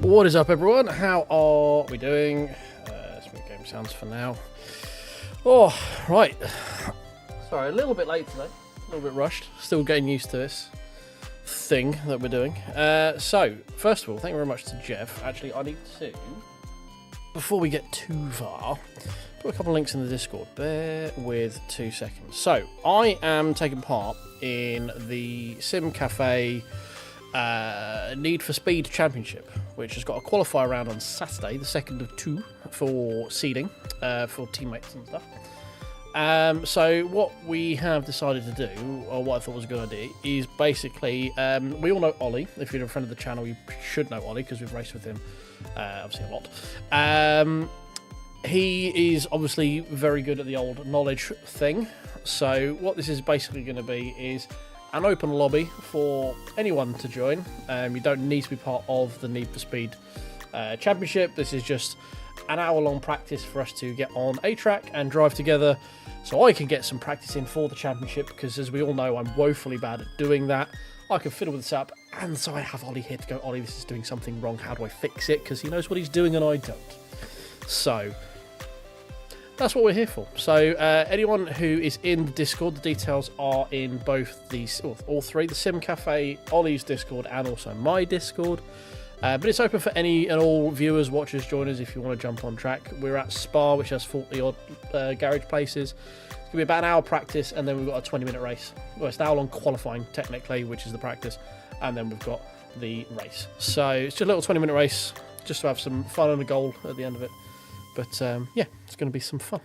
What is up, everyone? How are we doing? Let's make game sounds for now. Oh, right. Sorry, a little bit late today. A little bit rushed. Still getting used to this thing that we're doing. So, first of all, thank you very much to Jeff. Actually, I need to, before we get too far, put a couple of links in the Discord. Bear with 2 seconds. So, I am taking part in the TheSimCafe Need for Speed Championship, which has got a qualifier round on Saturday, the second of 2, for seeding for teammates and stuff. So what we have decided to do, or what I thought was a good idea, is basically, we all know Ollie. If you're a friend of the channel, you should know Ollie, because we've raced with him, obviously a lot. He is obviously very good at the old knowledge thing. So what this is basically going to be is an open lobby for anyone to join. You don't need to be part of the Need for Speed Championship. This is just an hour-long practice for us to get on a track and drive together, so I can get some practice in for the championship, because as we all know, I'm woefully bad at doing that. I can fiddle with this up, and so I have Ollie here to go, Ollie, this is doing something wrong, how do I fix it? Because he knows what he's doing and I don't. So that's what we're here for. So anyone who is in the Discord, the details are in both these, all three, the TheSimCafe, Ollie's Discord, and also my Discord. But it's open for any and all viewers, watchers, joiners if you want to jump on track. We're at Spa, which has 40 odd garage places. It's going to be about an hour practice, and then we've got a 20-minute race. Well, it's an hour-long qualifying, technically, which is the practice, and then we've got the race. So it's just a little 20-minute race, just to have some fun and a goal at the end of it. But yeah, it's going to be some fun.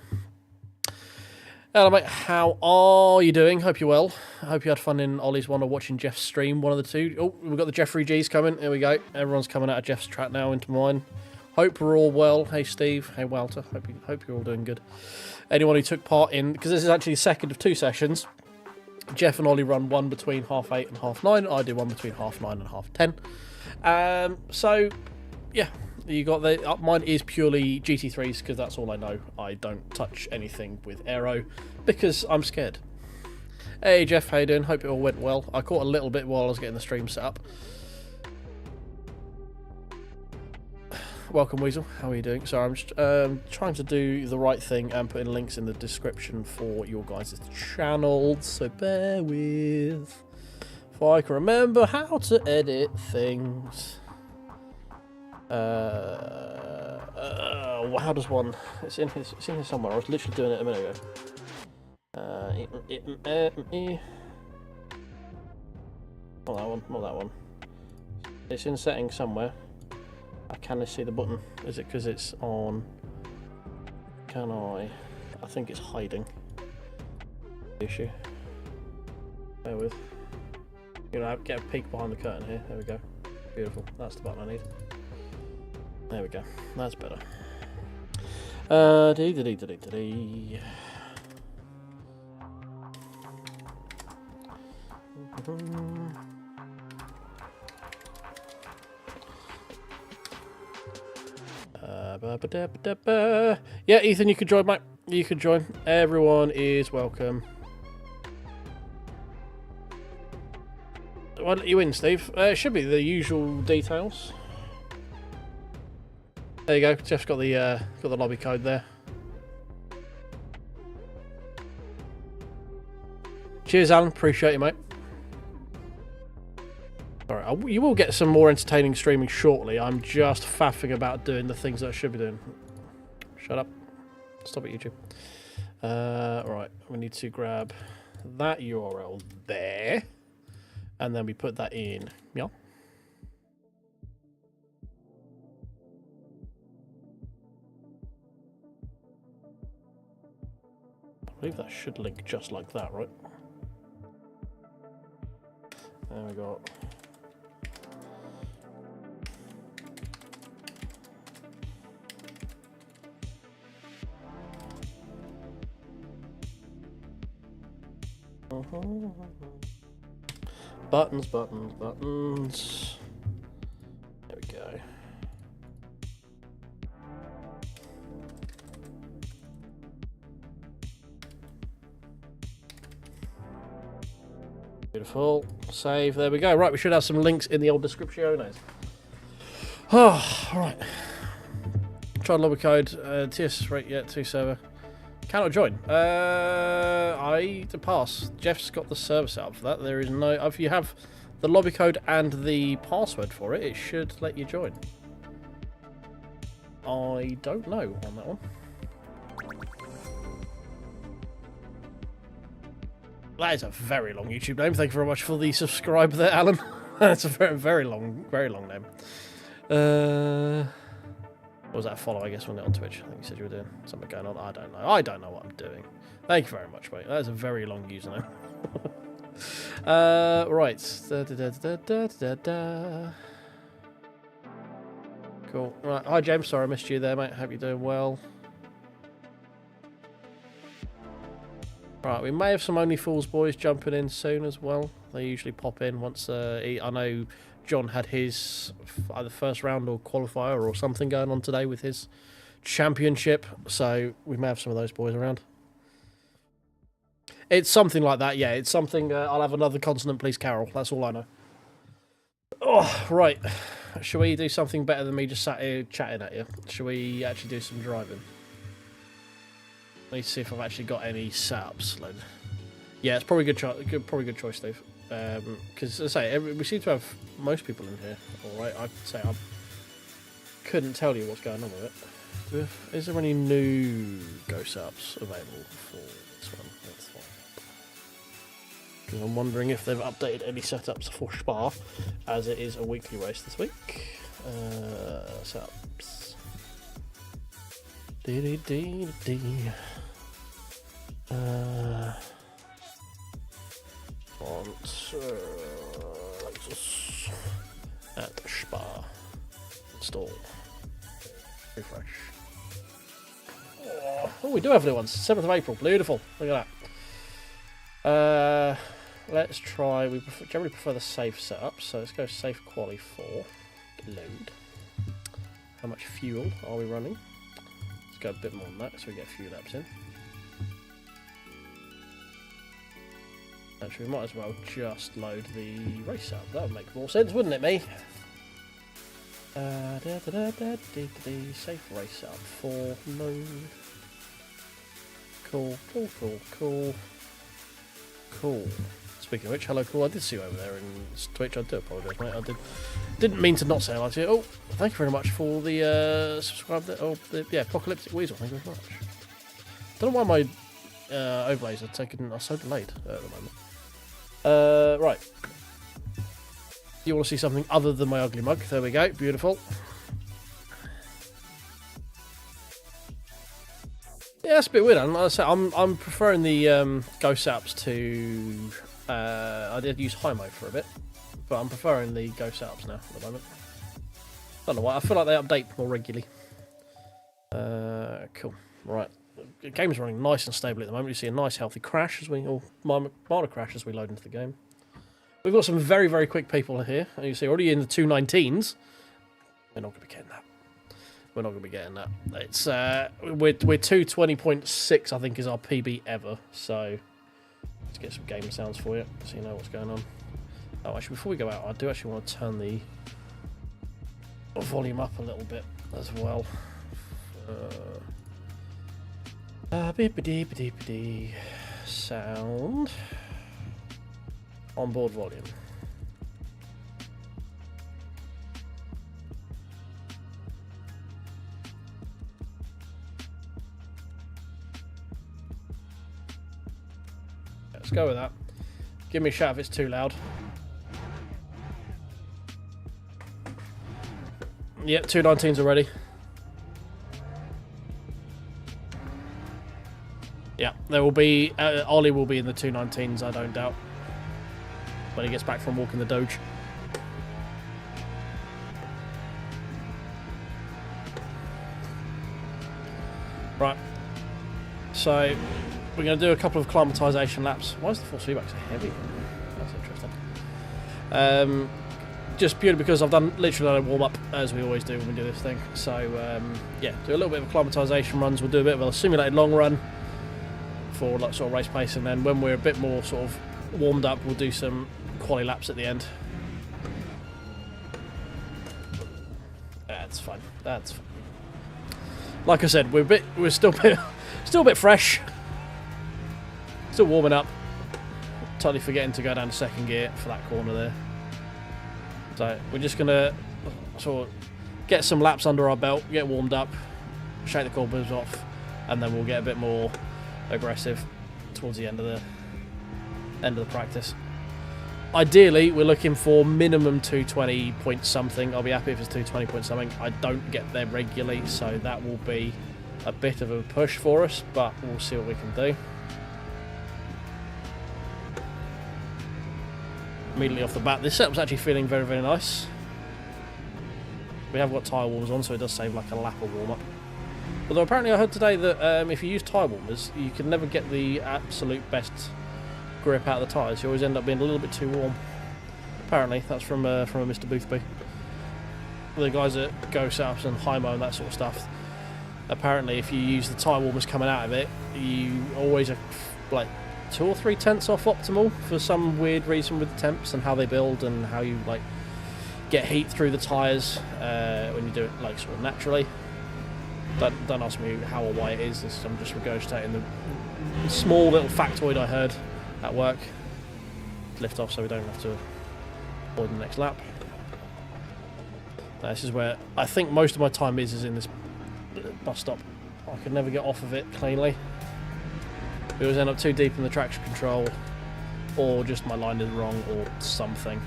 Hello, mate. How are you doing? Hope you're well. I hope you had fun in Ollie's one or watching Jeff's stream, one of the two. Oh, we've got the Jeffrey G's coming. Here we go. Everyone's coming out of Jeff's track now into mine. Hope we're all well. Hey, Steve. Hey, Walter. Hope you're all doing good. Anyone who took part in, because this is actually the second of 2 sessions, Jeff and Ollie run one between 8:30 and 9:30. I do one between 9:30 and 10:30. So, yeah. You got the mine is purely GT3s, because that's all I know. I don't touch anything with aero because I'm scared. Hey Jeff, how you doing? Hope it all went well. I caught a little bit while I was getting the stream set up. Welcome, Weasel. How are you doing? Sorry, I'm just trying to do the right thing and putting links in the description for your guys' channels, so bear with. If I can remember how to edit things. How does one? It's in here somewhere. I was literally doing it a minute ago. Not that one. Not that one. It's in settings somewhere. I can't see the button. Is it because it's on? Can I? I think it's hiding. The issue. Bear with. You know, get a peek behind the curtain here. There we go. Beautiful. That's the button I need. There we go. That's better. Yeah, Ethan, you can join, mate. You can join. Everyone is welcome. Why don't you win, Steve? It should be the usual details. There you go. Jeff's got the lobby code there. Cheers, Alan. Appreciate you, mate. Alright, you will get some more entertaining streaming shortly. I'm just faffing about doing the things that I should be doing. Shut up. Stop it, YouTube. Alright, we need to grab that URL there, and then we put that in. Yeah. I believe that should link just like that, right? There we go. Buttons, buttons, buttons. There we go. Beautiful. Save. There we go. Right, we should have some links in the old description. Oh, right. Tried lobby code. TS rate yet 2 server. Cannot join. I to pass. Jeff's got the server set up for that. There is no. If you have the lobby code and the password for it, it should let you join. I don't know on that one. That is a very long YouTube name. Thank you very much for the subscribe there, Alan. That's a very long name. What was that, follow, I guess, wasn't it, on Twitch? I think you said you were doing something going on. I don't know. I don't know what I'm doing. Thank you very much, mate. That is a very long username. Right. Cool. Right. Hi, James. Sorry I missed you there, mate. Hope you're doing well. Right. We may have some Only Fools boys jumping in soon as well. They usually pop in once. I know John had his either first round or qualifier or something going on today with his championship, so we may have some of those boys around. It's something like that, yeah. It's something. I'll have another consonant, please, Carol. That's all I know. Oh, right. Shall we do something better than me just sat here chatting at you? Shall we actually do some driving? Let me see if I've actually got any setups loaded. Yeah, it's probably probably good choice, Steve. Because as I say, we seem to have most people in here. All right, I'd say I couldn't tell you what's going on with it. Is there any new Go setups available for this one? Let's find out. Because I'm wondering if they've updated any setups for Spa, as it is a weekly race this week. Setups. Lexus at Spa. Install. Refresh. Oh, we do have new ones. 7th of April. Beautiful. Look at that. Let's try. We generally prefer the safe setup, so let's go safe quali 4. Load. How much fuel are we running? Let's go a bit more than that, so we get a few laps in. Actually, we might as well just load the race up. That would make more sense, wouldn't it, me? Safe race up for load. Cool. Speaking of which, hello, cool. I did see you over there in Twitch. I do apologise, mate. I didn't mean to not say hello to you. Oh, thank you very much for the subscribe. Yeah, Apocalyptic Weasel. Thank you very much. Don't know why my overlays are so delayed at the moment. Right. You want to see something other than my ugly mug? There we go. Beautiful. Yeah, that's a bit weird. I'm preferring the Go setups to. I did use high mode for a bit, but I'm preferring the Go setups now at the moment. Don't know why. I feel like they update more regularly. Cool. Right. The game's running nice and stable at the moment. You see a nice healthy crash as we, or minor crash as we load into the game. We've got some very, very quick people here. And you see already in the 219s. We're not going to be getting that. We're not going to be getting that. It's we're 220.6, I think, is our PB ever. So let's get some game sounds for you, so you know what's going on. Oh, actually, before we go out, I do actually want to turn the volume up a little bit as well. Sound. Onboard volume. Let's go with that. Give me a shout if it's too loud. Yep, 219s already. Yeah, there will be. Ollie will be in the 219s, I don't doubt, when he gets back from walking the Doge. Right. So we're going to do a couple of acclimatisation laps. Why is the force feedback so heavy? That's interesting. Just purely because I've done literally a warm-up, as we always do when we do this thing. So, yeah, do a little bit of acclimatisation runs. We'll do a bit of a simulated long run for like sort of race pace, and then when we're a bit more sort of warmed up, we'll do some quali laps at the end. That's fine. That's fine. Like I said, we're still a bit fresh. Still warming up. Totally forgetting to go down to second gear for that corner there. So we're just gonna sort of get some laps under our belt, get warmed up, shake the cobwebs off, and then we'll get a bit more aggressive towards the end of the practice. Ideally, we're looking for minimum 220 point something. I'll be happy if it's 220 point something. I don't get there regularly, so that will be a bit of a push for us, but we'll see what we can do. Immediately off the bat, this setup's actually feeling very, very nice. We have got tyre warmers on, so it does save like a lap of warm-up. Although apparently I heard today that if you use tyre warmers, you can never get the absolute best grip out of the tyres. You always end up being a little bit too warm. Apparently, that's from a Mr. Boothby. The guys that go setups and Hymo and that sort of stuff. Apparently, if you use the tyre warmers coming out of it, you always are like 2 or 3 tenths off optimal for some weird reason with the temps and how they build and how you like get heat through the tyres when you do it like sort of naturally. Don't ask me how or why it is. I'm just regurgitating the small little factoid I heard at work. Lift off so we don't have to avoid the next lap. Now, this is where I think most of my time is in this bus stop. I can never get off of it cleanly. We always end up too deep in the traction control, or just my line is wrong, or something.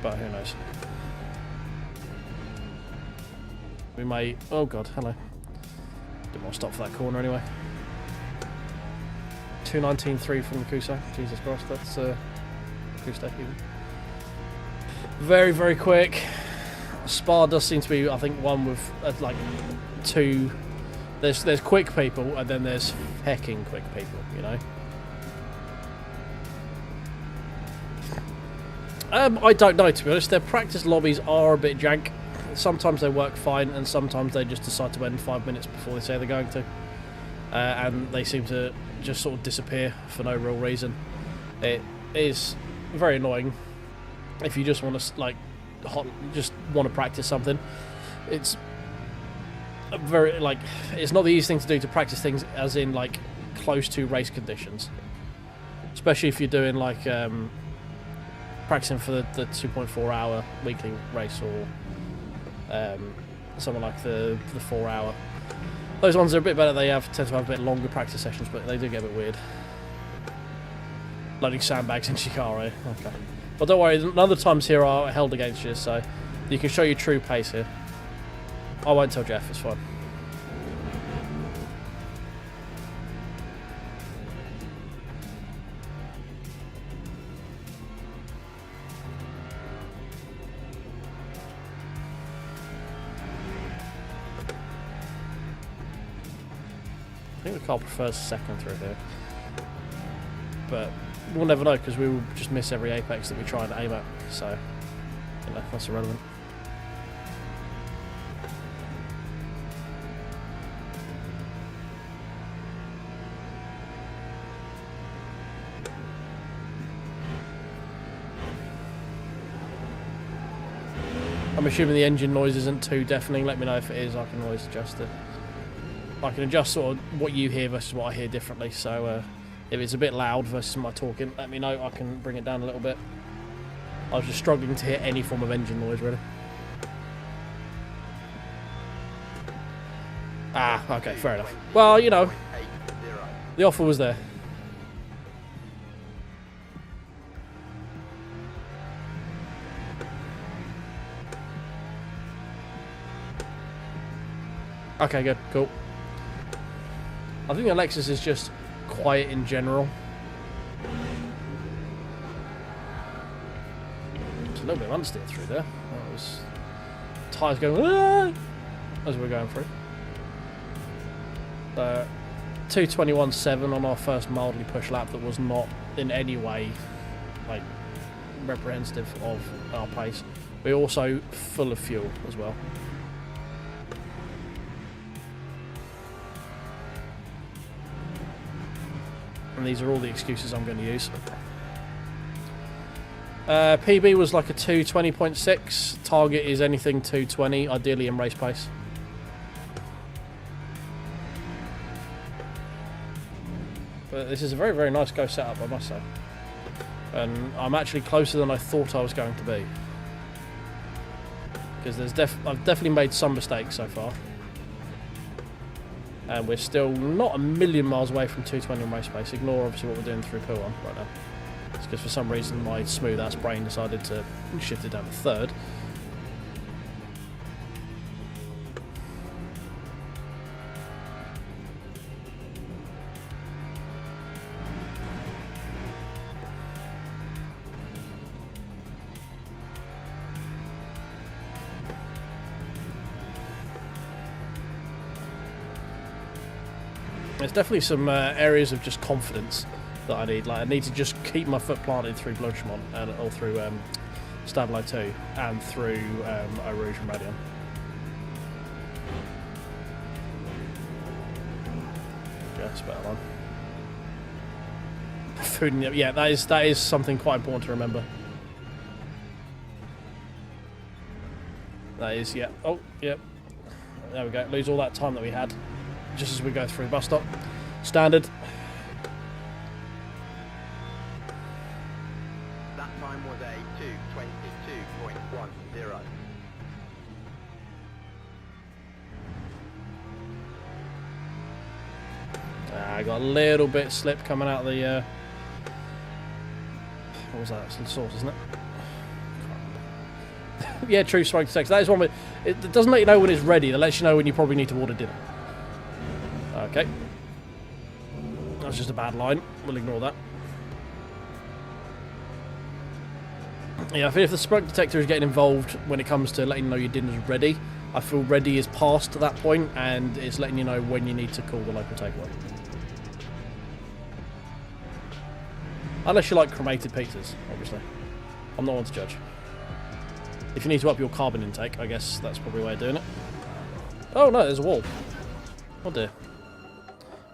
But who knows? We may... Oh god, hello. Didn't want to stop for that corner anyway. 2:19.3 from the Corsair. Jesus Christ, that's Corsair even. Very, very quick. Spa does seem to be, I think, one with like 2... There's quick people, and then there's hecking quick people, you know? I don't know, to be honest. Their practice lobbies are a bit jank. Sometimes they work fine, and sometimes they just decide to end 5 minutes before they say they're going to. And they seem to just sort of disappear for no real reason. It is very annoying if you just want to, like, just want to practice something. It's very, like, it's not the easiest thing to do to practice things as in, like, close to race conditions. Especially if you're doing, like, practicing for the 2.4 hour weekly race, or something like the 4 hour. Those ones are a bit better. They tend to have a bit longer practice sessions, but they do get a bit weird. Loading sandbags in Shikara. Okay. Well, don't worry, none of the times here are held against you, so you can show your true pace here. I won't tell Jeff, it's fine. I think the car prefers second through here. But we'll never know, because we will just miss every apex that we try and aim at, so, you know, that's irrelevant. I'm assuming the engine noise isn't too deafening. Let me know if it is. I can always adjust it. I can adjust sort of what you hear versus what I hear differently. So if it's a bit loud versus my talking, let me know. I can bring it down a little bit. I was just struggling to hear any form of engine noise, really. Ah, okay, fair enough. Well, you know, the offer was there. Okay, good, cool. I think the Lexus is just quiet in general. There's a little bit of understeer through there. That was tyres going "Aah!" as we were going through. 2:21.7 on our first mildly push lap that was not in any way like representative of our pace. We're also full of fuel as well. And these are all the excuses I'm going to use. PB was like a 220.6. Target is anything 220, ideally in race pace. But this is a very, very nice go setup, I must say. And I'm actually closer than I thought I was going to be. Because I've definitely made some mistakes so far. And we're still not a million miles away from 220 in race pace. Ignore obviously what we're doing through P1 right now. It's because for some reason my smooth ass brain decided to shift it down to third. There's definitely some areas of just confidence that I need. Like I need to just keep my foot planted through Bloodshmont and all through Stablo 2 and through Eau Rouge and Radion. Yeah, that's better one. Food and yeah, that is something quite important to remember. That is, yeah. Oh, yep. There we go. Lose all that time that we had. Just as we go through the bus stop. Standard. That time was a 2:22.10. I got a little bit slip coming out of the what was that? It's the sauce, isn't it? Yeah, true smoke detector. That is one. It doesn't let you know when it's ready. It lets you know when you probably need to order dinner. Okay. That's just a bad line. We'll ignore that. Yeah, I feel if the smoke detector is getting involved when it comes to letting you know your dinner's ready, I feel ready is past that point and it's letting you know when you need to call the local takeaway. Unless you like cremated pizzas, obviously. I'm not one to judge. If you need to up your carbon intake, I guess that's probably a way of doing it. Oh no, there's a wall. Oh dear.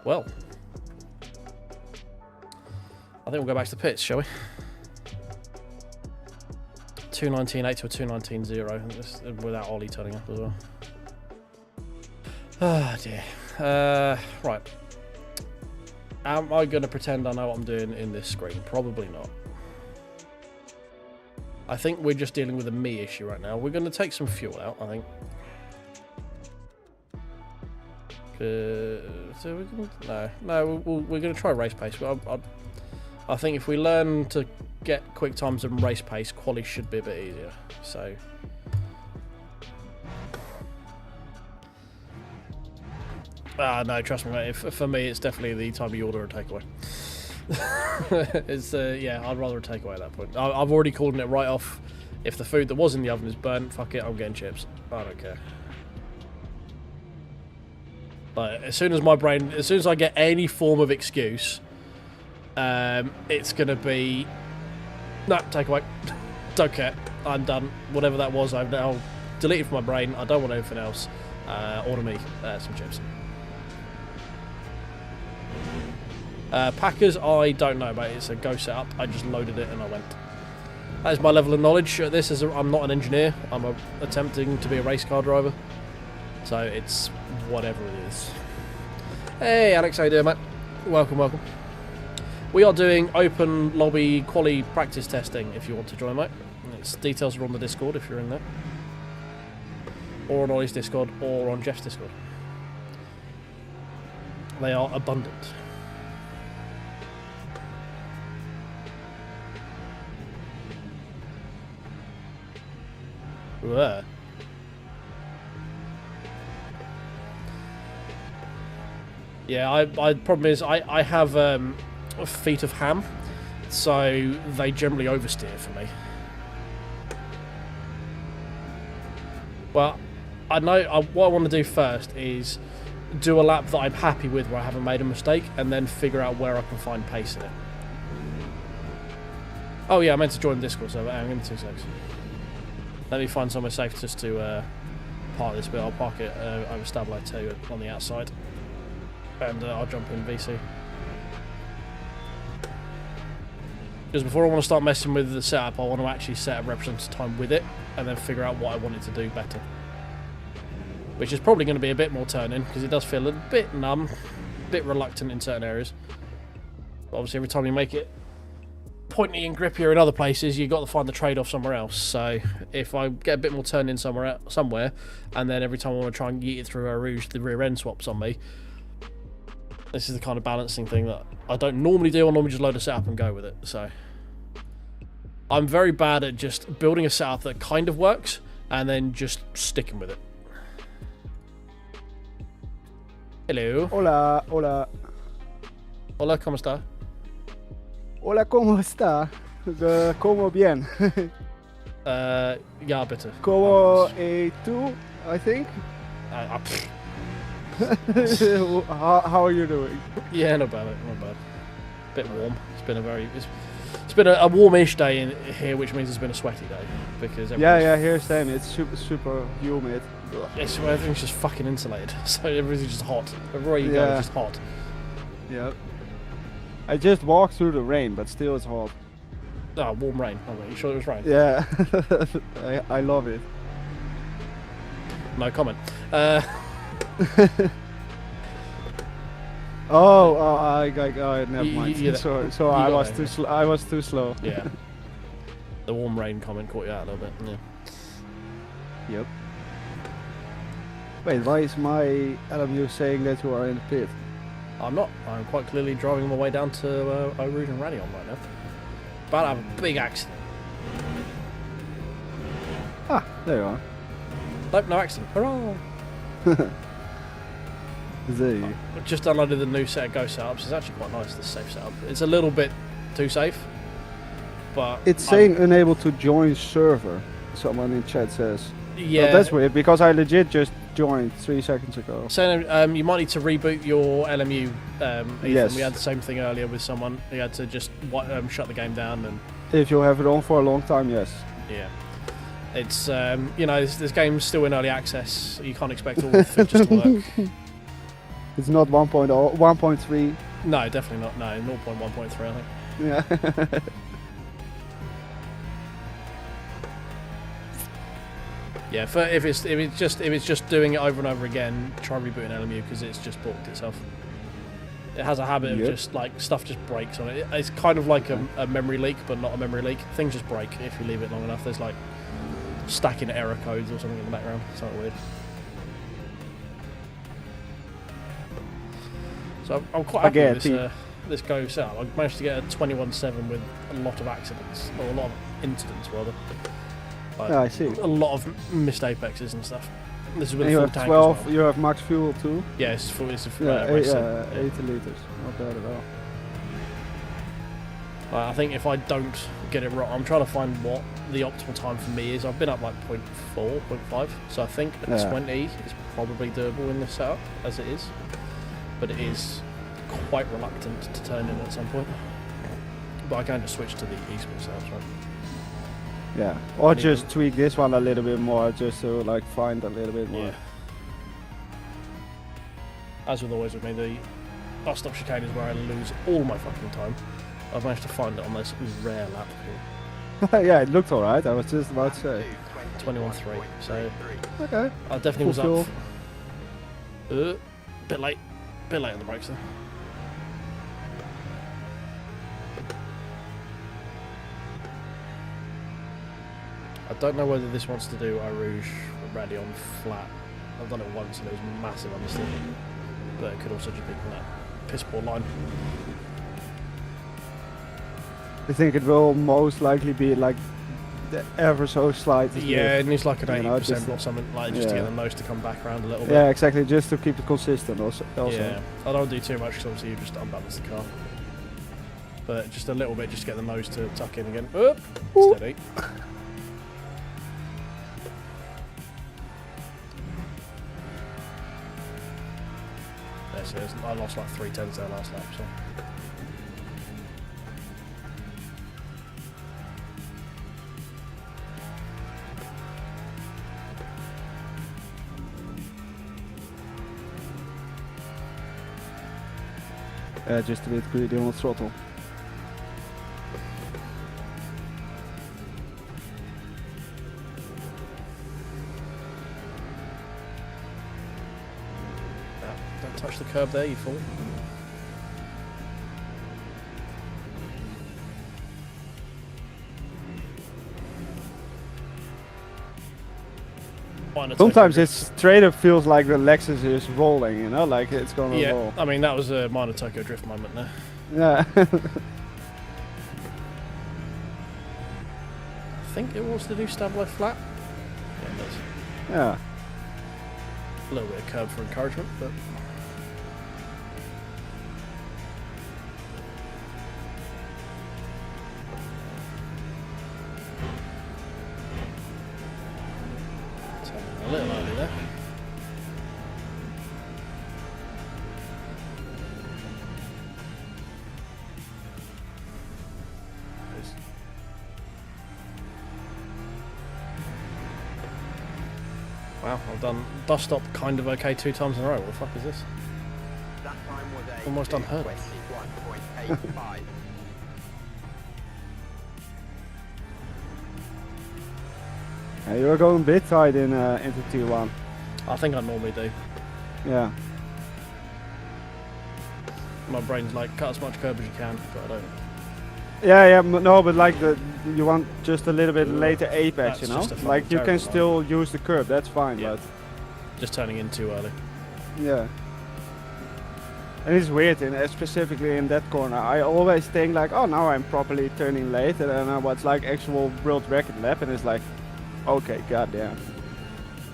Well, I think we'll go back to the pits, shall we? 219.8 to a 219.0 without Ollie turning up as well. Ah, dear. Right. Am I going to pretend I know what I'm doing in this screen? Probably not. I think we're just dealing with a me issue right now. We're going to take some fuel out, I think. So we're going to try race pace. I think if we learn to get quick times and race pace, quali should be a bit easier. So no, trust me, mate. For me, it's definitely the time you order a takeaway. It's yeah, I'd rather a takeaway at that point. I've already called it right off. If the food that was in the oven is burnt, fuck it, I'm getting chips. I don't care. But as soon as I get any form of excuse, it's gonna be no takeaway. Don't care. I'm done. Whatever that was, I've now deleted from my brain. I don't want anything else. Order me some chips. Packers, I don't know about it. It's a go setup. I just loaded it and I went. That is my level of knowledge. This is I'm not an engineer. I'm attempting to be a race car driver. So it's whatever it is. Hey Alex, how you doing, mate? Welcome, welcome. We are doing open lobby quali practice testing if you want to join, mate. Details are on the Discord if you're in there. Or on Ollie's Discord, or on Jeff's Discord. They are abundant. Whoa. Yeah, problem is I have feet of ham, so they generally oversteer for me. Well, I know what I want to do first is do a lap that I'm happy with where I haven't made a mistake, and then figure out where I can find pace in it. Oh yeah, I meant to join the Discord server. Hang on, give me 2 seconds. Let me find somewhere safe just to park this bit. I'll park it over Stablo 2 on the outside. And I'll jump in VC. Because before I want to start messing with the setup, I want to actually set a representative time with it and then figure out what I want it to do better. Which is probably going to be a bit more turning because it does feel a bit numb, a bit reluctant in certain areas. But obviously every time you make it pointy and grippier in other places, you've got to find the trade-off somewhere else. So if I get a bit more turning somewhere, and then every time I want to try and yeet it through a Rouge, the rear end swaps on me, this is the kind of balancing thing that I don't normally do. I normally just load a setup and go with it. So I'm very bad at just building a setup that kind of works and then just sticking with it. Hello. Hola, hola. Hola, ¿cómo está? Hola, ¿cómo está? Como bien. Ja, bitte. Como tú, I think. How are you doing? Yeah, not bad, not bad. Bit warm. It's been a very, it's been a warmish day in here, which means it's been a sweaty day because yeah, here same. It's super humid. It's everything's just fucking insulated, so everything's just hot. Everywhere you go, it's just hot. Yeah. I just walked through the rain, but still it's hot. Oh, warm rain. Oh, wait, you sure it was rain? Yeah, I love it. No comment. Never mind. So I was too slow. I was too slow. Yeah. The warm rain comment caught you out a little bit. Yeah. Yep. Wait, why is my LMU saying that you are in the pit? I'm not. I'm quite clearly driving my way down to Rouge and Radion right now. About to have a big accident. Ah, there you are. Nope, no accident. Hurrah! I've just downloaded the new set of Go setups. It's actually quite nice, this safe setup. It's a little bit too safe, but... It's saying unable to join server, someone in chat says. Yeah. Oh, that's weird, because I legit just joined 3 seconds ago. So you might need to reboot your LMU. Yes. We had the same thing earlier with someone. He had to just shut the game down. And if you have it on for a long time, yes. Yeah. It's, you know, this game's still in early access. You can't expect all the features to work. It's not 1.0, 1.3. No, definitely not. No, 0.1.3, I think. Yeah. Yeah, if it's just doing it over and over again, try rebooting LMU because it's just borked itself. It has a habit of just like stuff just breaks on it. It's kind of like a memory leak, but not a memory leak. Things just break if you leave it long enough. There's like stacking error codes or something in the background. Something weird. So I'm quite happy with this Go setup. I managed to get a 21.7 with a lot of accidents, or a lot of incidents rather. Like, yeah, I see. A lot of missed apexes and stuff. This is with you a full have tank 12. as well. You have max fuel too. Yeah, it's full. It's a full. Yeah, 80 yeah. liters. Not bad at all. I think if I don't get it right, I'm trying to find what the optimal time for me is. I've been up like 0.4, 0.5, so I think 20 is probably doable in this setup as it is, but it is quite reluctant to turn in at some point. But I can just switch to the eSport setups, right? Yeah, or just tweak this one a little bit more, just to like find a little bit more. Yeah. As with always with me, the bus stop chicane is where I lose all my fucking time. I've managed to find it on this rare lap here. Yeah, it looked alright, I was just about to say. 21.3, so... Okay. I definitely was up... bit late on the brakes there. I don't know whether this wants to do Rouge Radion flat. I've done it once and it was massive on the stick, but it could also just be that piss poor line. I think it will most likely be like the ever so slight. Yeah, it needs like an 80% or something, like just to get the nose to come back around a little bit. Yeah, exactly, just to keep it consistent also. Yeah, I don't do too much because obviously you just unbalance the car. But just a little bit, just to get the nose to tuck in again. Oop, steady. I lost like 3/10 there last lap, so. Just a bit greedy on the throttle. Don't touch the curb there, you fool. Sometimes it straight up feels like the Lexus is rolling, you know, like it's gonna roll. I mean, that was a minor Tokyo Drift moment there. Yeah. I think it wants to do stab left flat. Yeah, it does. Yeah. A little bit of curb for encouragement, but... a little early there. Wow, I've done bus stop kind of okay 2 times in a row. What the fuck is this? That time was a Almost unheard of. 21.85. Yeah, you were going a bit tight in into T1. I think I normally do. Yeah. My brain's like, cut as much curb as you can, but I don't. Yeah, no, but like you want just a little bit later apex, you know? just a Like you fucking can terrible still use the curb, that's fine, Yeah. but Just turning in too early. yeah. And it's weird, specifically in that corner. I always think like, oh, now I'm properly turning late, and then I watch like actual world record lap, and it's like, okay, goddamn.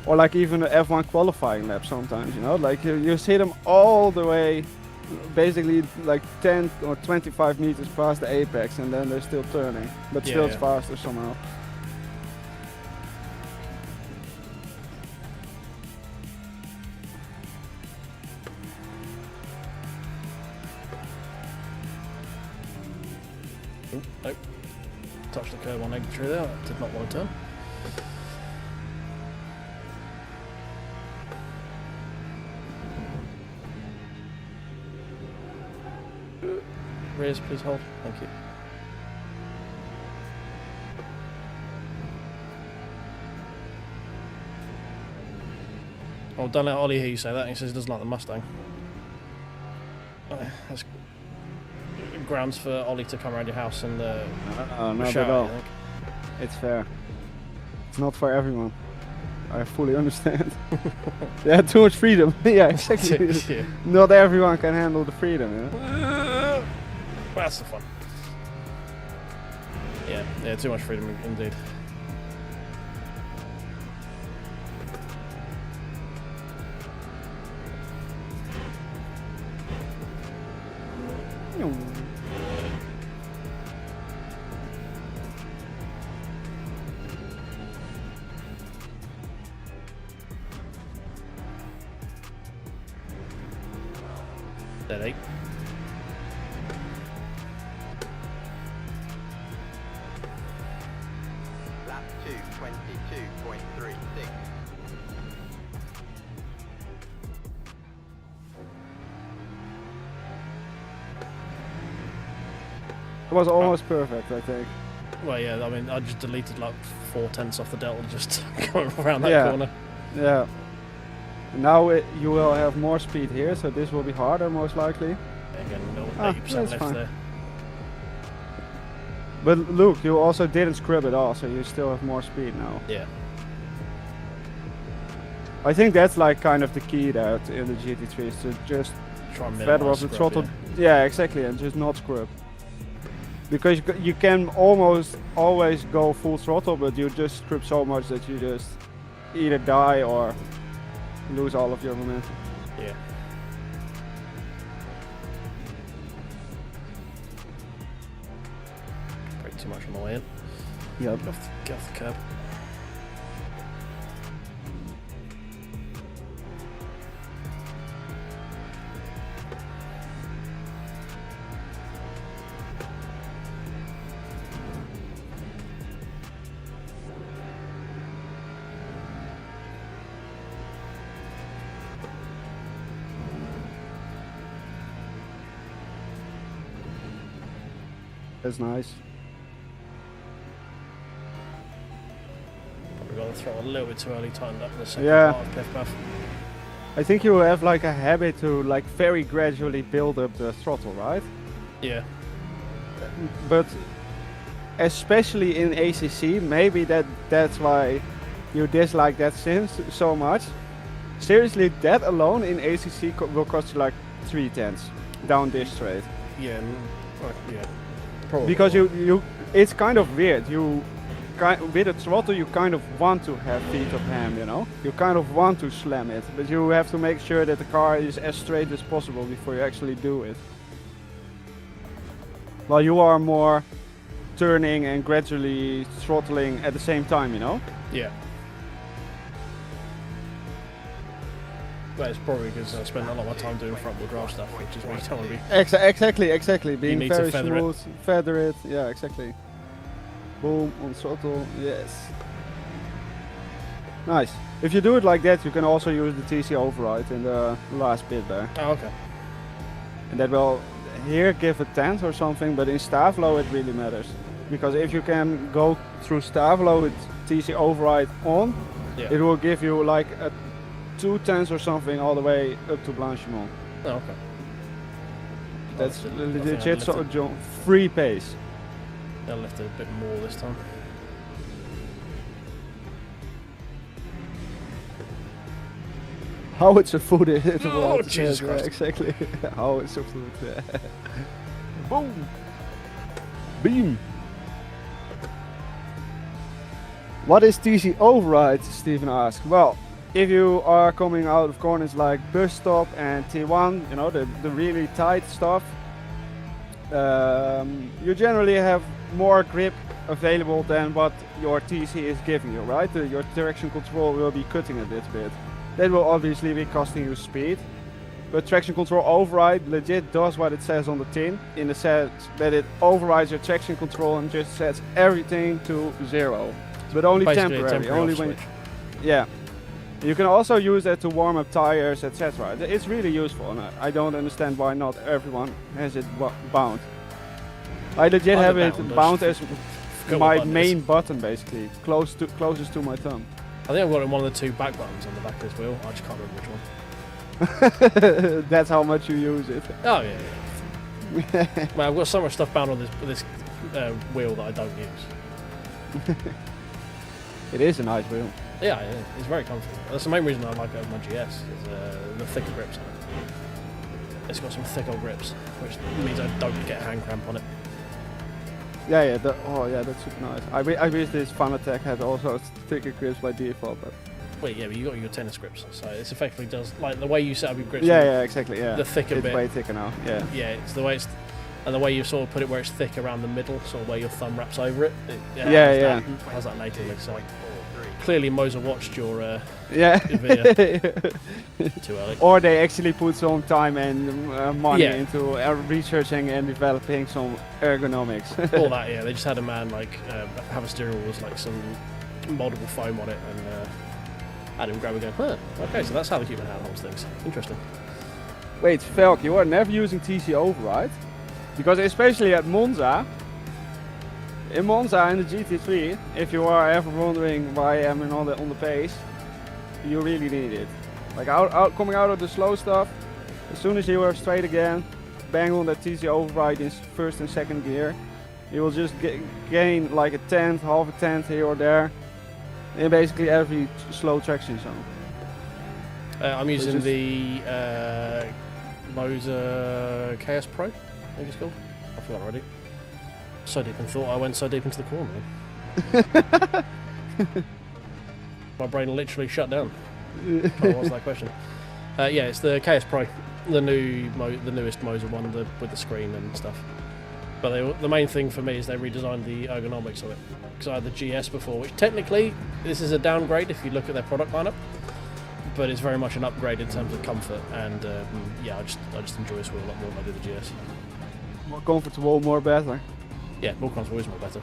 Or like even the F1 qualifying lap sometimes, you know? Like you see them all the way, basically like 10 or 25 meters past the apex, and then they're still turning, but still it's faster somehow. Ooh, nope. Touched the curb on exit there. I did not want to turn. Rears, please hold. Thank you. Oh, don't let Ollie hear you say that. He says he doesn't like the Mustang. That's grounds for Ollie to come around your house and not shout at all. at you, I think. It's fair. It's not for everyone. I fully understand. Yeah, too much freedom. Yeah, exactly. Yeah. Not everyone can handle the freedom, you know? That's the fun. Yeah, too much freedom indeed. Dead 8. Lap 2, 22.36. It was almost perfect, I think. Well, yeah, I mean, I just deleted like 4/10 off the delta just going around that corner. Yeah. Now you will have more speed here, so this will be harder most likely. Again, a little 80% that's left fine. there. But look, you also didn't scrub at all, so you still have more speed now. Yeah. I think that's like kind of the key there in the GT3 is to just Try and feather off minimise the scrub, throttle. Yeah, exactly, and just not scrub. Because you can almost always go full throttle, but you just scrub so much that you just either die or lose all of your momentum. Yeah. Brake too much on the way in. Yep. Get off the curb. That's nice. Probably got the throttle a little bit too early, tightened up in the second Yeah. part of Piff Puff. I think you have like a habit to like very gradually build up the throttle, right? Yeah. But especially in ACC, maybe that's why you dislike that sim so much. Seriously, that alone in ACC will cost you like 3/10 down this straight. Yeah. Yeah. Probably. Because it's kind of weird. With a throttle, you kind of want to have feet of ham, you know? You kind of want to slam it, but you have to make sure that the car is as straight as possible before you actually do it. While you are more turning and gradually throttling at the same time, you know? Yeah. Well, it's probably because I spend a lot of my time doing front wheel drive stuff, which is why you don't want to be. Exactly. Being need to very feather smooth, feather it. Yeah, exactly. Boom, on throttle, yes. Nice. If you do it like that, you can also use the TC override in the last bit there. Oh, okay. And that will here give a 10th or something, but in Stavlo it really matters. Because if you can go through Stavlo with TC override on, Yeah. it will give you like a 2/10 or something all the way up to Blanchimont. Oh, okay. That's I think legit I lifted- free pace. I lifted a bit more this time. How it's a food Oh, Jesus Christ. Exactly. How it's a food. Boom. Beam. What is TC override? Stephen asks. Well, if you are coming out of corners like bus stop and T1, you know, the really tight stuff, you generally have more grip available than what your TC is giving you, right? Your traction control will be cutting a little bit. That will obviously be costing you speed. But traction control override legit does what it says on the tin, in the sense that it overrides your traction control and just sets everything to 0. But only Basically a temporary, only when. switch. Yeah. You can also use that to warm up tires, etc. It's really useful, and I don't understand why not everyone has it bound. I legit have it bound as my main button, basically, closest to my thumb. I think I've got it in one of the 2 back buttons on the back of this wheel. I just can't remember which one. That's how much you use it. Oh yeah. Man, I've got so much stuff bound on this wheel that I don't use. It is a nice wheel. Yeah, it's very comfy. That's the main reason I like it over my GS, is the thicker grips on it. It's got some thick old grips, which means I don't get hand cramp on it. Yeah, that's super nice. I wish this Fanatec had also thicker grips by default, but... Wait, yeah, but you got your tennis grips, so it's effectively does, like, the way you set up your grips. Yeah, exactly, yeah. The thicker it's bit. It's way thicker now, yeah. Yeah, it's the way it's... And the way you sort of put it where it's thick around the middle, sort of where your thumb wraps over it. It has that natively, so... Clearly Moza watched your video. Too early. Or they actually put some time and money into researching and developing some ergonomics. All that, yeah. They just had a man like have a steering wheel with like some moldable foam on it, and had him grab and go, huh, okay, so that's how the human hand holds things. Interesting. Wait, Felk, you are never using TC override? Because especially at Monza, in Monza in the GT3, if you are ever wondering why I am on the pace, you really need it. Like coming out of the slow stuff, as soon as you are straight again, bang on that TC override in first and second gear, you will just gain like a 10th, half a 10th here or there, in basically every slow traction zone. I'm using the Moza KS Pro, I think it's called. I forgot already. So deep in thought, I went so deep into the corner. My brain literally shut down. What was that question? Yeah, it's the KS Pro, the newest Moza one with the screen and stuff. But the main thing for me is they redesigned the ergonomics of it. Because I had the GS before, which technically this is a downgrade if you look at their product lineup, but it's very much an upgrade in terms of comfort. And yeah, I just enjoy this wheel a lot more than I do the GS. More comfortable, more better. Yeah, more comfortable is more better.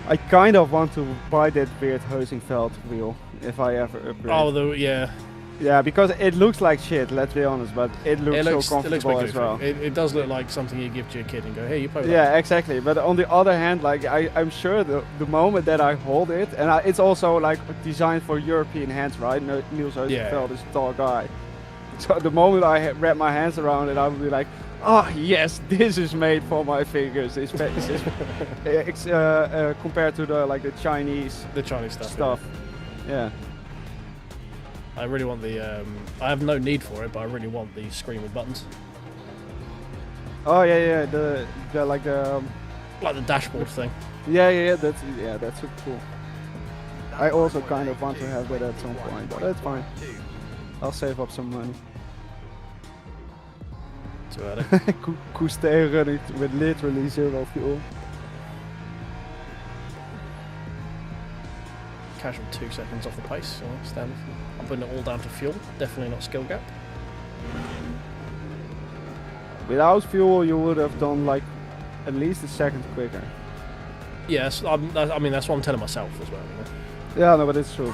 I kind of want to buy that weird Heusinkveld wheel if I ever upgrade. Oh, yeah. Yeah, because it looks like shit, let's be honest, but it looks so It looks comfortable pretty as goofy. well. It does look like something you give to your kid and go, hey, you play with that. Yeah, exactly. But on the other hand, like I'm sure the moment that I hold it, and it's also like designed for European hands, right? Niels Heusenfeld is a tall guy. So the moment I wrap my hands around it, I will be like, oh yes, this is made for my fingers. It's compared to the Chinese stuff. Yeah. I really want the. I have no need for it, but I really want the screen with buttons. Oh yeah, the like the. Like the dashboard thing. Yeah, that's super cool. I also kind of want to have that at some point, but that's fine. I'll save up some money. Too early. Cousteau running with literally 0 fuel. Casual 2 seconds off the pace, so standard. I'm putting it all down to fuel, definitely not skill gap. Without fuel, you would have done like at least a second quicker. Yes, I mean that's what I'm telling myself as well. You know? Yeah, no, but it's true.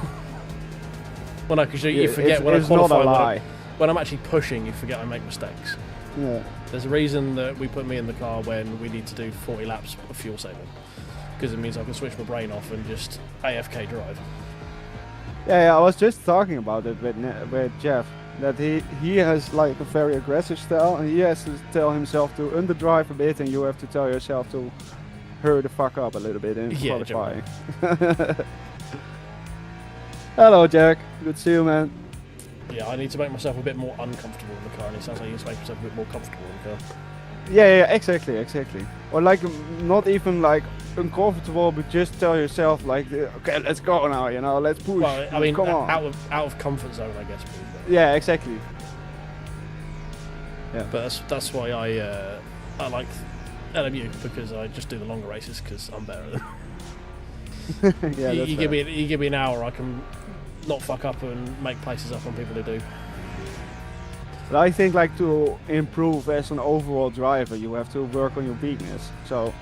Well, no, because you forget when I it's not a qualify. lie. When I'm actually pushing, you forget I make mistakes. Yeah. There's a reason that we put me in the car when we need to do 40 laps of fuel saving, because it means I can switch my brain off and just AFK drive. Yeah, I was just talking about it with Jeff, that he has like a very aggressive style, and he has to tell himself to underdrive a bit, and you have to tell yourself to hurry the fuck up a little bit in qualifying. Hello, Jack. Good to see you, man. Yeah, I need to make myself a bit more uncomfortable in the car, and it sounds like you need to make yourself a bit more comfortable in the car. Yeah, exactly. Or like not even like uncomfortable, but just tell yourself like, okay, let's go now, you know, let's push. Well, I mean, come on. out of comfort zone, I guess. Yeah, exactly. Yeah. But that's why I like LMU, because I just do the longer races because I'm better at them. Yeah, you give me an hour, I can not fuck up and make places up on people who do. But I think like to improve as an overall driver, you have to work on your weakness. So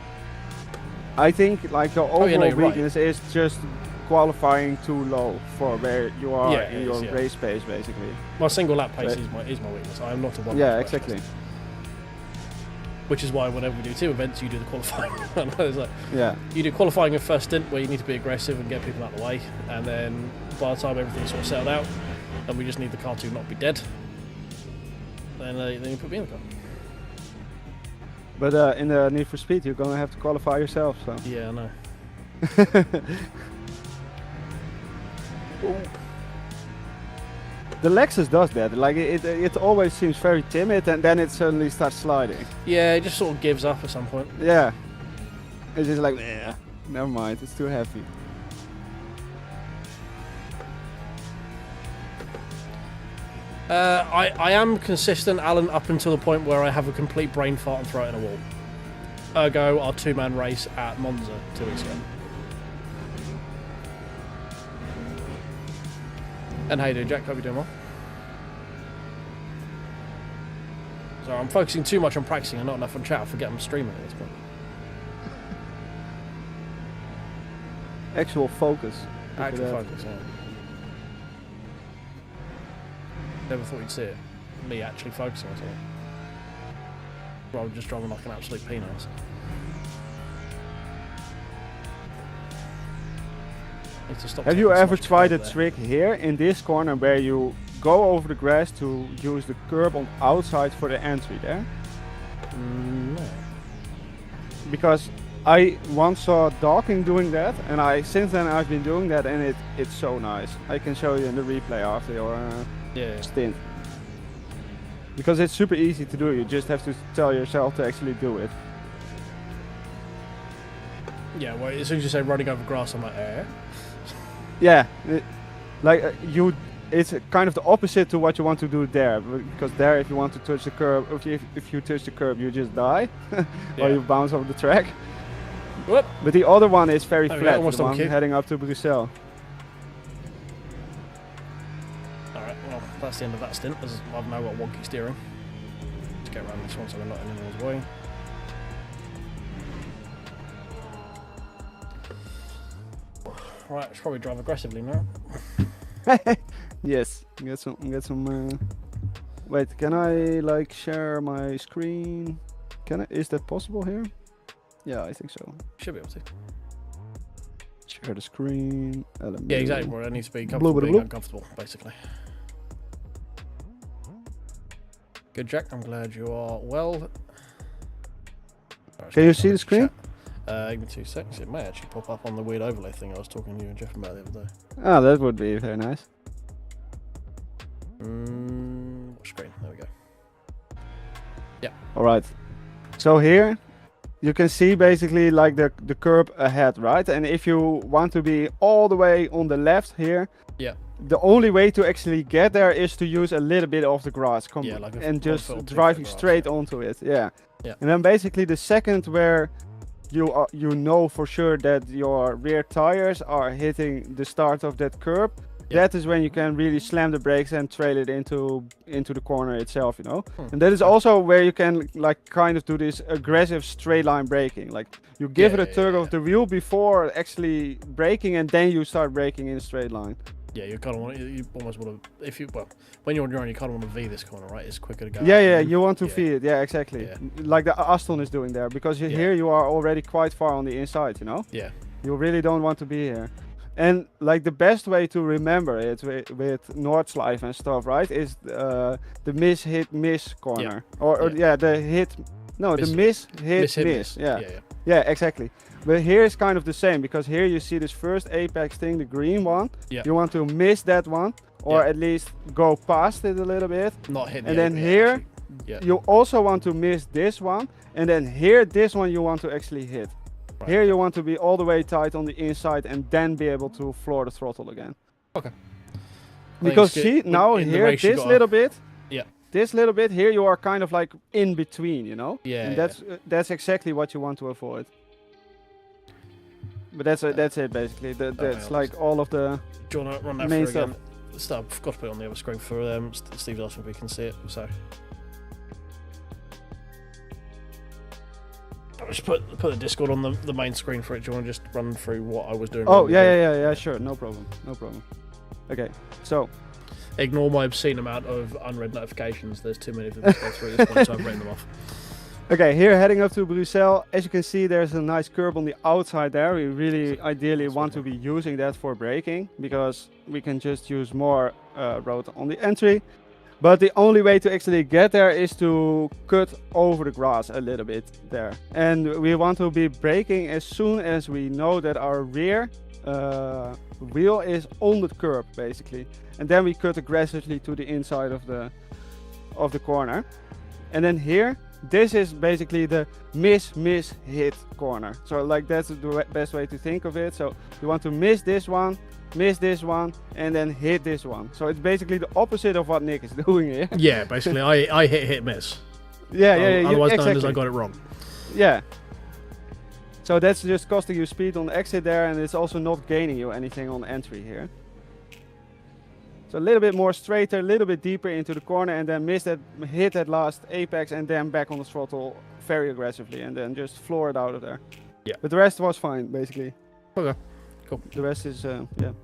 I think like your overall weakness is just qualifying too low for where you are in your race pace, basically. My single lap pace is my weakness. I am not a one. Yeah, exactly. Which is why whenever we do team events, you do the qualifying. It's like, yeah. You do qualifying in first stint where you need to be aggressive and get people out of the way, and then by the time everything's sort of settled out, and we just need the car to not be dead, then you put me in the car. But in the Need for Speed, you're gonna have to qualify yourself. So. Yeah, I know. The Lexus does that. Like it always seems very timid, and then it suddenly starts sliding. Yeah, it just sort of gives up at some point. Yeah. It's just like, never mind, it's too heavy. I am consistent, Alan, up until the point where I have a complete brain fart and throw it in a wall. Ergo, our 2-man race at Monza 2 weeks ago. And how you doing, Jack? Hope you're doing well. So I'm focusing too much on practicing and not enough on chat. I forget I'm streaming at this point. Actual focus. Actual focus, yeah. Never thought you'd see it. Me actually focusing on something. Rather than just driving like an absolute penis. Have you ever tried a trick here in this corner where you go over the grass to use the curb on outside for the entry there? No. Because I once saw Dawking doing that, and since then I've been doing that, and it's so nice. I can show you in the replay after your stint. Because it's super easy to do, you just have to tell yourself to actually do it. Yeah, well, as soon as you say running over grass, I'm like, Yeah, it's kind of the opposite to what you want to do there, because there if you want to touch the curb, if you touch the curb you just die, or you bounce off the track. Whoop. But the other one is very flat, the one on heading up to Brussels. Alright, well that's the end of that stint, as I've now got wonky steering. Let's get around this one so we're not in anyone's way. Right, I should probably drive aggressively now. Yes, get some. Wait, can I like share my screen? Can I? Is that possible here? Yeah, I think so. Should be able to. Share the screen. LMU. Yeah, exactly. Where it needs to be comfortable being uncomfortable, basically. Good, Jack. I'm glad you are well. Can you see the screen? Give me 2 seconds. It may actually pop up on the weird overlay thing I was talking to you and Jeff about the other day. Ah, that would be very nice. Screen. There we go. Yeah. All right. So here you can see basically like the curb ahead, right? And if you want to be all the way on the left here, yeah, the only way to actually get there is to use a little bit of the grass, yeah, like and just driving straight onto it. Yeah. Yeah. And then basically the second where you know for sure that your rear tires are hitting the start of that curb, that is when you can really slam the brakes and trail it into the corner itself, you know. And that is also where you can like kind of do this aggressive straight line braking. Like you give it a tug of the wheel before actually braking, and then you start braking in a straight line. Yeah, you kind of want you almost want to when you're on your own, you kind of want to V this corner, right? It's quicker to go. Yeah, you want to feed it. Yeah, exactly. Yeah. Like the Aston is doing there, because here you are already quite far on the inside, you know. Yeah. You really don't want to be here. And like the best way to remember it with Nordschleife and stuff, right, is the miss hit miss corner, the hit, no, the miss hit miss. Yeah, exactly. But here is kind of the same, because here you see this first apex thing, the green one. Yeah. You want to miss that one, or at least go past it a little bit. Not hit. And then here, you also want to miss this one, and then here this one you want to actually hit. Right. Here you want to be all the way tight on the inside and then be able to floor the throttle again. Okay. Because see, now here, this little bit, this little bit here, you are kind of like in between, you know? Yeah. And that's exactly what you want to avoid. But that's it basically. That's like all of the do you want to run that main stuff. I forgot to put it on the other screen for Steve's asking if we can see it, so. I'll just put the Discord on the main screen for it. Do you want to just run through what I was doing? Oh, yeah, sure. No problem. Okay, so. Ignore my obscene amount of unread notifications. There's too many of them to go through at this point, so I've written them off. Okay, here heading up to Brussels. As you can see, there's a nice curb on the outside there. We really ideally want to be using that for braking, because we can just use more road on the entry. But the only way to actually get there is to cut over the grass a little bit there. And we want to be braking as soon as we know that our rear wheel is on the curb, basically. And then we cut aggressively to the inside of the corner. And then here, this is basically the miss hit corner. So like that's the best way to think of it. So you want to miss this one, and then hit this one. So it's basically the opposite of what Nick is doing here. Yeah, basically I hit miss. Yeah. Otherwise known as I got it wrong. Yeah. So that's just costing you speed on the exit there, and it's also not gaining you anything on entry here. So a little bit more straighter, a little bit deeper into the corner, and then hit that last apex, and then back on the throttle very aggressively, and then just floor it out of there. Yeah. But the rest was fine, basically. Okay. Cool. The rest is, I think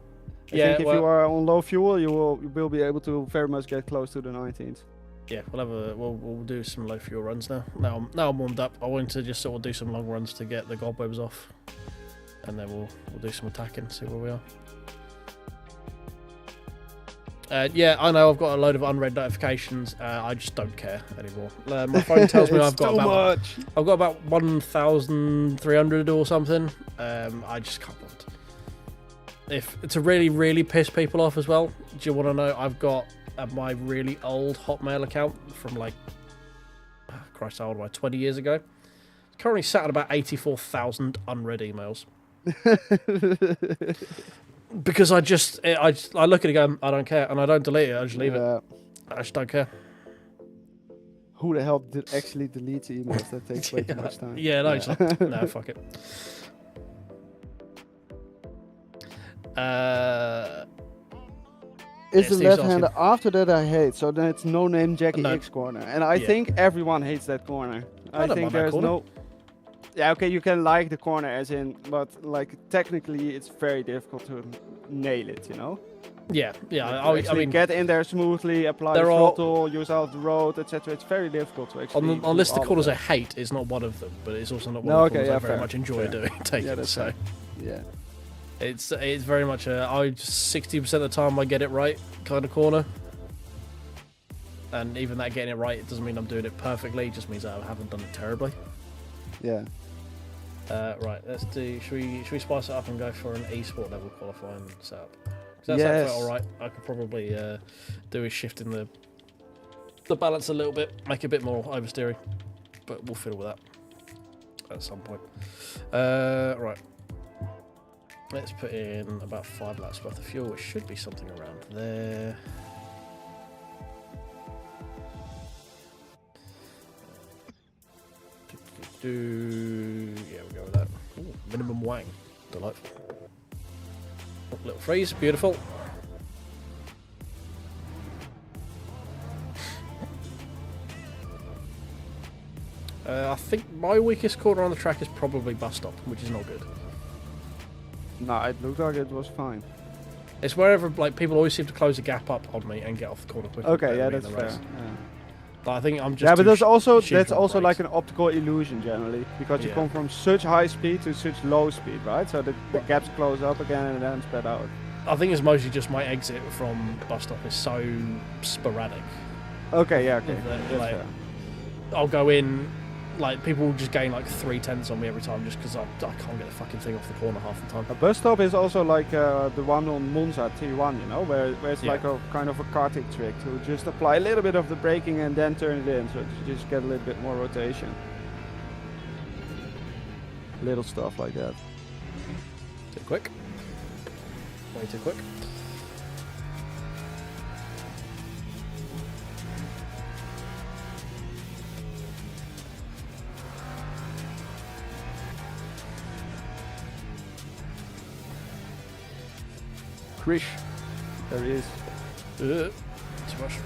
if you are on low fuel, you will be able to very much get close to the 19s. Yeah, we'll do some low fuel runs now. Now I'm warmed up. I want to just sort of do some long runs to get the cobwebs off, and then we'll do some attacking, see where we are. Yeah, I know I've got a load of unread notifications. I just don't care anymore. My phone tells me I've got about 1,300 or something. I just can't bother. If to really piss people off as well, do you want to know? I've got my really old Hotmail account from like, Christ, how old am I? 20 years ago. It's currently sat at about 84,000 unread emails. Because I look at it and go, I don't care, and I don't delete it. I just leave it. I just don't care. Who the hell did actually delete emails? That takes way too much time. Yeah, no, no, fuck it. It's the left-hander. After that, I hate. So then it's no name Jackie X corner, and I think everyone hates that corner. I think there's no. Yeah, okay, you can like the corner as in, but like technically it's very difficult to nail it, you know? Yeah, yeah. I mean, get in there smoothly, apply the throttle, use out the road, etc. It's very difficult to actually. On list of corners I hate is not one of them, but it's also not one of the corners I very much enjoy taking. So yeah, it's very much a 60% of the time I get it right kind of corner, and even that getting it right, it doesn't mean I'm doing it perfectly. It just means I haven't done it terribly. Yeah. Right, let's do. Should we spice it up and go for an esport level qualifying setup? That's all right. I could probably do is shifting the balance a little bit, make it a bit more oversteering, but we'll fiddle with that at some point. Right, let's put in about 5 laps worth of fuel, which should be something around there. Yeah, we'll go with that. Ooh, minimum wang, delightful. Little freeze, beautiful. I think my weakest corner on the track is probably bus stop, which is not good. No, it looked like it was fine. It's wherever like people always seem to close a gap up on me and get off the corner quickly. Okay, yeah, that's fair. Yeah. But I think I'm just. Yeah, but that's also like an optical illusion generally, because you come from such high speed to such low speed, right? So the gaps close up again and then spread out. I think it's mostly just my exit from bus stop is so sporadic. Okay, yeah, okay. Like, I'll go in, like people will just gain like 3/10 on me every time just because I can't get the fucking thing off the corner half the time. A bus stop is also like the one on Monza T1, you know, where it's like a kind of a karting trick to just apply a little bit of the braking and then turn it in, so you just get a little bit more rotation. Little stuff like that. Too quick. Way too quick. Krish. There he is. Too much.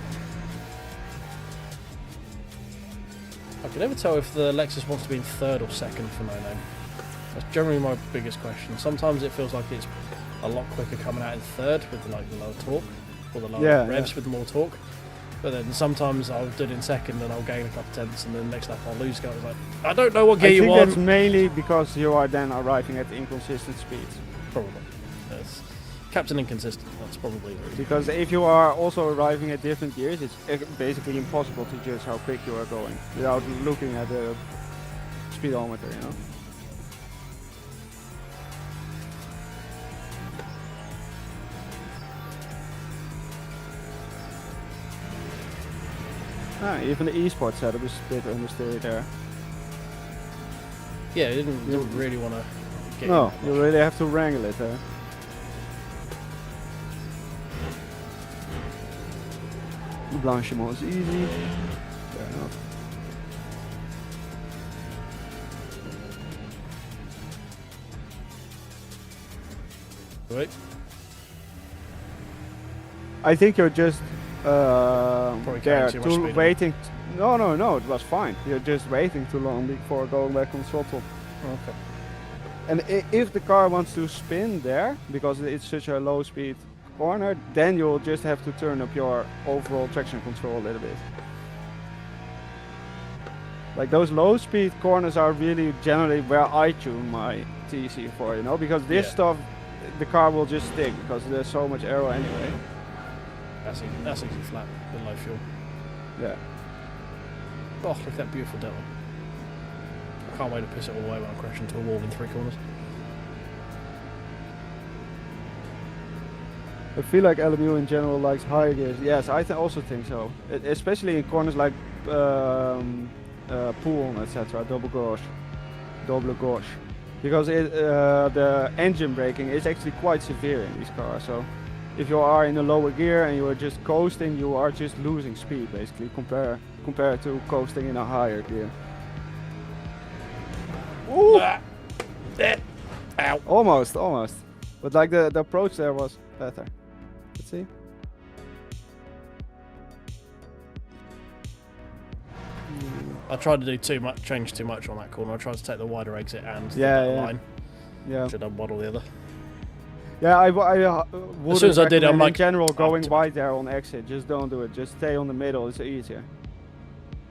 I can never tell if the Lexus wants to be in third or second for no name. That's generally my biggest question. Sometimes it feels like it's a lot quicker coming out in third with the lower torque, or the lower revs with more torque. But then sometimes I'll do it in second and I'll gain a couple tenths, and then next lap I'll lose. It's like, I don't know what gear you want. I think that's mainly because you are then arriving at inconsistent speeds. Probably. Yes. Captain inconsistent, that's probably the reason. Because if you are also arriving at different gears, it's basically impossible to judge how quick you are going without looking at the speedometer, you know. Even the eSport setup is a bit understeered there. Yeah, you didn't really want to get No, you really have to wrangle it there. Blanchiment is easy. Fair enough. Right. I think you're just there waiting. No, it was fine. You're just waiting too long before going back on throttle. Okay. And if the car wants to spin there, because it's such a low speed corner, then you'll just have to turn up your overall traction control a little bit. Like those low speed corners are really generally where I tune my TC for, you know, because this stuff, the car will just stick because there's so much aero anyway. That's easy flat with low fuel. Yeah. Oh, look at that beautiful delta. I can't wait to piss it all away when I crash into a wall in 3 corners. I feel like LMU in general likes higher gears. Yes, I also think so. Especially in corners like Pool, etc. Double gauche. Because the engine braking is actually quite severe in these cars. So if you are in a lower gear and you are just coasting, you are just losing speed basically compared to coasting in a higher gear. Ooh! Ow. Almost. But like the approach there was better. Let's see. I tried to do change too much on that corner. I tried to take the wider exit and the line. Yeah. Should have one or the other. Yeah, I would. soon as I did, I'm like, in general, going to- wide there on exit. Just don't do it. Just stay on the middle. It's easier.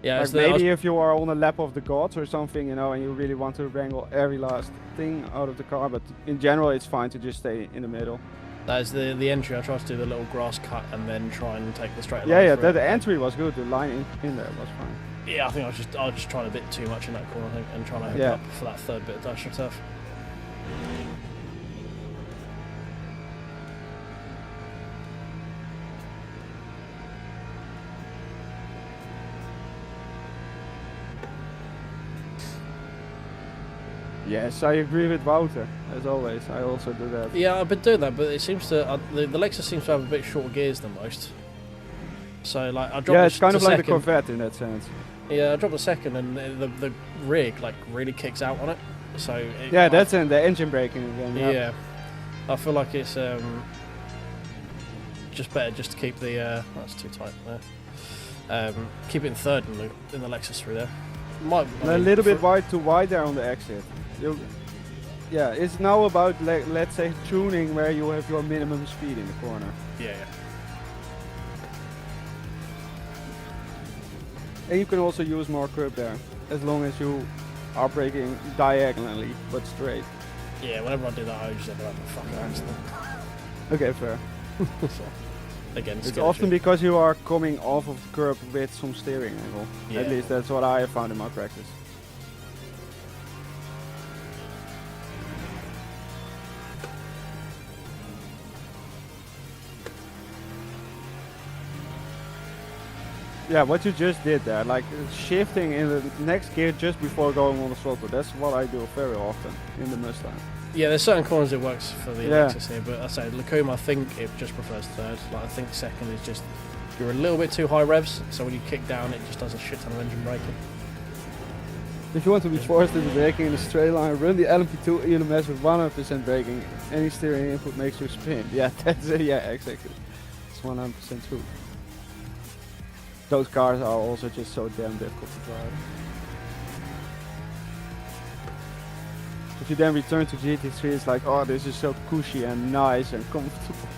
Yeah, Like maybe if you are on a lap of the gods or something, you know, and you really want to wrangle every last thing out of the car. But in general, it's fine to just stay in the middle. that is the entry. I tried to do the little grass cut and then try and take the straight line. Yeah, through the it. entry was good. The line in there was fine. Yeah, I think I was just trying a bit too much in that corner, I think, and trying to hook up for that third bit of dash turf. Yes, I agree with Wouter, as always. I also do that. Yeah, I've been doing that, but it seems to the Lexus seems to have a bit shorter gears than most. So like I dropped. Yeah, it's kind of like the second. Corvette in that sense. Yeah, I dropped the second, and the rig like really kicks out on it. So yeah, that's in the engine braking again. Yeah, I feel like it's just better just to keep the that's too tight there. Keep it in third in the Lexus through there. A little bit too wide there on the exit. Yeah, it's now about let's say tuning where you have your minimum speed in the corner. Yeah. And you can also use more curb there, as long as you are braking diagonally but straight. Yeah, whenever I do that, I usually end up having a fucking accident. Okay, fair. So, again, it's often because you are coming off of the curb with some steering angle. Yeah. At least that's what I have found in my practice. Yeah, what you just did there, like shifting in the next gear just before going on the throttle, that's what I do very often in the Mustang. Yeah, there's certain corners it works for the Yeah. Lexus here, but I say Lacuma, I think it just prefers third. Like I think second is just you're a little bit too high revs, so when you kick down, it just does a shit ton of engine braking. If you want to be forced into braking in a straight line, run the LMP2 ELMS with 100% braking. Any steering input makes you spin. Yeah, that's it. Yeah, exactly. It's 100% true. Those cars are also just so damn difficult to drive. If you then return to GT3, it's like, oh, this is so cushy and nice and comfortable.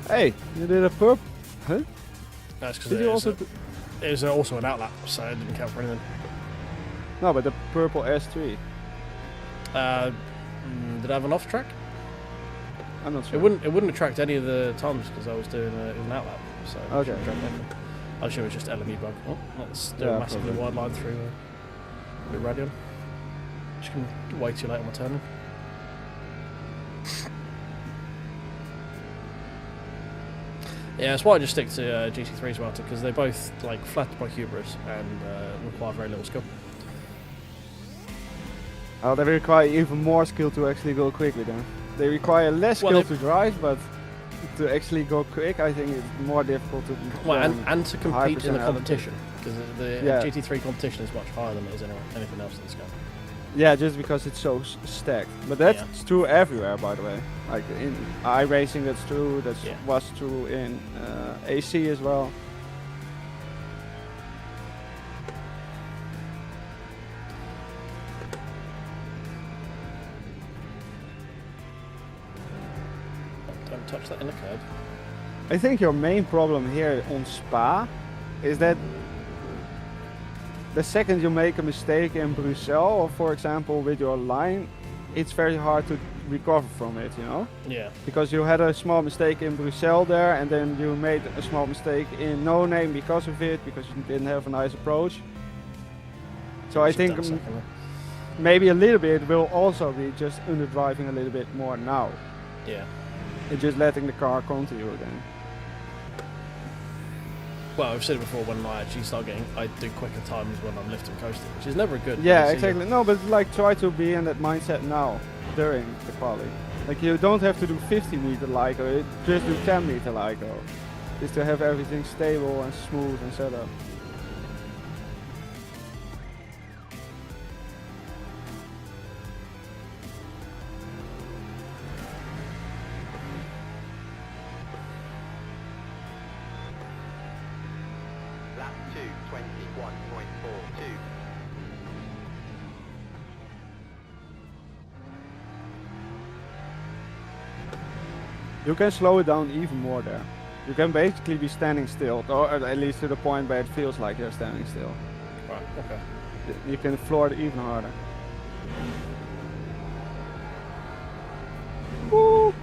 Hey, you did a purple. Huh? That's because Did you also? it was also an outlap, so it didn't count for anything. No, but the purple S3. Did I have an off track? I'm not sure. It wouldn't attract any of the times because I was doing an outlap. So Okay. I'm sure it was just LMU bug. Oh, let's do Yeah, a massively probably. wide line through the Radion. Just gonna way too late on my turning. Yeah, that's why I just stick to GT3s well, because they're both like flattered by hubris and require very little skill. Oh, they require even more skill to actually go quickly then. They require less skill to drive, but to actually go quick, I think it's more difficult to. Well, and to compete in the personality. competition, because the Yeah. GT3 competition is much higher than it is anything else in this game. Yeah, just because it's so stacked. But that's true everywhere, by the way. Like in iRacing, that's true. That was true in AC as well. Don't touch that in the curb. I think your main problem here on Spa is that the second you make a mistake in Brussels, or for example with your line, it's very hard to recover from it, you know? Yeah. Because you had a small mistake in Brussels there, and then you made a small mistake in No Name because of it, because you didn't have a nice approach. So I think maybe a little bit will also be just underdriving a little bit more now. Yeah. And just letting the car come to you again. Well, I've said it before, when I actually start getting, I do quicker times when I'm lifting coasting, which is never good. Yeah, exactly. No, but like try to be in that mindset now, during the quali. Like you don't have to do 50 meter LIGO, just do 10 meter LIGO. Just to have everything stable and smooth and set up. Lap 2, 21.42. You can slow it down even more there. You can basically be standing still, or at least to the point where it feels like you're standing still. Right, okay. You can floor it even harder. Woo!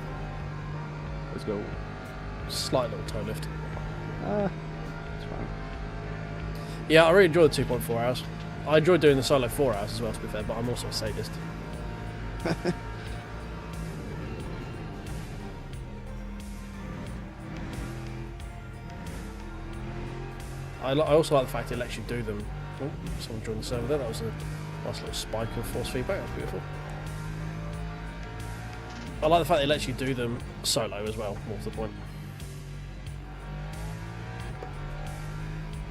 Let's go. Slight little toe lift. It's fine. Yeah, I really enjoyed the 2.4 hours. I enjoyed doing the solo 4 hours as well, to be fair, but I'm also a sadist. I also like the fact it lets you do them. Oh, someone joined the server there. That was a nice little spike of force feedback. That's beautiful. I like the fact it lets you do them solo as well, more to the point.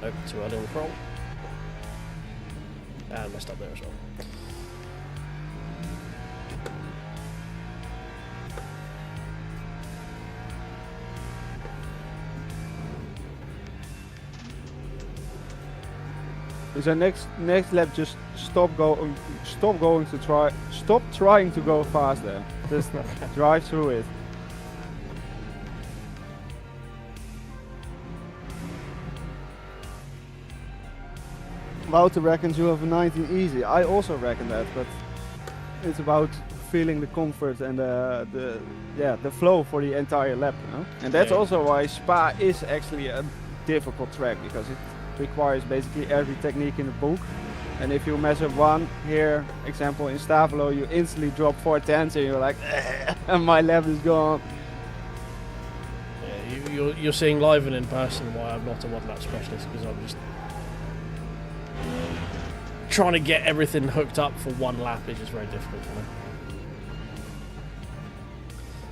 Nope, too early on the crawl. And messed up there as well. So next lap, just stop trying to go fast there. Just drive through it. Wouter reckons you have a 19 easy. I also reckon that, but it's about feeling the comfort and the flow for the entire lap, you know? And that's also why Spa is actually a difficult track, because it requires basically every technique in the book. And if you mess up one here, example in Stavolo, you instantly drop 4 tenths and you're like, and my lap is gone. Yeah, you're seeing live and in person why I'm not a one lap specialist, because I'm just trying to get everything hooked up for one lap is just very difficult for me.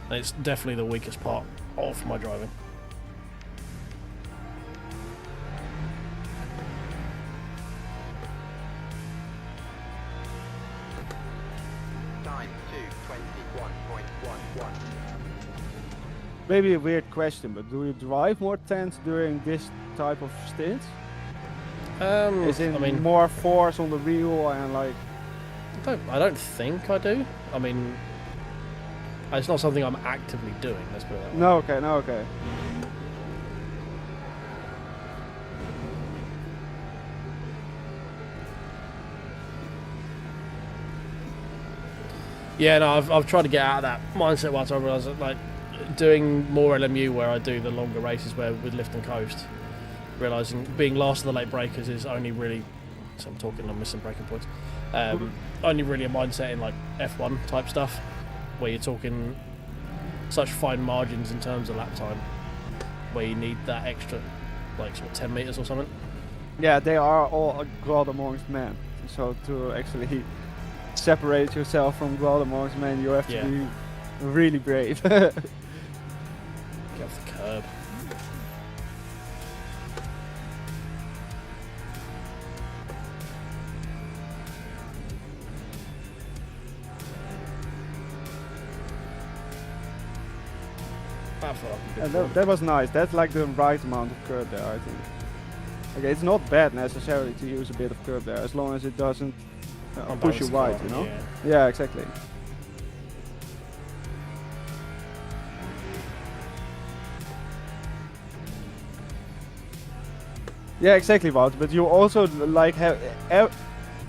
And it's definitely the weakest part of my driving. Time 2:21.11. Maybe a weird question, but do you drive more tenths during this type of stints? Is it more force on the wheel and like? I don't think I do. I mean, it's not something I'm actively doing. Let's put it that way. No, okay. Yeah, no, I've tried to get out of that mindset once I realised that, like, doing more LMU where I do the longer races where with lift and coast, realising being last of the late breakers is only really, so I'm talking, I'm missing braking points, only really a mindset in like F1 type stuff, where you're talking such fine margins in terms of lap time, where you need that extra, like, sort of 10 metres or something. Yeah, they are all a God amongst men. So to actually separate yourself from God amongst men, you have to be really brave. Get off the curb. That was nice. That's like the right amount of curb there, I think. Okay, it's not bad necessarily to use a bit of curb there, as long as it doesn't push you wide, you know? Yeah, exactly. Yeah, exactly, Wout. But you also like have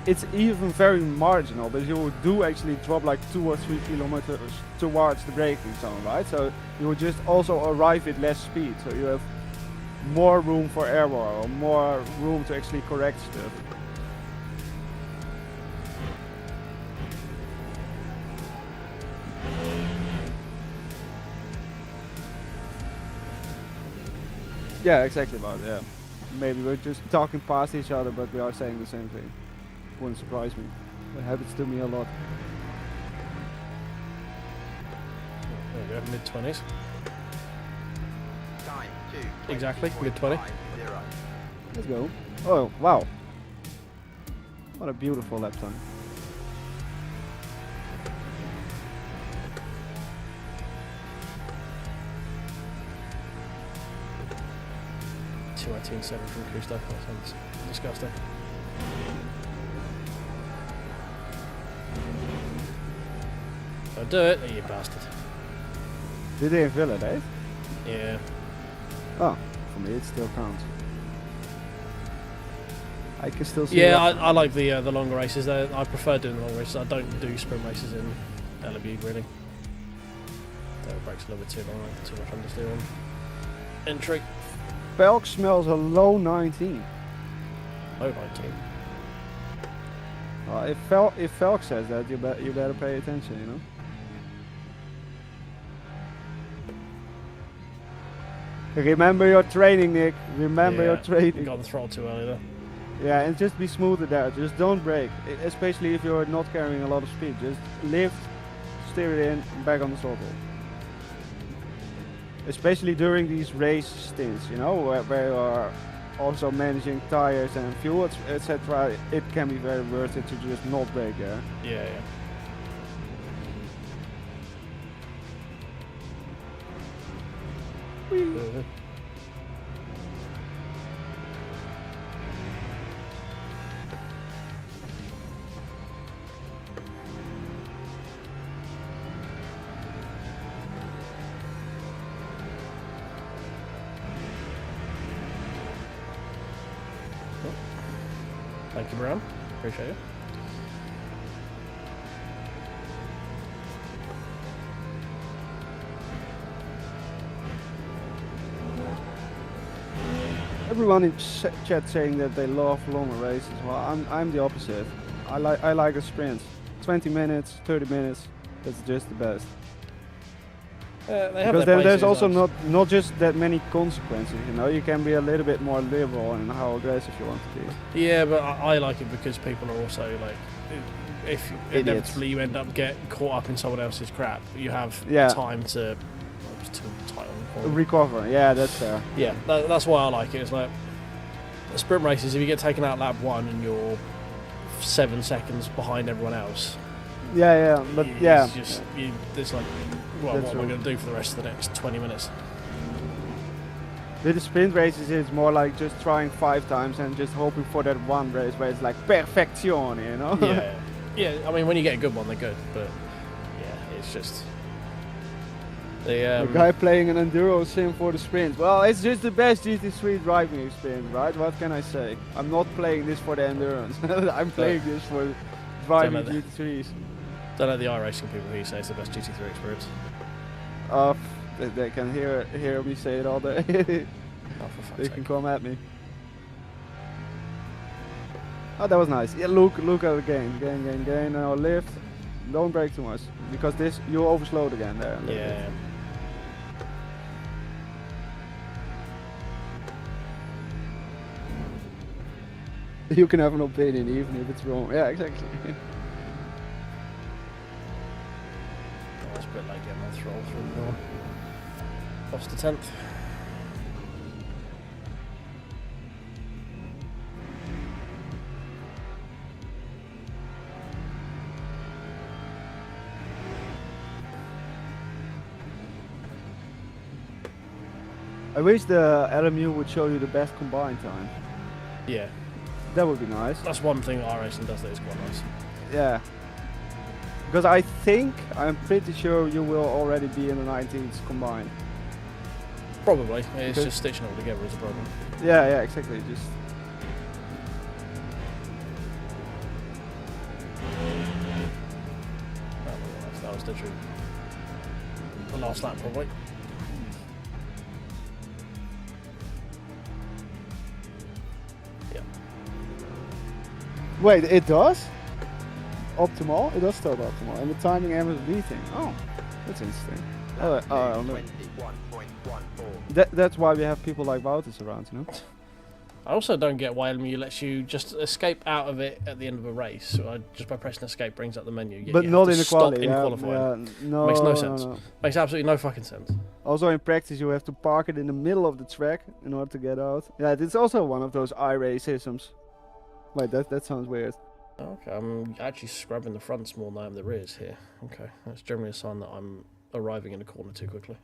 it's even very marginal, but you do actually drop like 2 or 3 kilometers towards the braking zone, right? So you will just also arrive at less speed, so you have more room for error or more room to actually correct stuff. Yeah, exactly, Wout. Yeah. Maybe we're just talking past each other, but we are saying the same thing. Wouldn't surprise me. It happens to me a lot. There we go, mid-20s. Time 2. Exactly, mid-20. Let's go. Oh, wow. What a beautiful lap time. Team 7 from Custo. That sounds disgusting. Don't do it, you bastard. Did they invalidate? Yeah. Oh, for me it still counts. I can still see. Yeah, I like the longer races. I prefer doing the long races. I don't do sprint races in LMU really. That breaks a little bit too long, too much understeer on entry. Pelk smells a low 19. Low 19. Well, if Felk says that, you better pay attention, you know. Remember your training, Nick. Remember your You training. got the throttle too early there. Yeah, and just be smoother there. Just don't brake, especially if you're not carrying a lot of speed. Just lift, steer it in, back on the throttle. Especially during these race stints, you know, where you are also managing tires and fuel, etc. It can be very worth it to just not brake there. Yeah. Thank you, Brown. Appreciate it. Everyone in chat saying that they love longer races. Well, I'm the opposite. I like a sprint. 20 minutes, 30 minutes. That's just the best. They have Because their then there's places, also not just that many consequences. You know, you can be a little bit more liberal in how aggressive you want to be. Yeah, but I like it because people are also like, if inevitably you end up getting caught up in someone else's crap, you have time to. It's too tight on the corner. Recover. Yeah, that's fair. Yeah, that's why I like it. It's like sprint races. If you get taken out lap 1 and you're 7 seconds behind everyone else. Yeah, but yeah. It's just it's like, well, That's what am I true. going to do for the rest of the next 20 minutes? With the sprint races, it's more like just trying 5 times and just hoping for that one race where it's like perfection, you know? Yeah. I mean, when you get a good one, they're good, but yeah, it's just The guy playing an enduro sim for the sprint. Well, it's just the best GT3 driving experience, right? What can I say? I'm not playing this for the endurance. I'm playing this for driving GT3s. Don't let the iRacing people hear you say it's the best GT3 experience. They can hear me say it all day. Oh, for fuck's They sake. can come at me. Oh, that was nice. Yeah, look at the gain. Now lift. Don't brake too much because this you overslowed again there. a little bit. Yeah. You can have an opinion even if it's wrong. Yeah, exactly. It's a bit like getting my throttle through the door. Lost the 10th. I wish the LMU would show you the best combined time. Yeah. That would be nice. That's one thing iRacing does that is quite nice. Yeah. Because I'm pretty sure you will already be in the 19s combined. Probably. It's just stitching it all together is a problem. Yeah, exactly. Just That was literally the last lap, probably. Yeah. wait, it does? Optimal? It does start optimal. And the timing MSB thing. Oh, that's interesting. No. 21.14. That's why we have people like Wouters around, you know? I also don't get why LMU lets you just escape out of it at the end of a race. So just by pressing escape brings up the menu. Yet But you not have to in the stop quality. in Yeah, qualifying. no, Makes no sense. No. Makes absolutely no fucking sense. Also in practice you have to park it in the middle of the track in order to get out. Yeah, it's also one of those iRacisms. Wait, that sounds weird. Okay, I'm actually scrubbing the fronts more than I am the rears here. Okay, that's generally a sign that I'm arriving in a corner too quickly.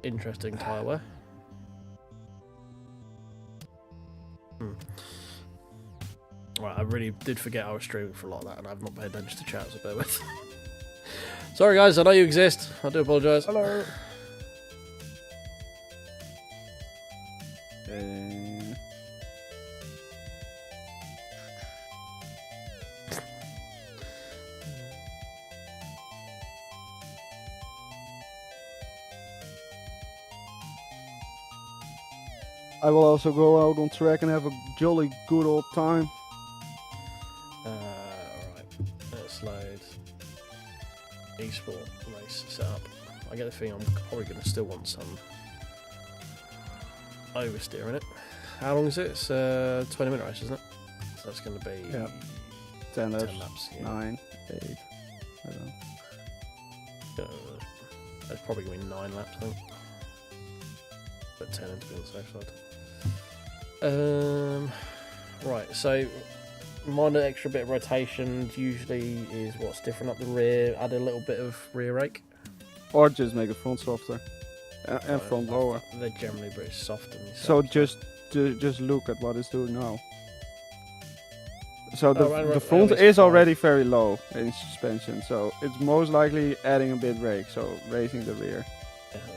Interesting tyre wear. Right, I really did forget I was streaming for a lot of that, and I've not paid attention to chat, so bear with. Sorry guys, I know you exist. I do apologise. Hello. I will also go out on track and have a jolly good old time. Alright, let's load esport race setup. I get the feeling I'm probably going to still want some oversteer in it. How long is it? It's 20-minute race, isn't it? So that's going to be 10 laps, 10 laps, yeah. 9, 8, I don't know. That's probably going to be 9 laps, I think. But 10 to be on the safe side. Right, so minor extra bit of rotation usually is what's different up the rear. Add a little bit of rear rake. Or just make a front softer and front lower. They're generally pretty soft. So just look at what it's doing now. So the front is already very low in suspension, so it's most likely adding a bit rake, so raising the rear.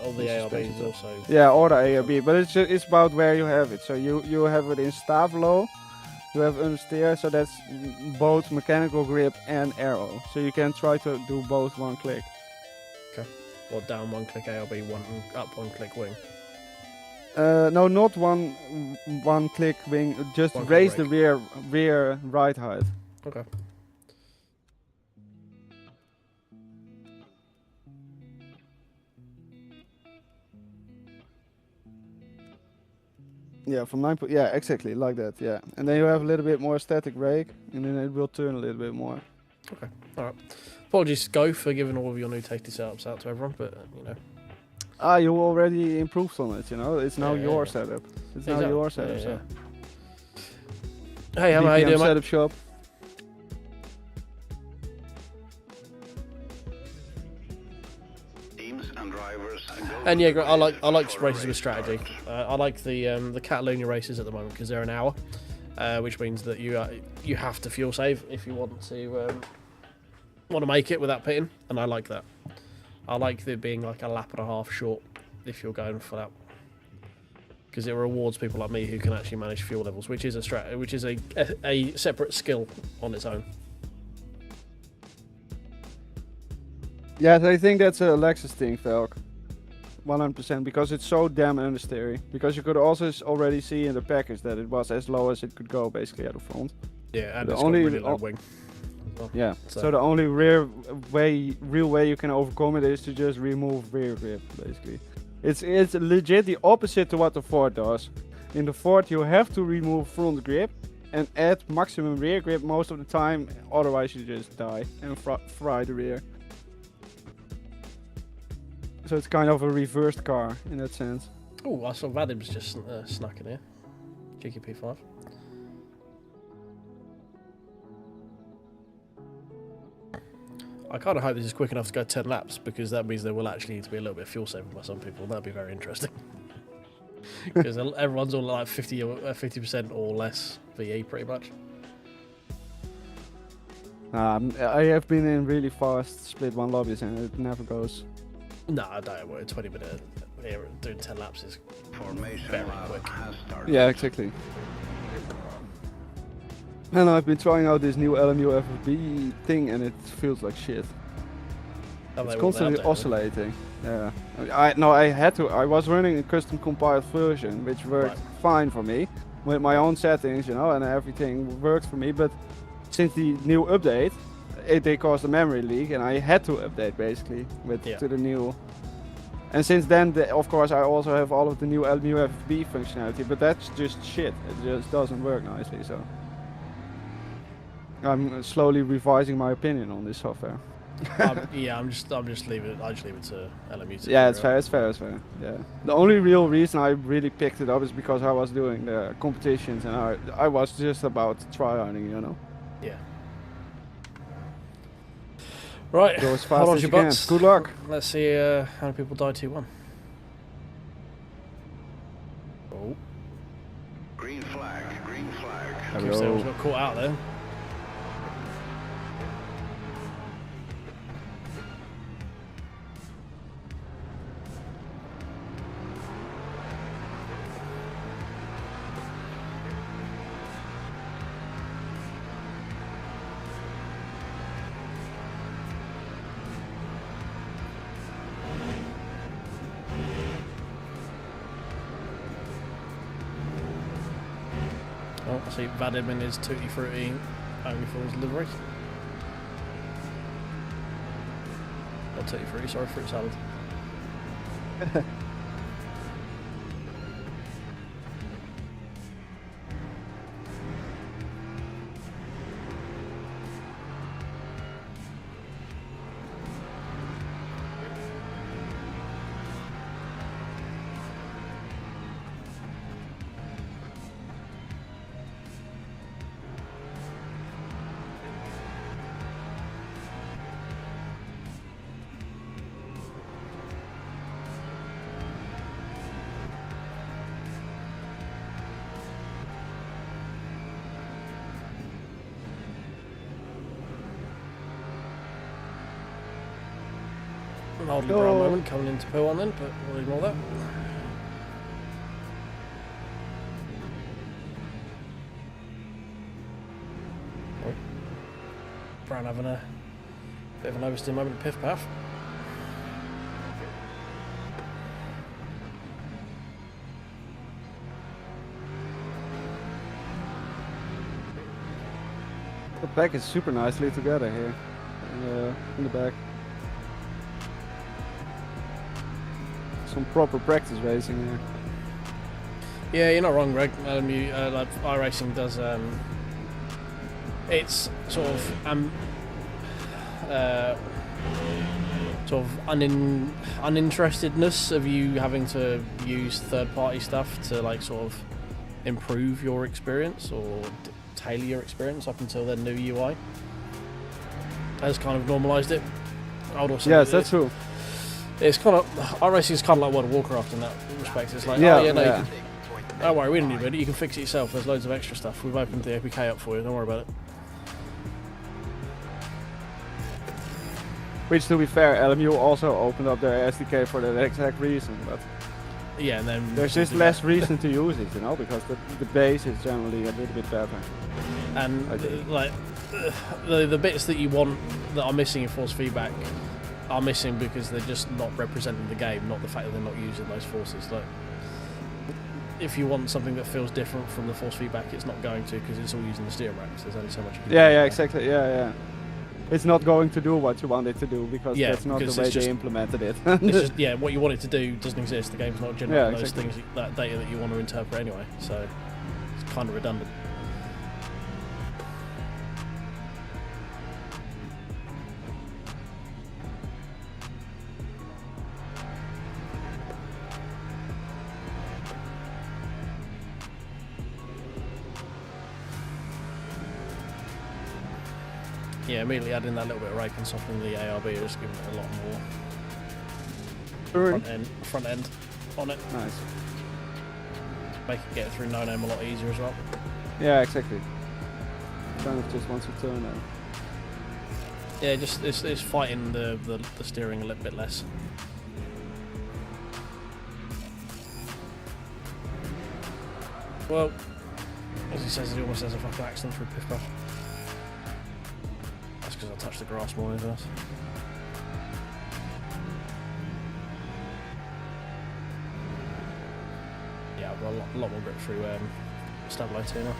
All the ARB is also... Yeah, or the ARB, but it's about where you have it. So you have it in staff low, you have understeer, so that's both mechanical grip and arrow. So you can try to do both one click. Okay. Or down one click ARB, up one click wing. No, not one click wing, just One raise click the rear right height. Okay. Yeah, from 9. Yeah, exactly like that. Yeah, and then you have a little bit more static rake, and then it will turn a little bit more. Okay. All right. Apologies, Go, for giving all of your new tasty setups out to everyone, but you know. You already improved on it. You know, it's now your setup. It's now your setup. Yeah, so. Hey, how you doing, mate? Setup shop. And drivers and yeah, I like races with strategy. I like the Catalunya races at the moment because they're an hour, which means that you have to fuel save if you want to make it without pitting, and I like that. I like there being like a lap and a half short if you're going for that, because it rewards people like me who can actually manage fuel levels, which is a separate skill on its own. Yes, I think that's a Lexus thing, Falk. 100%, because it's so damn understeery. Because you could also already see in the package that it was as low as it could go, basically, at the front. Yeah, and the it's only got really low wing. Well, yeah, so the only real way you can overcome it is to just remove rear grip, basically. It's legit the opposite to what the Ford does. In the Ford, you have to remove front grip and add maximum rear grip most of the time, otherwise you just die and fry the rear. So it's kind of a reversed car in that sense. Oh, I saw Vadim's just snuck in here. Cheeky P5. I kind of hope this is quick enough to go 10 laps, because that means there will actually need to be a little bit of fuel saving by some people. That'd be very interesting. Because everyone's all like 50% or less VE pretty much. I have been in really fast split one lobbies and it never goes. No, I don't worry. 20 minute here doing 10 laps is very quick. Yeah, exactly. And I've been trying out this new LMU FFB thing and it feels like shit. It's constantly oscillating. Yeah. I had to. I was running a custom compiled version, which worked fine for me with my own settings, you know, and everything worked for me. But since the new update, they caused a memory leak, and I had to update basically to the new. And since then, of course, I also have all of the new LMU FFB functionality, but that's just shit. It just doesn't work nicely. So I'm slowly revising my opinion on this software. Yeah, I just leave it. I just leave it to LMU. Yeah, it's fair. It's fair. Yeah. The only real reason I really picked it up is because I was doing the competitions, and I was just about tryharding, you know. Yeah. Right. Go as fast as you can. Good luck. Let's see how many people died 2-1. Oh. Green flag. Green flag. There we Chipset almost got caught out there. Oh, I see Vadim in his Tutti Frutti only for his livery. Not Tutti Frutti, sorry, fruit salad. An oddly brown moment coming into poo on then, but we'll ignore that. Oh. Brown having a bit of an oversteer moment at Piff Paff. The pack is super nicely together here in the back. Some proper practice racing here. Yeah, you're not wrong, Greg. LMU, like iRacing does. It's sort of uninterestedness of you having to use third-party stuff to like sort of improve your experience or tailor your experience up until their new UI has kind of normalised it. I would also Yes, that's true. It's kind of iRacing is kind of like World of Warcraft in that respect. It's like, Yeah, oh yeah, no, yeah. don't worry, we don't need it. You can fix it yourself. There's loads of extra stuff. We've opened the APK up for you. Don't worry about it. Which, to be fair, LMU also opened up their SDK for that exact reason, but Yeah, and then there's just less reason to use it, you know, because the base is generally a little bit better. And Okay. like the bits that you want that are missing in force feedback are missing because they're just not representing the game, not the fact that they're not using those forces. Like, if you want something that feels different from the force feedback, it's not going to because it's all using the steering racks. There's only so much you can do. Yeah, exactly. Yeah. It's not going to do what you want it to do because Yeah, that's not because the way it's just- they implemented it. It's just, what you want it to do doesn't exist. The game's not generating Yeah, those exactly. things, that data that you want to interpret anyway. So it's kind of redundant. Yeah, immediately adding that little bit of rake and softening the ARB is giving it a lot more front end on it. Nice. Make it get through no name a lot easier as well. Yeah, exactly. Kind of just wants to turn now. Yeah, just it's fighting the steering a little bit less. Well, as he says, he almost has a fucking accident through Piff Puff. That's because I touched the grass more than us. Yeah, I've got a lot more grip through Stabilo 2 now.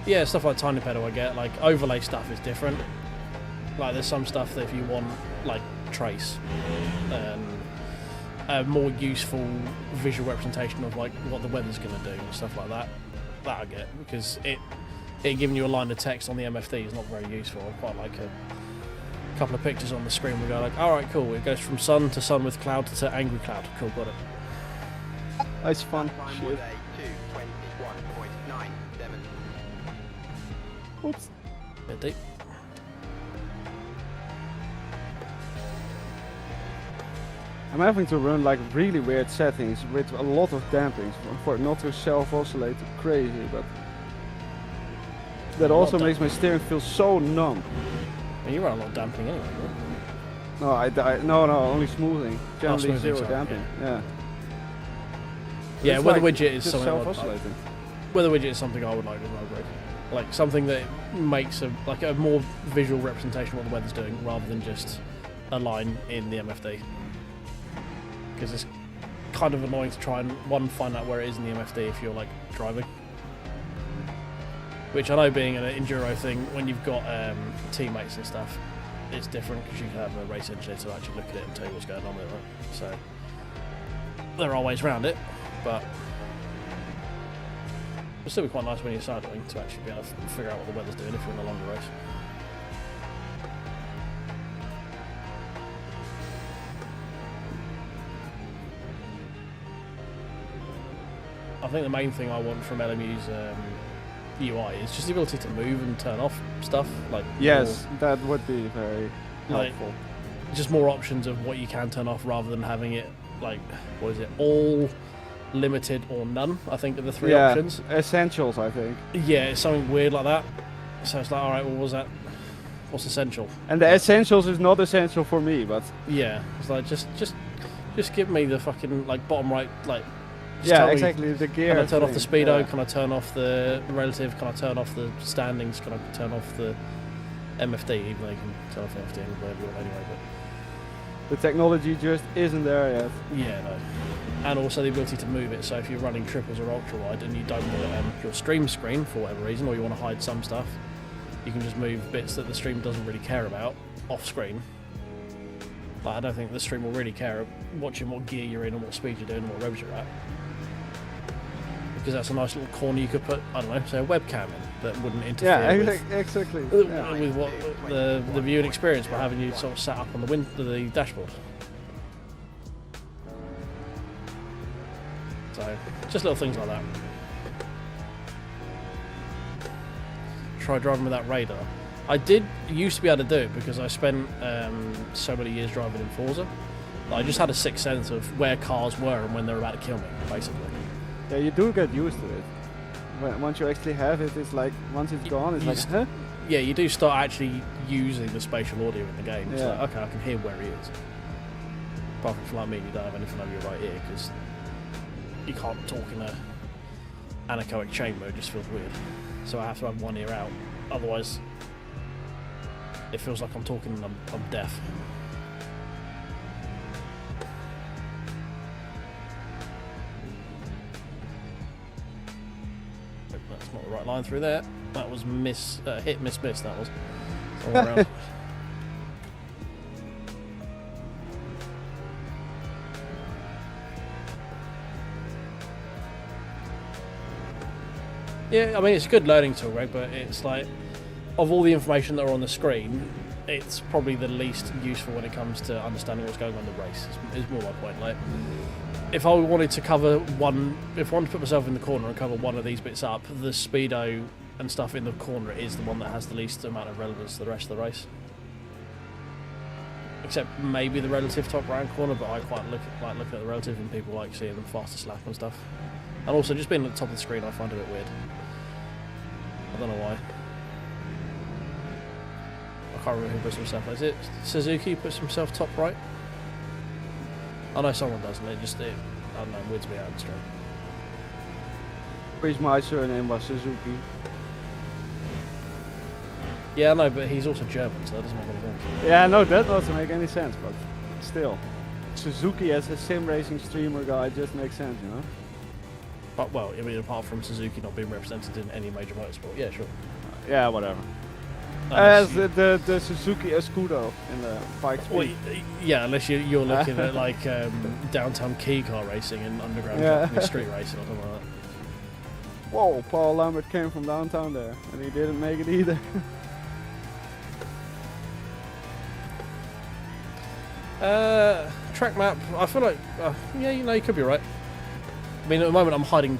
Yeah, stuff like tiny pedal I get. Like overlay stuff is different. Like there's some stuff that if you want like trace, a more useful visual representation of like what the weather's going to do and stuff like that, that I get, because it giving you a line of text on the MFD is not very useful. I quite like a couple of pictures on the screen. We go like, all right, cool. It goes from sun to sun with cloud to angry cloud. Cool, got it. That's fun. Time Shit. was a 2:21.97. Oops. Bit deep. I'm having to run like really weird settings with a lot of dampings for it not to self-oscillate crazy, but that also makes my steering feel so numb. Well, you run a lot of damping anyway, right? No, only smoothing. Generally smoothing, zero sorry, damping. Yeah. Yeah, It's weather like widget is just something. self-oscillating. Weather widget is something I would like with Motherboard. Like something that makes a more visual representation of what the weather's doing, rather than just a line in the MFD. Because it's kind of annoying to try and find out where it is in the MFD if you're like driving. Which I know, being an enduro thing, when you've got teammates and stuff, it's different because you can have a race engineer to actually look at it and tell you what's going on with it, right? So there are ways around it, but it'll still be quite nice when you're cycling to actually be able to figure out what the weather's doing if you're in a longer race. I think the main thing I want from LMU's UI is just the ability to move and turn off stuff. Like, yes, that would be very helpful. Just more options of what you can turn off, rather than having it like, what is it, all limited or none, I think are the three options. Essentials, I think. Yeah, it's something weird like that. So it's like, alright, well, what's essential? And the essentials is not essential for me, but yeah, it's like just give me the fucking like bottom right, like, yeah, exactly, the gear. Can I turn off the speedo? Yeah. Can I turn off the relative? Can I turn off the standings? Can I turn off the MFD? Even though you can turn off the MFD whatever you want anyway. But the technology just isn't there yet. yeah, no. And also the ability to move it. So if you're running triples or ultra wide and you don't want it on your stream screen for whatever reason, or you want to hide some stuff, you can just move bits that the stream doesn't really care about off screen. Like, I don't think the stream will really care watching what gear you're in and what speed you're doing and what revs you're at. Because that's a nice little corner you could put, I don't know, say a webcam in that wouldn't interfere Exactly. with what the viewing experience by having you sort of sat up on the dashboard. So, just little things like that. Try driving with that radar. I used to be able to do it because I spent so many years driving in Forza. I just had a sixth sense of where cars were and when they were about to kill me, basically. Yeah, you do get used to it. Once you actually have it, it's like, once it's gone, it's like, huh? Yeah, you do start actually using the spatial audio in the game. It's Yeah. like, okay, I can hear where he is. Apart from like me, you don't have anything over your right ear because you can't talk in a anechoic chamber, it just feels weird. So I have to have one ear out, otherwise it feels like I'm talking and I'm deaf. That's not the right line through there. That was hit, miss, that was. Somewhere around. Yeah, I mean, it's a good learning tool, right? But it's like, of all the information that are on the screen, it's probably the least useful when it comes to understanding what's going on in the race. It's more my point. Like, if I wanted to cover if I wanted to put myself in the corner and cover one of these bits up, the speedo and stuff in the corner is the one that has the least amount of relevance to the rest of the race. Except maybe the relative top round corner, but I quite like looking at the relative, and people like seeing them faster slap and stuff. And also, just being at the top of the screen, I find it a bit weird. I don't know why. I can't remember who puts himself. Is it Suzuki who puts himself top right? I know someone does, and I don't know, weirds me out straight. Which my surname was Suzuki. Yeah, I know, but he's also German, so that doesn't make any sense. Yeah, no, that doesn't make any sense, but still. Suzuki as a sim racing streamer guy just makes sense, you know? But, well, I mean, apart from Suzuki not being represented in any major motorsport, yeah, sure. Yeah, whatever. As the Suzuki Escudo in the bike speed. Well, yeah, unless you're looking at like downtown key car racing and underground street racing or something like that. Whoa, Paul Lambert came from downtown there, and he didn't make it either. Track map, I feel like, yeah, you know, you could be right. I mean, at the moment I'm hiding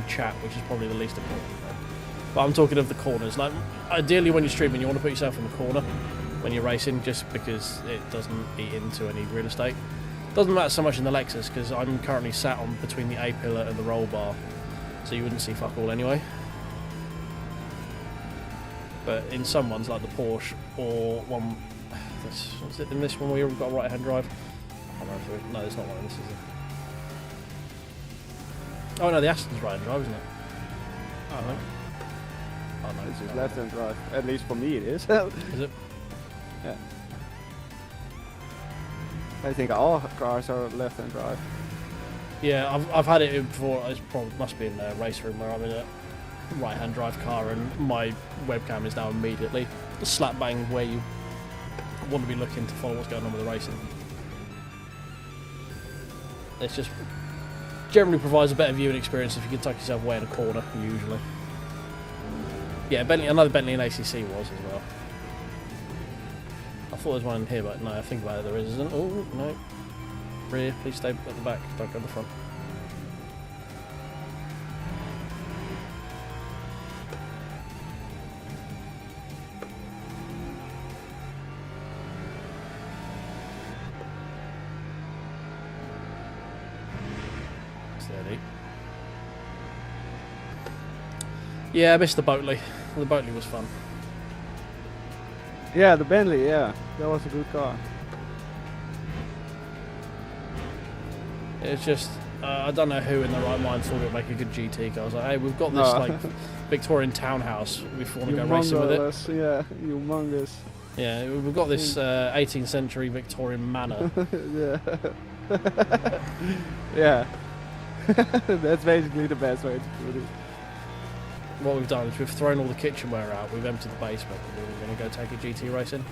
chat, which is probably the least important. But I'm talking of the corners. Like, ideally when you're streaming, you want to put yourself in the corner when you're racing, just because it doesn't eat into any real estate. Doesn't matter so much in the Lexus because I'm currently sat on between the A-pillar and the roll bar, so you wouldn't see fuck all anyway. But in some ones like the Porsche or one, was it in this one where you've got a right-hand drive? I don't know if no, it's not one. This is it. Oh no, the Aston's right-hand drive, isn't it? I think. Oh no, This is left-hand drive. At least for me it is. Is it? Yeah. I think all cars are left-hand drive. Yeah, I've had it before. It probably must be in the race room where I'm in a right-hand drive car, and my webcam is now immediately slap bang where you want to be looking to follow what's going on with the racing. It's just generally provides a better viewing experience if you can tuck yourself away in a corner, usually. Yeah, Bentley, another Bentley and ACC was as well. I thought there was one in here, but no, I think about it, there isn't. Oh, no. Rear, please stay at the back, don't go in the front. Steady. Yeah, I missed the Boatley. The Boatley was fun. Yeah, the Bentley, yeah. That was a good car. It's just, I don't know who in their right mind thought it would make a good GT car. I was like, hey, we've got this like Victorian townhouse. If you want to go racing with it. Yeah, humongous. Yeah, we've got this 18th century Victorian manor. Yeah. Yeah. That's basically the best way to put it. What we've done is we've thrown all the kitchenware out, we've emptied the basement, and we're going to go take a GT racing.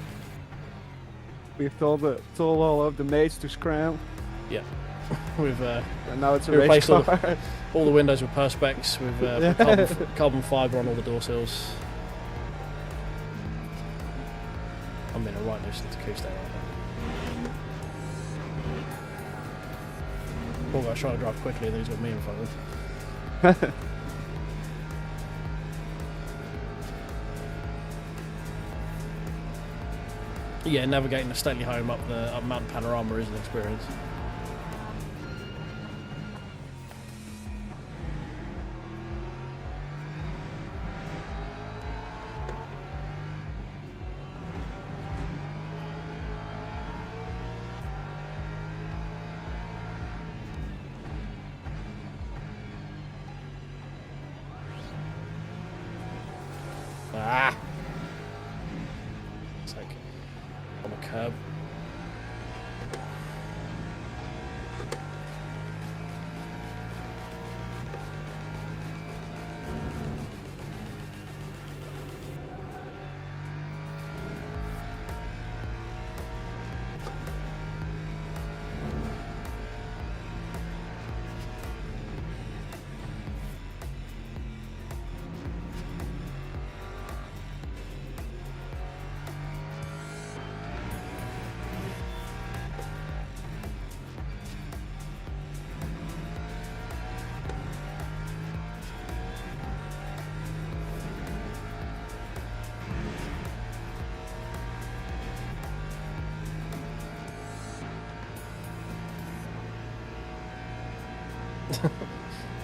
We've told all of the mates to scram. Yeah. We've and now it's a replaced race car. all the windows with Perspex, with put carbon fibre on all the door sills. I'm in a right nuisance acoustic right now. Poor guy's trying to drive quickly and then he's got me in front of him. Yeah, navigating a stately home up Mount Panorama is an experience. Ah! It's like on the curb.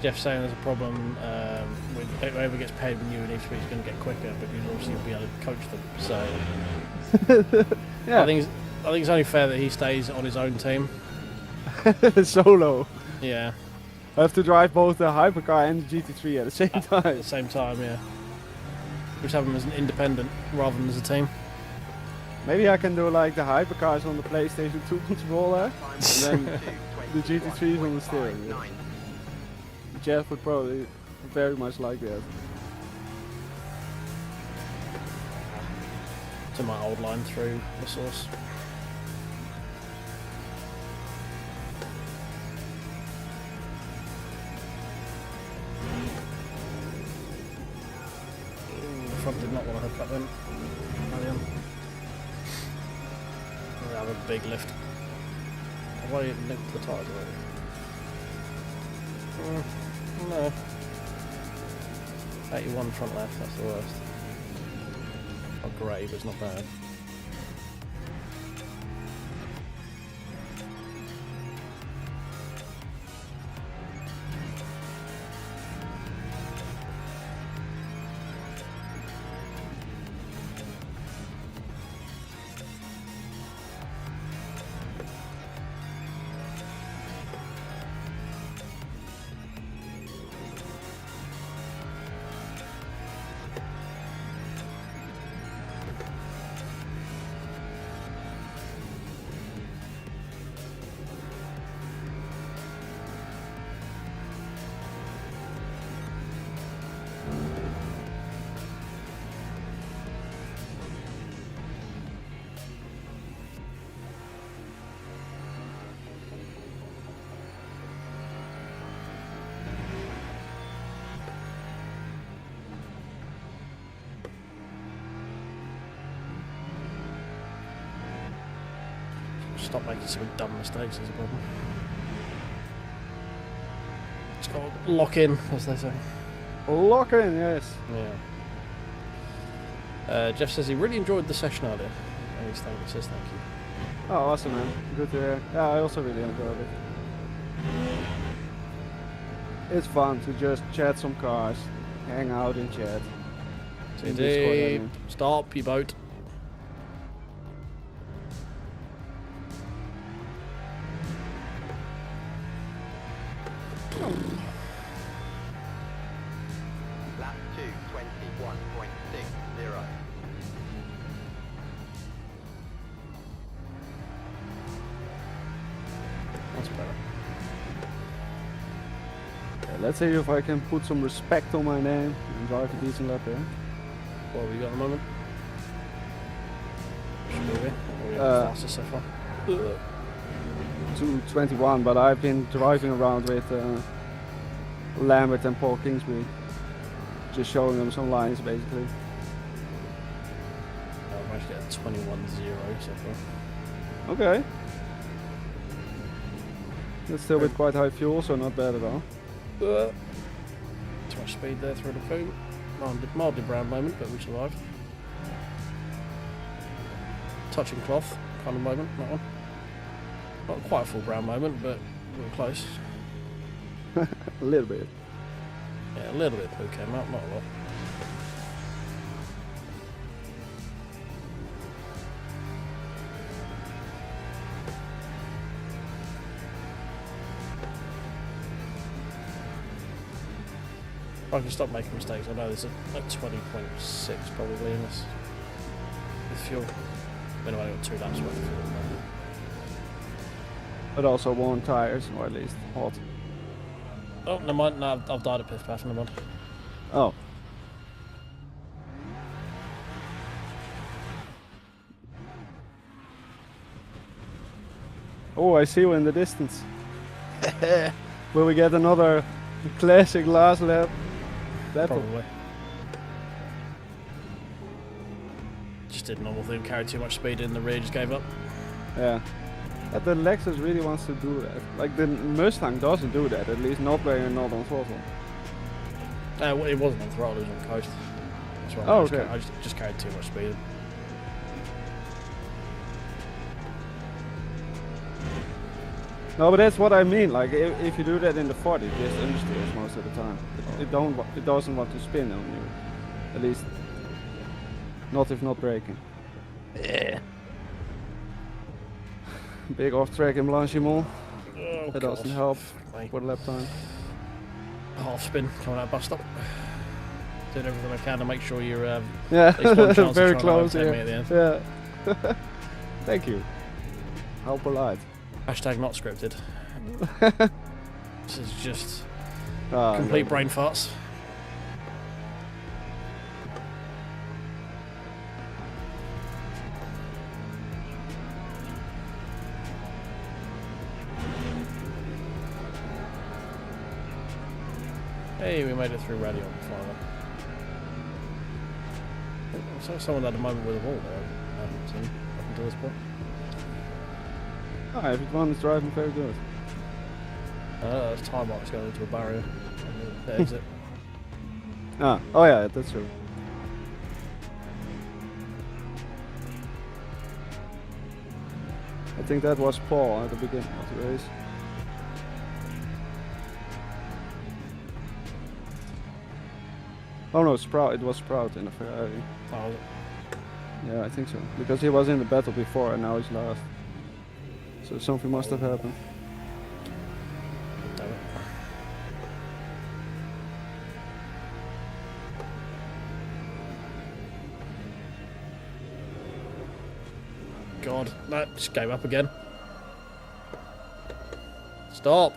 Jeff's saying there's a problem with whoever gets paid with new needs he's going to get quicker, but you'll obviously be able to coach them. So Yeah. I think it's only fair that he stays on his own team. Solo. Yeah. I have to drive both the hypercar and the GT3 at the same At time. the same time, yeah. Just have him as an independent rather than as a team. Maybe I can do like the hypercars on the PlayStation 2 controller, and then the GT3s on the steering wheel. Jeff would probably very much like that. To my old line through the source. The front did not want to hook up then. We have a big lift. Have I linked the tyres already? No. 81 front left, that's the worst. Not great, but it's not bad. Stop making some dumb mistakes is a problem. Just got to lock in, as they say. Lock in, yes. Yeah. Jeff says he really enjoyed the session earlier. And he says thank you. Oh, awesome, man. Good to hear. Yeah, I also really enjoyed it. It's fun to just chat some cars, hang out in chat. In Discord, I mean. Stop your boat. Lap 2, 21.60. That's better. Okay, let's see if I can put some respect on my name and drive a decent lap here. What have we got at the moment? Should we be? Fastest so far. 2:21, but I've been driving around with Lambert and Paul Kingsbury, just showing them some lines basically. I'm actually at 21.0 so far. Okay. That's still with quite high fuel, so not bad at all. Too much speed there through the foam. Mildly brown moment, but we survived. Touching cloth kind of moment, that one. Not quite a full brown moment, but we were close. A little bit. Yeah, a little bit of poo came out, not a lot. If I can stop making mistakes, I know there's a 20.6 probably in this with fuel. But anyway, I've got 2 laps worth of fuel. But also worn tires, or at least hot. Oh, never mind. No, I've died at Piff Path, never mind. Oh. Oh, I see you in the distance. Will we get another classic last lap battle? Probably. Just did a normal thing, carried too much speed in the rear, just gave up. Yeah. But the Lexus really wants to do that. Like the Mustang doesn't do that, at least not when you're not on throttle. It wasn't on throttle, it was on coast. That's right. Oh, okay. I just carried too much speed. No, but that's what I mean. Like if you do that in the 40, it just understeers most of the time. It doesn't want to spin on you. At least not if not braking. Yeah. Big off track in Blanchimont. Oh, That doesn't help Mate. for the lap time. Half spin coming out bus stop. Doing everything I can to make sure you're Yeah, at least one chance very of trying close. to overtake me at the end. Yeah. Thank you. How polite. Hashtag not scripted. This is just Ah, complete no. brain farts. Hey, we made it through Radion finally. I saw someone at the moment with a wall there. I haven't seen up until this point. Ah, everyone is driving very good. There's time marks going into a barrier on the exit. Ah, oh yeah, that's true. I think that was Paul at the beginning of the race. Oh no, Sprout. It was Sprout in the Ferrari. Oh, Yeah, I think so. Because he was in the battle before and now he's last. So something must have happened. damn it. God, no, just gave up again. Stop.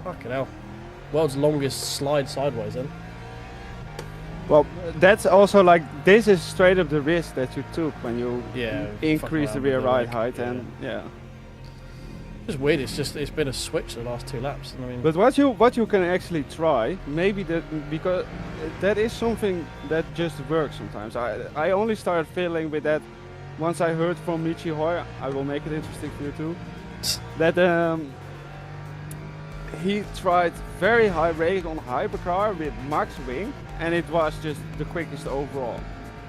Fucking hell. World's longest slide sideways then. Well, that's also like, this is straight up the risk that you took when you Yeah. increase the fucking rear around with ride the height leg, and yeah. It's weird, it's been a switch the last 2 laps. And I mean, But what you can actually try, maybe that, because that is something that just works sometimes. I only started fiddling with that once I heard from Michi Hoy, I will make it interesting for you too, that he tried very high rate on hypercar with max wing, and it was just the quickest overall.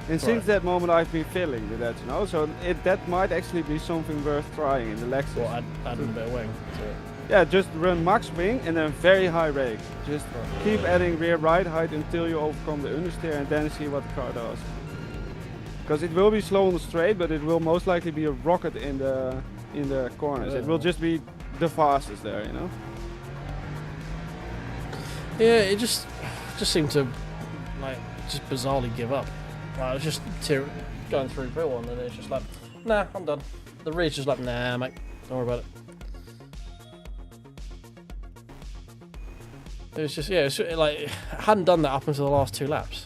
And since that moment I've been fiddling with that, you know, so that might actually be something worth trying in the Lexus. Well, add a bit of wing to it. Yeah, just run max wing and then very high rake. Just keep adding rear ride height until you overcome the understeer and then see what the car does. Because it will be slow on the straight, but it will most likely be a rocket in the corners. It will just be the fastest there, you know. Yeah, it just seemed to like just bizarrely give up. Like, I was just going through P1 and it's just like, nah, I'm done. The rear's just like, nah, mate, don't worry about it. It was just, yeah, it was like, I hadn't done that up until the last 2 laps.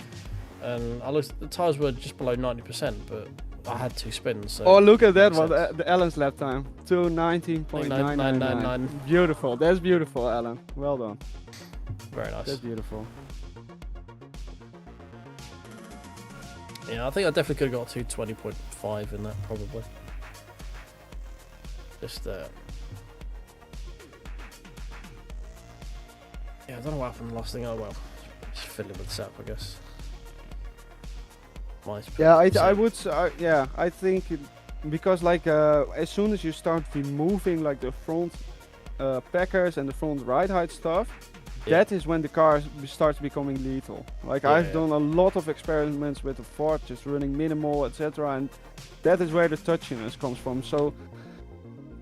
And I looked, the tyres were just below 90%, but I had 2 spins. So oh, look at that one, the Alan's lap time. 2:19.999. Beautiful, that's beautiful, Alan. Well done. Very nice. That's beautiful. Yeah, I think I definitely could have got to 20.5 in that, probably. Just, yeah, I don't know what happened last thing. Oh well, just fiddling with the setup, I guess. Yeah, I would. Yeah, I think because like as soon as you start removing like the front packers and the front ride height stuff, that is when the car starts becoming lethal. Like I've done a lot of experiments with the Ford, just running minimal, etc., and that is where the touchiness comes from. So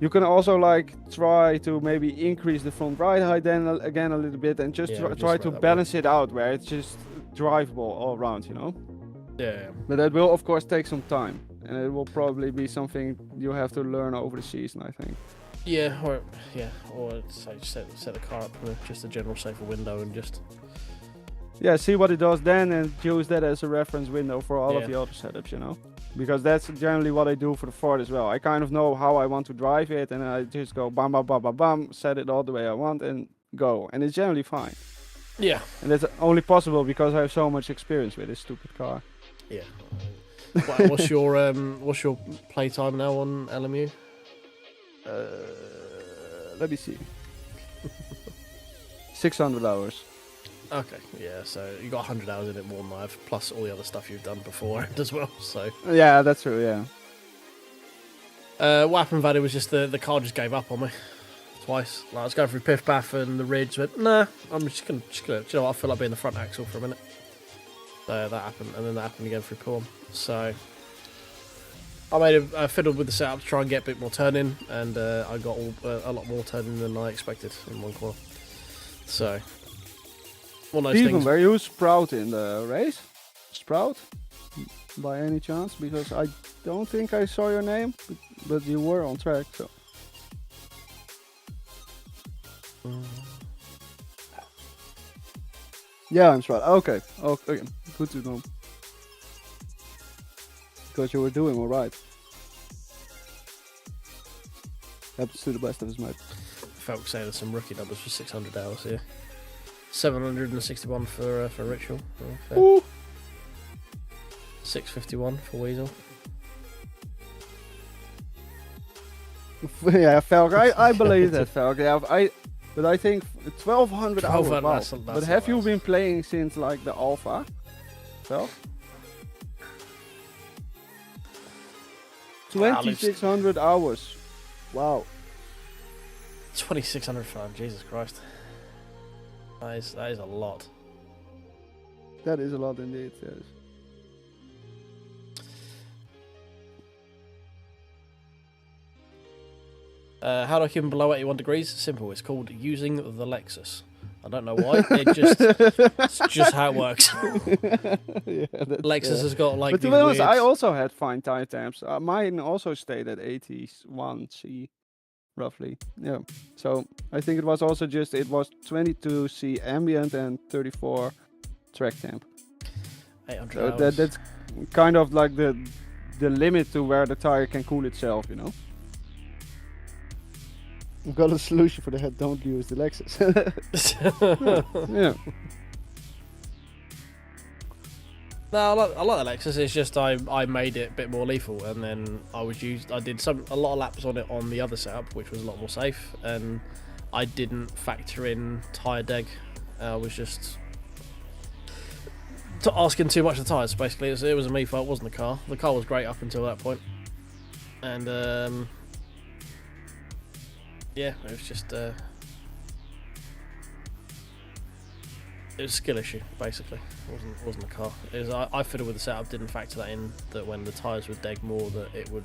you can also like try to maybe increase the front ride height then again a little bit, and just try to balance it out where it's just drivable all around, you know. Yeah. But that will of course take some time, and it will probably be something you have to learn over the season, I think. Yeah, or so set the car up with just a general safer window and just see what it does then, and use that as a reference window for all of the other setups, you know. Because that's generally what I do for the Ford as well. I kind of know how I want to drive it, and I just go bam, bam, bam, bam, bam, set it all the way I want, and go. And it's generally fine. Yeah. And that's only possible because I have so much experience with this stupid car. Yeah. What's your playtime now on LMU? Let me see. 600 hours. Okay, yeah, so you got 100 hours in it more than I have, plus all the other stuff you've done before as well, so... Yeah, that's true, yeah. What happened, Vaddy, was just the car just gave up on me. Twice. Like, I was going through Piff Paff and the ridge went, nah, I'm just gonna, do you know what, I feel like being the front axle for a minute. So that happened, and then that happened again through P1. So... I fiddled with the setup to try and get a bit more turning, and I got a lot more turning than I expected in one corner. So... one of those things. Were you Sprout in the race? Sprout? By any chance? Because I don't think I saw your name, but you were on track, so. Yeah, I'm Sprout. Okay. Okay. Good to know. Because you were doing alright. Happens to the best of his mate. Felk saying there's some rookie numbers for 600 hours here. 761 for Ritual. Oh, 651 for Weasel. Yeah, Felk, I believe that, Felk. Yeah, but I think 1200 hours. Wow. That's but have you been playing since like the alpha, Felk? 2600 hours. Wow. 2600 fun. Jesus Christ. That is a lot. That is a lot indeed, yes. How do I keep them below 81 degrees? Simple. It's called using the Lexus. I don't know why. It's just how it works. Lexus has got like. But to be honest, I also had fine tire temps. Mine also stayed at 81C, roughly. Yeah. So I think it was also just 22C ambient and 34 track temp. 800 so hours. That's kind of like the limit to where the tire can cool itself, you know. I've got a solution for that. Don't use the Lexus. Yeah. No, I like the Lexus. It's just I made it a bit more lethal, and then I did a lot of laps on it on the other setup, which was a lot more safe, and I didn't factor in tyre deg. I was just asking too much of the tyres. Basically, it was a me fault. It wasn't the car. The car was great up until that point, and yeah, it was just it was a skill issue basically. It wasn't the car. It was I fiddled with the setup, didn't factor that in, that when the tyres would deg more, that it would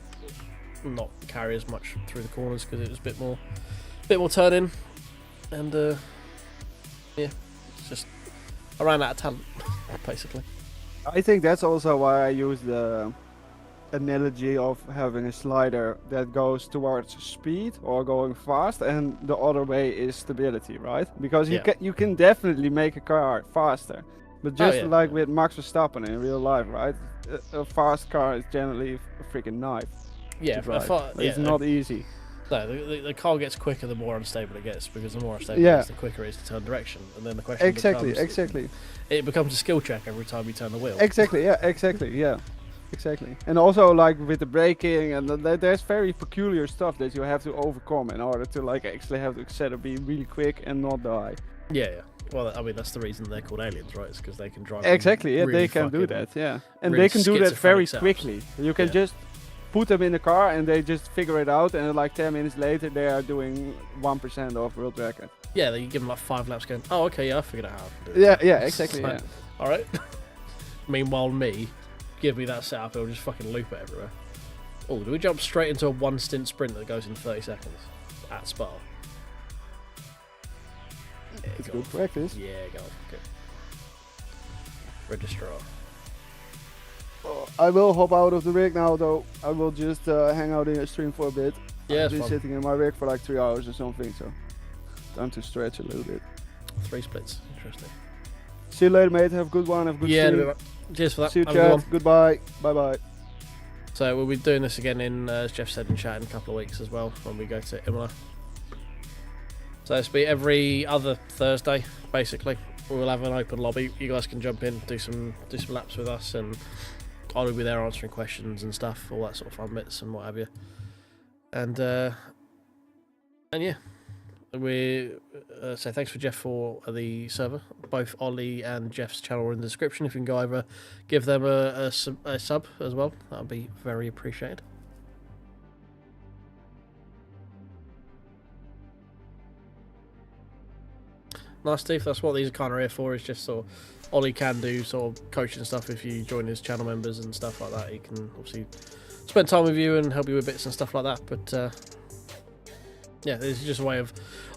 not carry as much through the corners because it was a bit more turning, and yeah, it's just I ran out of talent basically. I think that's also why I use the analogy of having a slider that goes towards speed or going fast, and the other way is stability, right? Because you can definitely make a car faster, but just like with Max Verstappen in real life, right? A fast car is generally a freaking knife. Yeah, it's not easy. No, the car gets quicker the more unstable it gets, because the more unstable it is, the quicker it is to turn direction, and then the question becomes, it becomes a skill check every time you turn the wheel. Exactly, and also like with the braking, and there's very peculiar stuff that you have to overcome in order to like actually have the setup be really quick and not die. Yeah. Well, I mean, that's the reason they're called aliens, right? It's because they can drive. Exactly, really they can do that, and really they can do that very setups. quickly. You can just put them in the car and they just figure it out, and like 10 minutes later they are doing 1% of world record. Yeah, they give them like 5 laps going, oh, okay, I figured out how to do it. Yeah, exactly, like, all right. Meanwhile, give me that setup, it'll just fucking loop it everywhere. Oh, do we jump straight into a one stint sprint that goes in 30 seconds at Spa? Yeah, it's good practice. Yeah, go on. Okay. Registrar. Oh, I will hop out of the rig now, though. I will just hang out in a stream for a bit. Yeah, I've been sitting in my rig for like 3 hours or something, so time to stretch a little bit. 3 splits. Interesting. See you later, mate. Have a good one. Have a good stream. Cheers for that. See you, chat. Goodbye. Bye-bye. So we'll be doing this again in, as Jeff said in chat, in a couple of weeks as well, when we go to Imola. So it's be every other Thursday, basically. We'll have an open lobby. You guys can jump in, do some laps with us, and I'll be there answering questions and stuff, all that sort of fun bits and what have you. And yeah, we say thanks for Jeff for the server. Both Ollie and Jeff's channel are in the description. If you can go over, give them a sub as well, that would be very appreciated. Nice, Steve. That's what these are kind of here for. Is just sort of Ollie can do sort of coaching stuff if you join his channel members and stuff like that. He can obviously spend time with you and help you with bits and stuff like that. But yeah, this is just a way of,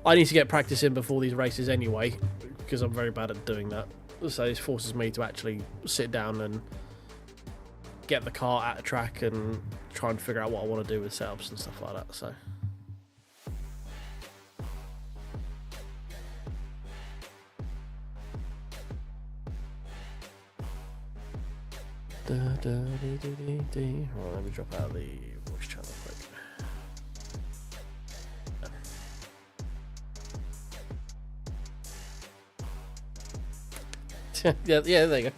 I need to get practice in before these races anyway, because I'm very bad at doing that. So this forces me to actually sit down and get the car at a track and try and figure out what I want to do with setups and stuff like that. So. Right, let me drop out the voice channel quick. Yeah, there you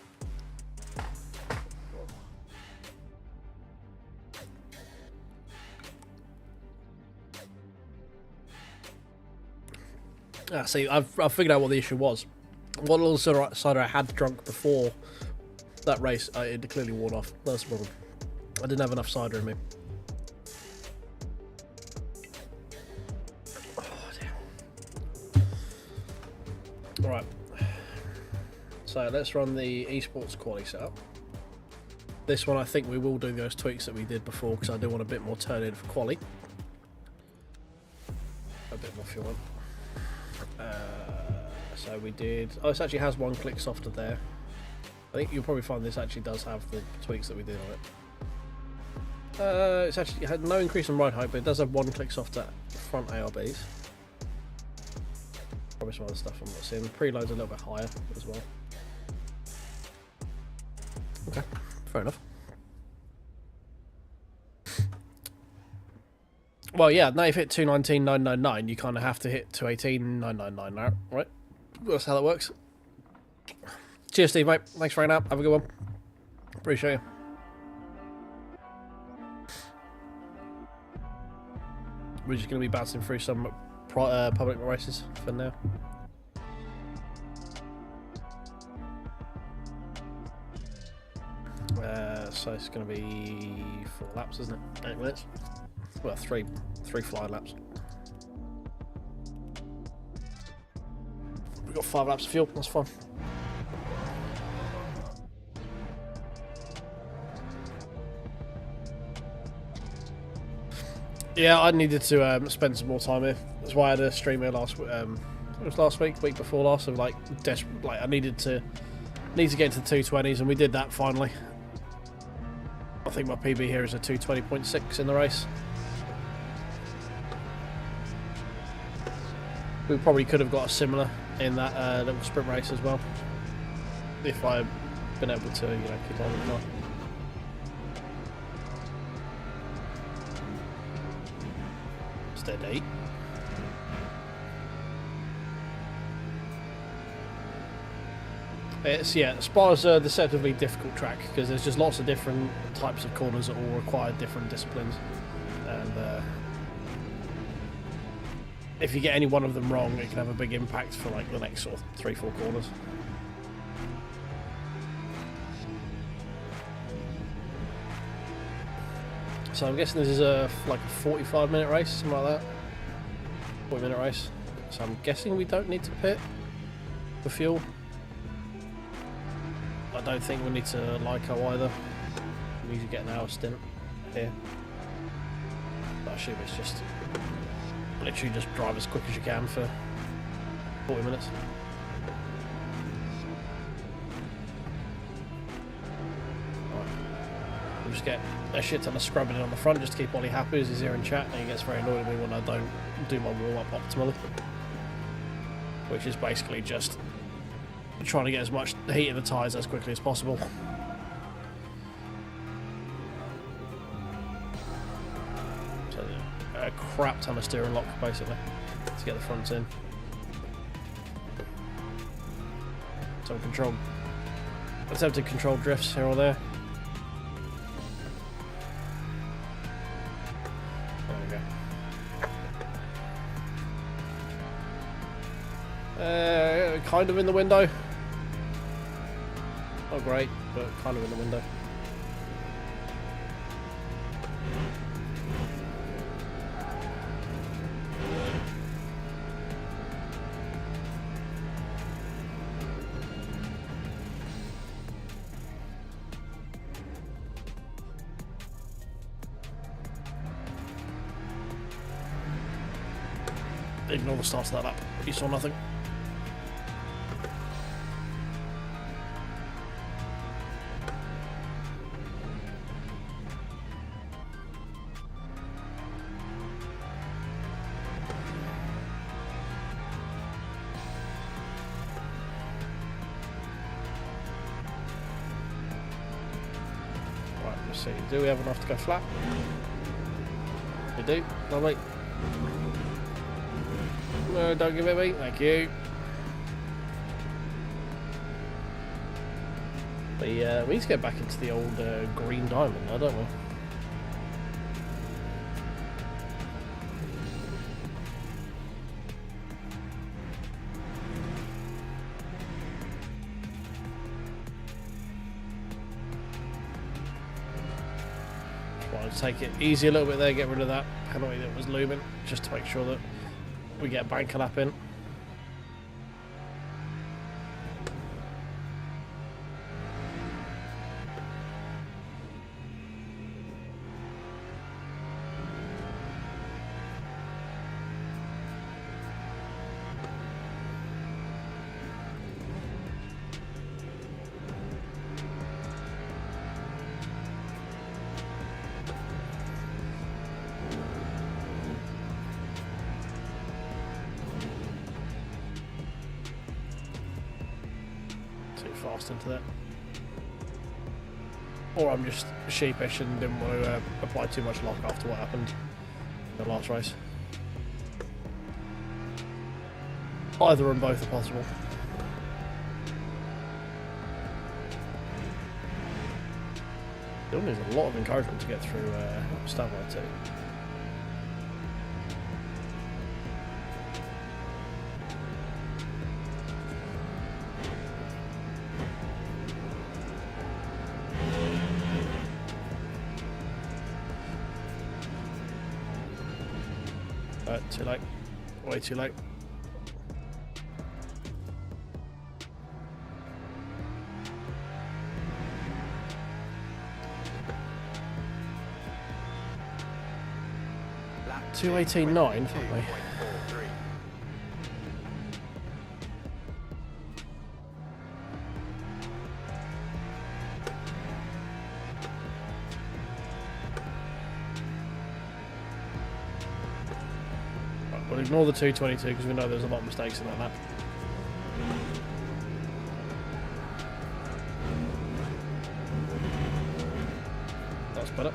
go. See, I've figured out what the issue was. What little cider I had drunk before that race, it clearly worn off. That's the problem. I didn't have enough cider in me. Oh, dear. Alright. So let's run the esports quali setup. This one I think we will do those tweaks that we did before, because I do want a bit more turn in for quali. A bit more fuel. So we did... Oh, this actually has one click softer there. I think you'll probably find this actually does have the tweaks that we did on it. It's actually had no increase in ride height, but it does have one click softer front ARBs. Probably some other stuff I'm not seeing. The preload's a little bit higher as well. Okay, fair enough. Well, yeah, now you've hit 219,999, you kind of have to hit 218,999 now, right? That's how that works. Cheers, Steve, mate. Thanks for hanging out. Have a good one. Appreciate you. We're just going to be bouncing through some public races for now. So it's going to be 4 laps, isn't it? 8 minutes. Well, three fly laps. We've got 5 laps of fuel. That's fine. Yeah, I needed to spend some more time here. That's why I had a stream here last. It was last week before last. Of like, I need to get into the 220s, and we did that finally. I think my PB here is a 220.6 in the race. We probably could have got a similar in that little sprint race as well, if I had been able to, you know, keep on with that. Steady. Spa's a deceptively difficult track because there's just lots of different types of corners that all require different disciplines, and if you get any one of them wrong, it can have a big impact for like the next sort of 3-4 corners. So I'm guessing this is like a 45-minute race, something like that. 40-minute race. So I'm guessing we don't need to pit for fuel. I don't think we need to LICO either. We need to get an hour stint here. But I assume it's just literally just drive as quick as you can for 40 minutes. Right. We'll just get a shit ton of scrubbing on the front just to keep Ollie happy as he's here in chat, and he gets very annoyed at me when I don't do my warm-up optimally. Which is basically just trying to get as much heat in the tyres as quickly as possible. So a crap ton of steering lock basically to get the front in. Some attempted controlled drifts here or there. There we go. Kind of in the window. Not great, but kind of in the window. Ignore the start of that lap. You saw nothing. See, do we have enough to go flat? We do, lovely. No, don't give it me, thank you. We need to get back into the old green diamond now, don't we? Take it easy a little bit there, get rid of that penalty that was looming, just to make sure that we get a banker lap in. Fast into that, or I'm just sheepish and didn't want to apply too much lock after what happened in the last race. Either and both are possible. Still needs a lot of encouragement to get through Standby 2. Too late. Way too late. Lap 2:18.9, haven't we? 2:43. We'll ignore the 2:22 because we know there's a lot of mistakes in that lap. That's better.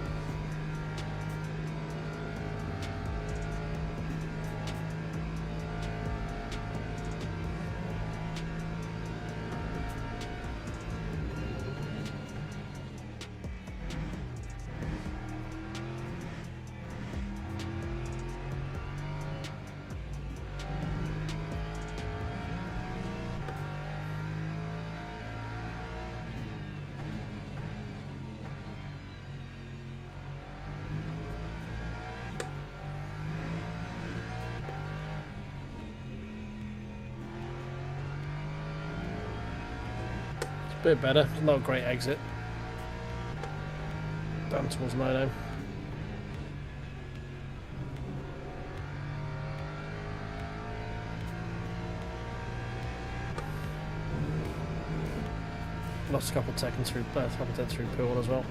Bit better, not a great exit. Down towards no. Lost a couple of seconds through, through pool as well.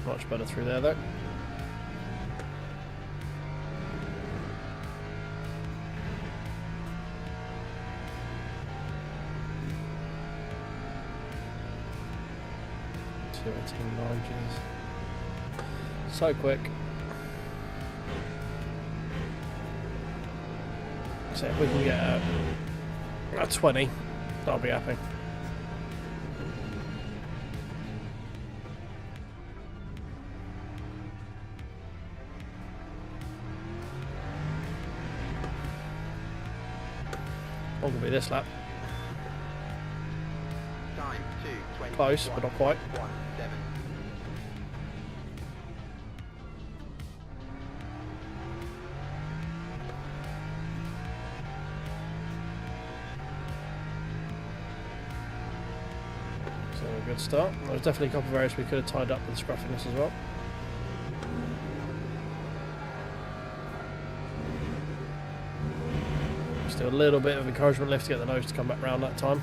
Much better through there though. So quick. So if we can get a 20, I'll be happy. What will be this lap? Time 2:21. Close, but not quite. 17. So a good start. There was definitely a couple of areas we could have tied up with scruffiness as well. Still a little bit of encouragement left to get the nose to come back round that time.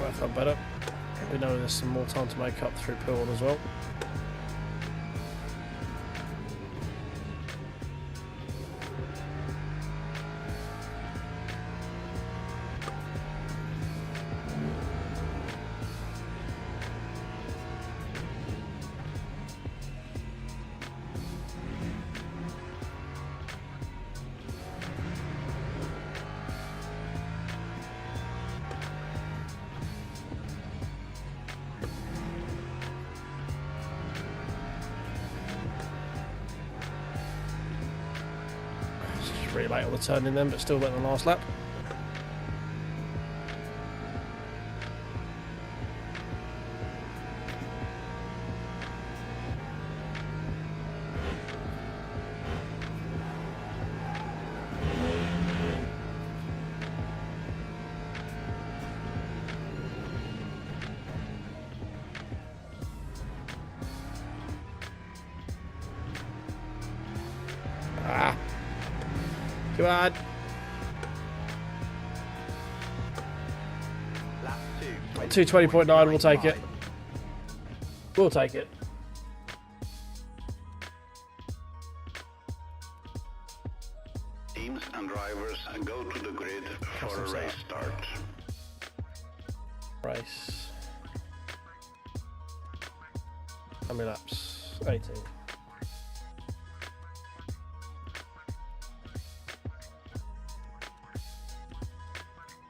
I felt better. We know there's some more time to make up through pool as well. Pretty late on the turn in them, but still better than last lap. Come on. Lap 2. 220.9, we'll take it. We'll take it. Teams and drivers go to the grid for a race start. Race. How many laps? 18.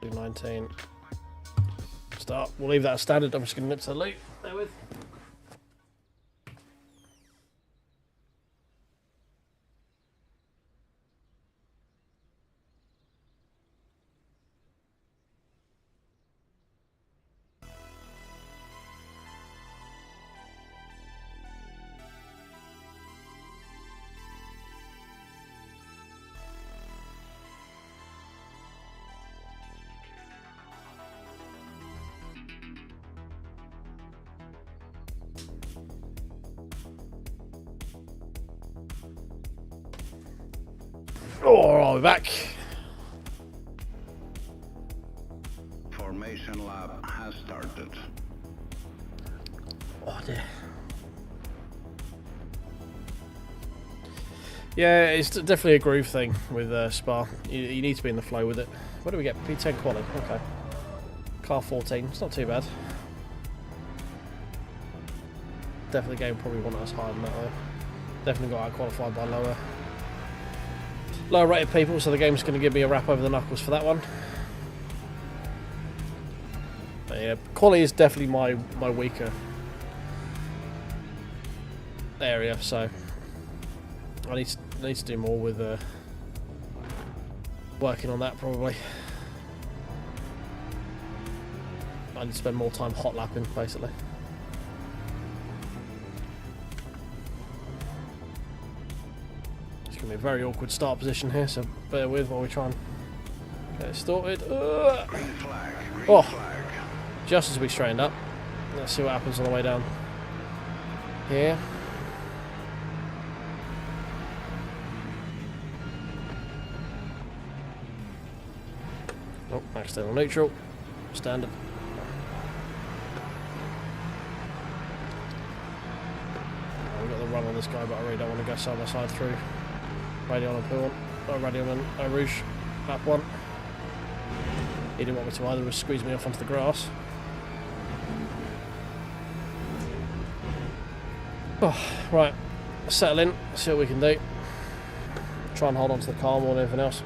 Do 19. Start. We'll leave that as standard. I'm just going to nip to the loop. There with. Oh, I'll be back. Formation lap has started. Oh dear. Yeah, it's definitely a groove thing with Spa. You need to be in the flow with it. What do we get? P10 quali. Okay. Car 14. It's not too bad. Definitely game probably want us higher than that though. Definitely got out qualified by lower rated people, so the game's going to give me a rap over the knuckles for that one. But yeah, quali is definitely my weaker area, so I need to do more with working on that probably. I need to spend more time hot lapping basically. It's going to be a very awkward start position here, so bear with while we try and get it started. Green flag, green Oh, flag. just as we straightened up. Let's see what happens on the way down here. Oh, accidental neutral. Standard. Oh, we've got the run on this guy, but I really don't want to go side by side through. Radion and Pool. Oh, Radion and Rouge. Lap 1. He didn't want me to either, was squeeze me off onto the grass. Oh, right, settle in, see what we can do. Try and hold on to the car more than anything else.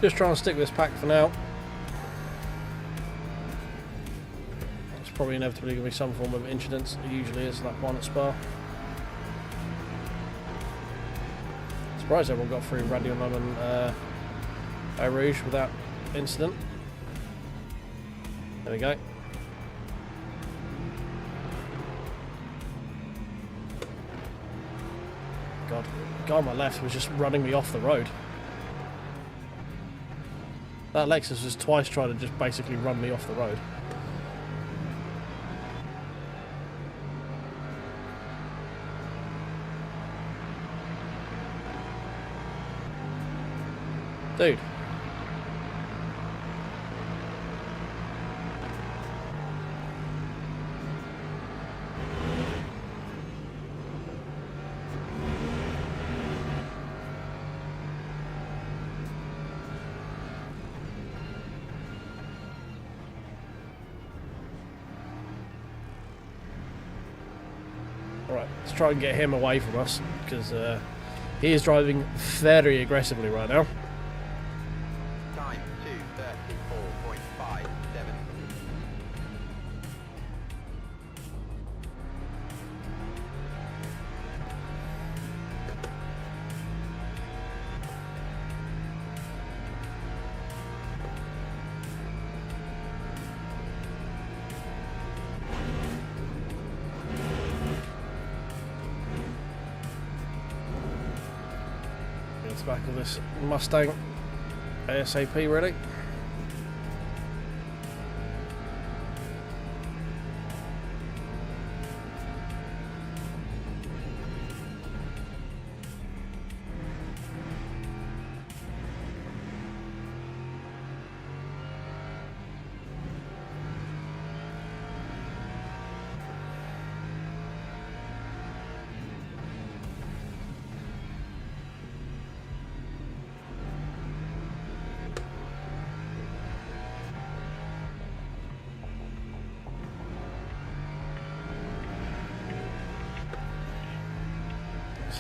Just try and stick with this pack for now. It's probably inevitably going to be some form of incident. It usually is, like one at Spa. Surprised everyone got through Radion and Eau Rouge without incident. There we go. God, the guy on my left was just running me off the road. That Lexus has twice tried to just basically run me off the road. Dude. Alright, let's try and get him away from us, because he is driving very aggressively right now. Time 2:34.57. get to back of this Mustang ASAP ready.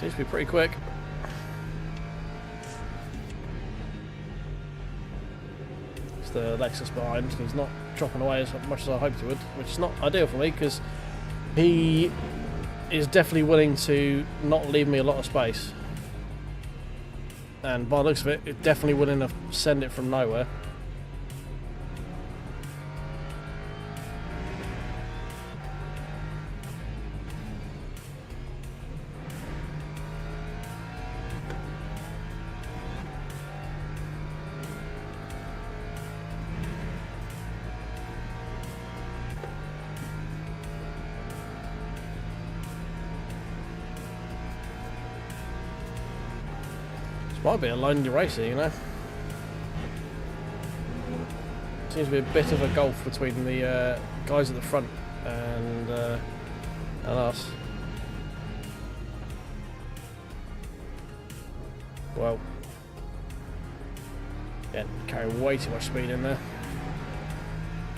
Seems to be pretty quick. It's the Lexus behind. He's not dropping away as much as I hoped he would, which is not ideal for me because he is definitely willing to not leave me a lot of space. And by the looks of it, it's definitely willing to send it from nowhere. Might be a lonely racer, you know. Seems to be a bit of a gulf between the guys at the front and us. Well, yeah, carrying way too much speed in there.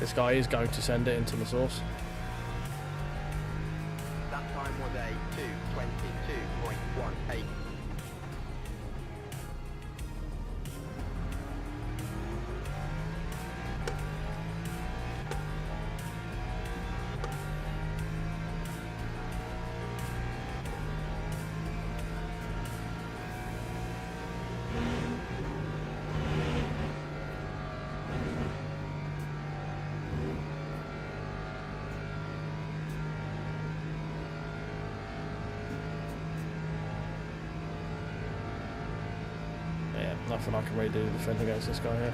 This guy is going to send it into the source. That time was a 2:22.18. Nothing I can really do to defend against this guy here.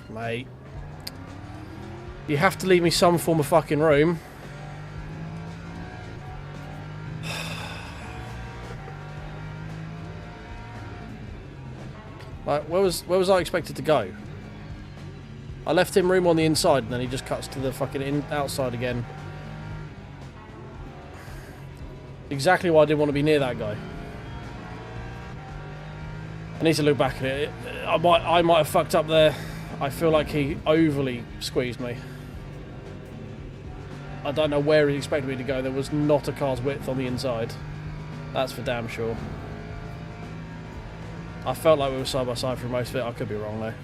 Mate. You have to leave me some form of fucking room. Like, where was I expected to go? I left him room on the inside and then he just cuts to the fucking outside again. Exactly why I didn't want to be near that guy. I need to look back at it. I might have fucked up there. I feel like he overly squeezed me. I don't know where he expected me to go. There was not a car's width on the inside. That's for damn sure. I felt like we were side by side for most of it. I could be wrong though.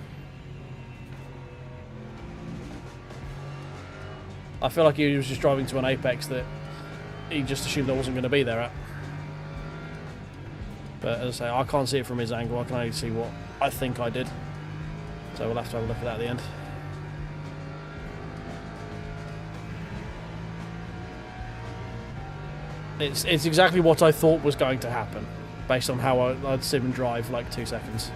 I feel like he was just driving to an apex that he just assumed I wasn't going to be there at. But as I say, I can't see it from his angle. I can only see what I think I did. So we'll have to have a look at that at the end. It's exactly what I thought was going to happen, based on how I'd sim and drive like 2 seconds.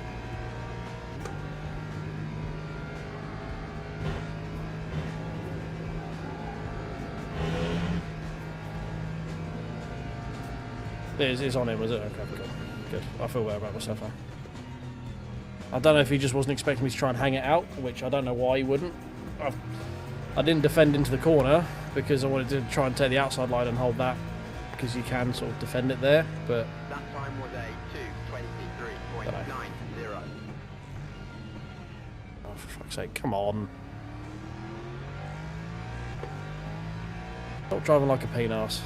It's on him, was it? Okay, cool. Good. I feel better about myself now. I don't know if he just wasn't expecting me to try and hang it out, which I don't know why he wouldn't. I didn't defend into the corner because I wanted to try and take the outside line and hold that, because you can sort of defend it there, but... That time was a 2:23.90. Oh, for fuck's sake, come on. Stop driving like a penis.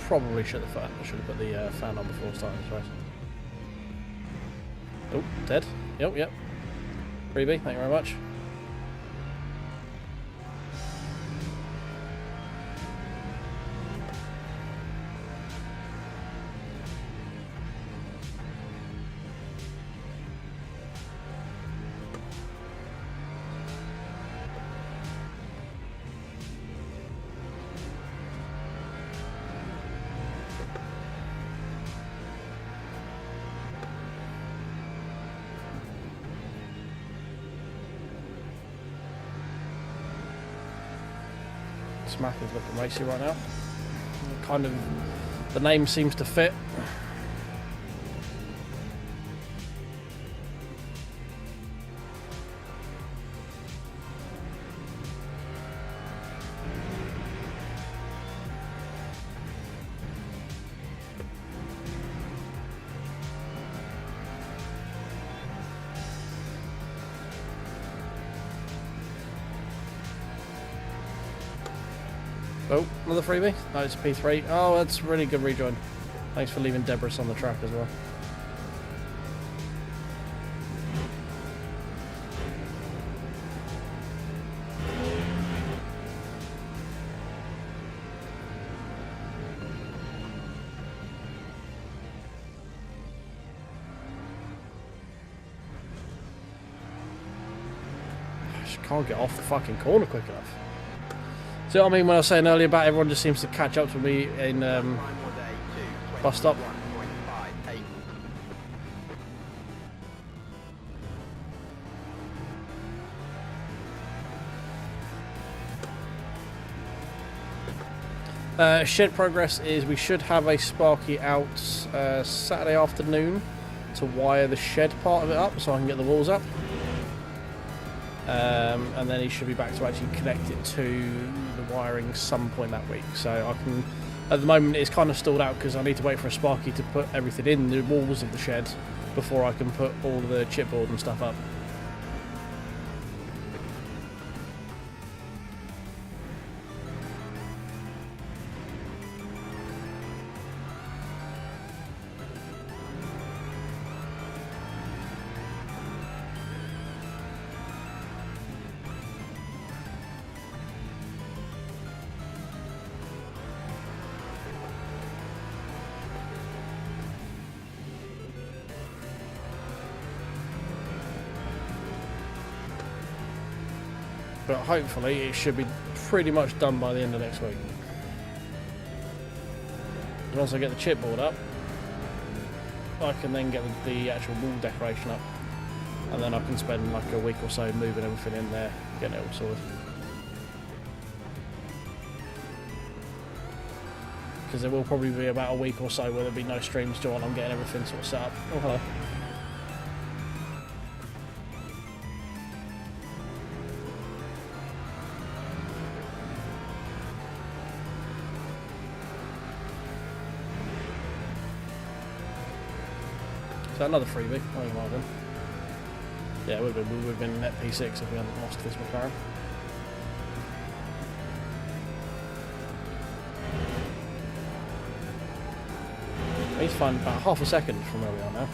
Probably should have put the fan on before starting this race. Oh, dead. Yep. Freebie, thank you very much. Smack is looking racy right now. Kind of, the name seems to fit. Oh, another freebie? No, it's P3. Oh, that's a really good rejoin. Thanks for leaving Debris on the track as well. I just can't get off the fucking corner quick enough. See what I mean when I was saying earlier about everyone just seems to catch up to me in bus stop? Shed progress is we should have a Sparky out Saturday afternoon to wire the shed part of it up so I can get the walls up. And then he should be back to actually connect it to the wiring some point that week. So I can, at the moment it's kind of stalled out because I need to wait for a Sparky to put everything in the walls of the shed before I can put all the chipboard and stuff up. But hopefully it should be pretty much done by the end of next week. Once I get the chipboard up, I can then get the actual wall decoration up, and then I can spend like a week or so moving everything in there, getting it all sorted. Because there will probably be about a week or so where there'll be no streams to on. I'm getting everything sort of set up. Oh, hello. Another freebie. Oh, you might have been. Yeah, we would have been net P6 if we hadn't lost this McLaren. He's fine about half a second from where we are now.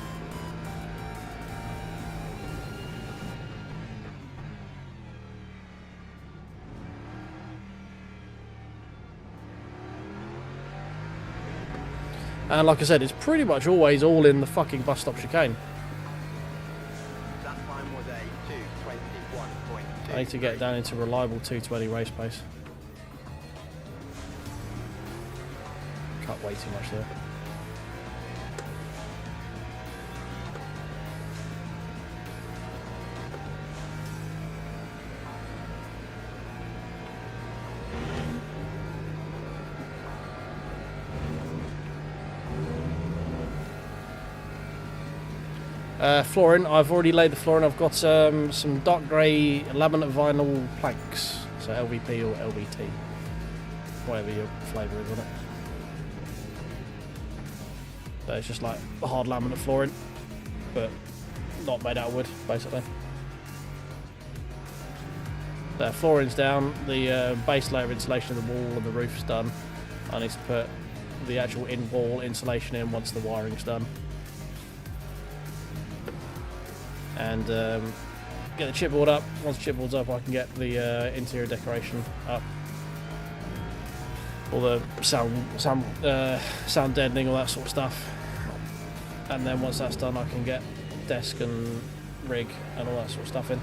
And like I said, it's pretty much always all in the fucking bus stop chicane. That time was a 2:21.2. I need to get down into reliable 220 race pace. Cut way too much there. Flooring, I've already laid the flooring. I've got some dark grey laminate vinyl planks, so LVP or LVT, whatever your flavour is on it. So it's just like hard laminate flooring, but not made out of wood, basically. The flooring's down, the base layer of insulation of the wall and the roof's done. I need to put the actual in-wall insulation in once the wiring's done. and get the chipboard up. Once the chipboard's up, I can get the interior decoration up, all the sound deadening, all that sort of stuff. And then once that's done, I can get desk and rig and all that sort of stuff in.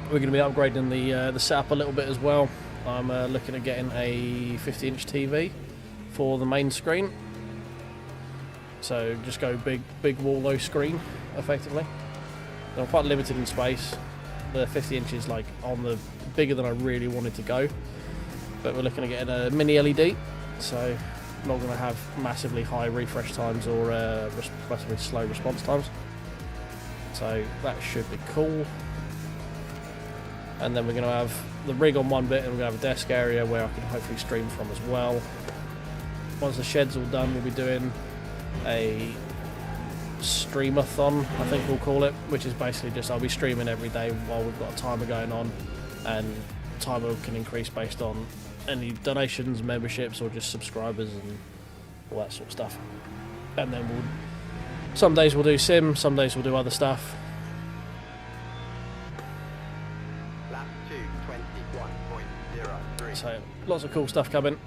We're going to be upgrading the setup a little bit as well. I'm looking at getting a 50-inch TV for the main screen. So just go big wall, low screen, effectively. So I'm quite limited in space. The 50 inches like on the bigger than I really wanted to go. But we're looking at getting a mini LED, so not going to have massively high refresh times or massively slow response times. So that should be cool. And then we're going to have the rig on one bit, and we're going to have a desk area where I can hopefully stream from as well. Once the shed's all done, we'll be doing a streamathon, I think we'll call it, which is basically just I'll be streaming every day while we've got a timer going on, and timer can increase based on any donations, memberships, or just subscribers and all that sort of stuff. And then some days we'll do sim, some days we'll do other stuff. Lap 2:21.03. So lots of cool stuff coming.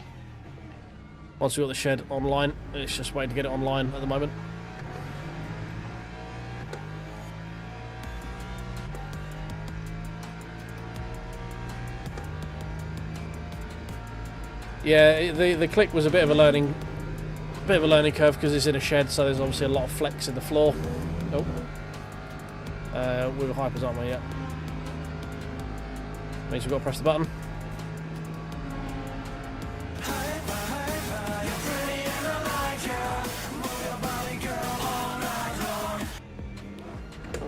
Once we've got the shed online, it's just waiting to get it online at the moment. Yeah, the click was a bit of a learning curve because it's in a shed, so there's obviously a lot of flex in the floor. Oh, we were hypers, aren't we? Yeah. Means we've got to press the button.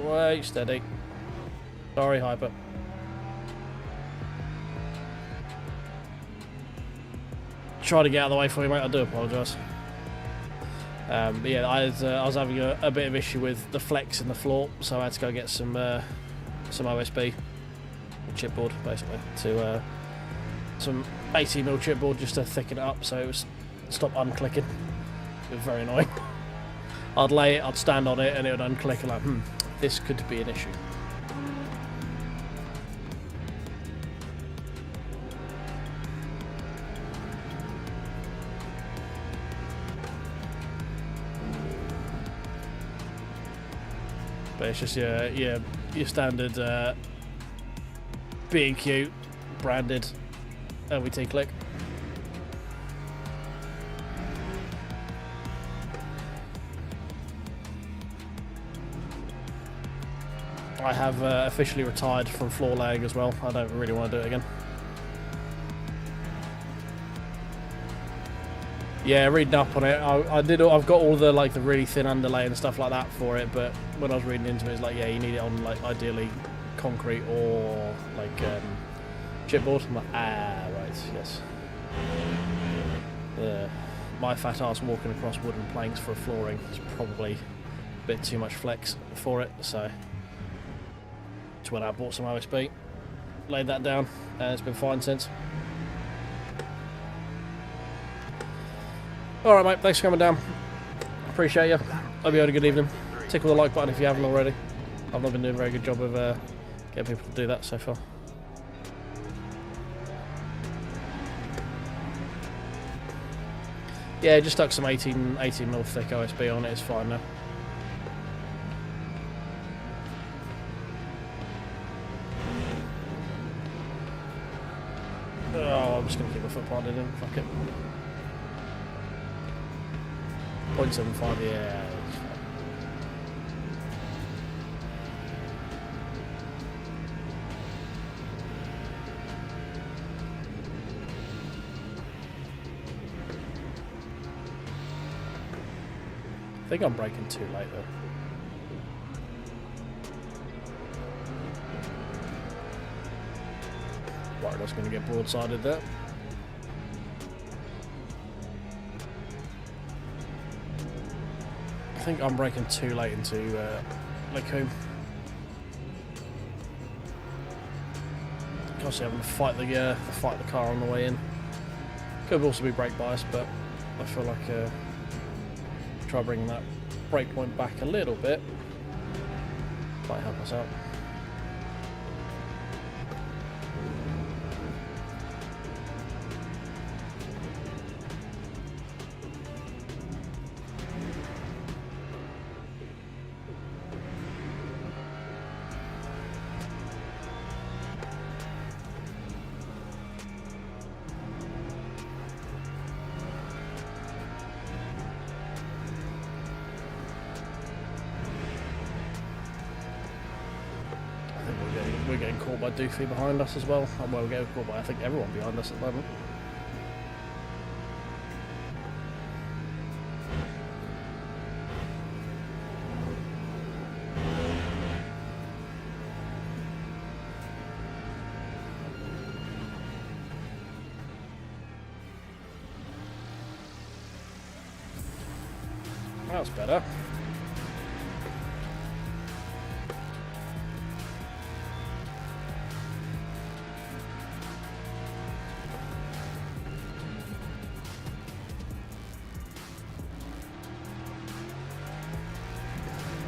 Wait, steady. Sorry, hyper. Try to get out of the way for you, mate. I do apologise. But yeah, I was having a bit of issue with the flex in the floor, so I had to go get some OSB chipboard, basically, to some 80mm chipboard just to thicken it up, so it was stop unclicking. It was very annoying. I'd lay it, I'd stand on it, and it would unclick, and like, this could be an issue. But it's just your standard B&Q branded LVT click. I have officially retired from floor laying as well. I don't really want to do it again. Yeah, reading up on it, I've got all the the really thin underlay and stuff like that for it, but when I was reading into it, it's like, yeah, you need it on ideally concrete or chipboard. I'm like, right, yes. My fat ass walking across wooden planks for a flooring is probably a bit too much flex for it, so just went out, bought some OSB, laid that down, and it's been fine since. Alright mate, thanks for coming down. Appreciate you. Hope you had a good evening. Tickle the like button if you haven't already. I've not been doing a very good job of getting people to do that so far. Yeah, just stuck some 18mm thick OSB on it, it's fine now. Oh, I'm just going to keep my foot planted in, fuck it. 0.75, yeah. I think I'm braking too late though. Worried I was going to get broadsided there. I think I'm braking too late into Lacoon. Obviously having to fight the car on the way in. Could also be brake bias, but I feel like try bringing that breakpoint back a little bit. Might help us out. We're getting caught by Doofy behind us as well. Well, we're getting caught by, I think, everyone behind us at the moment. That's better.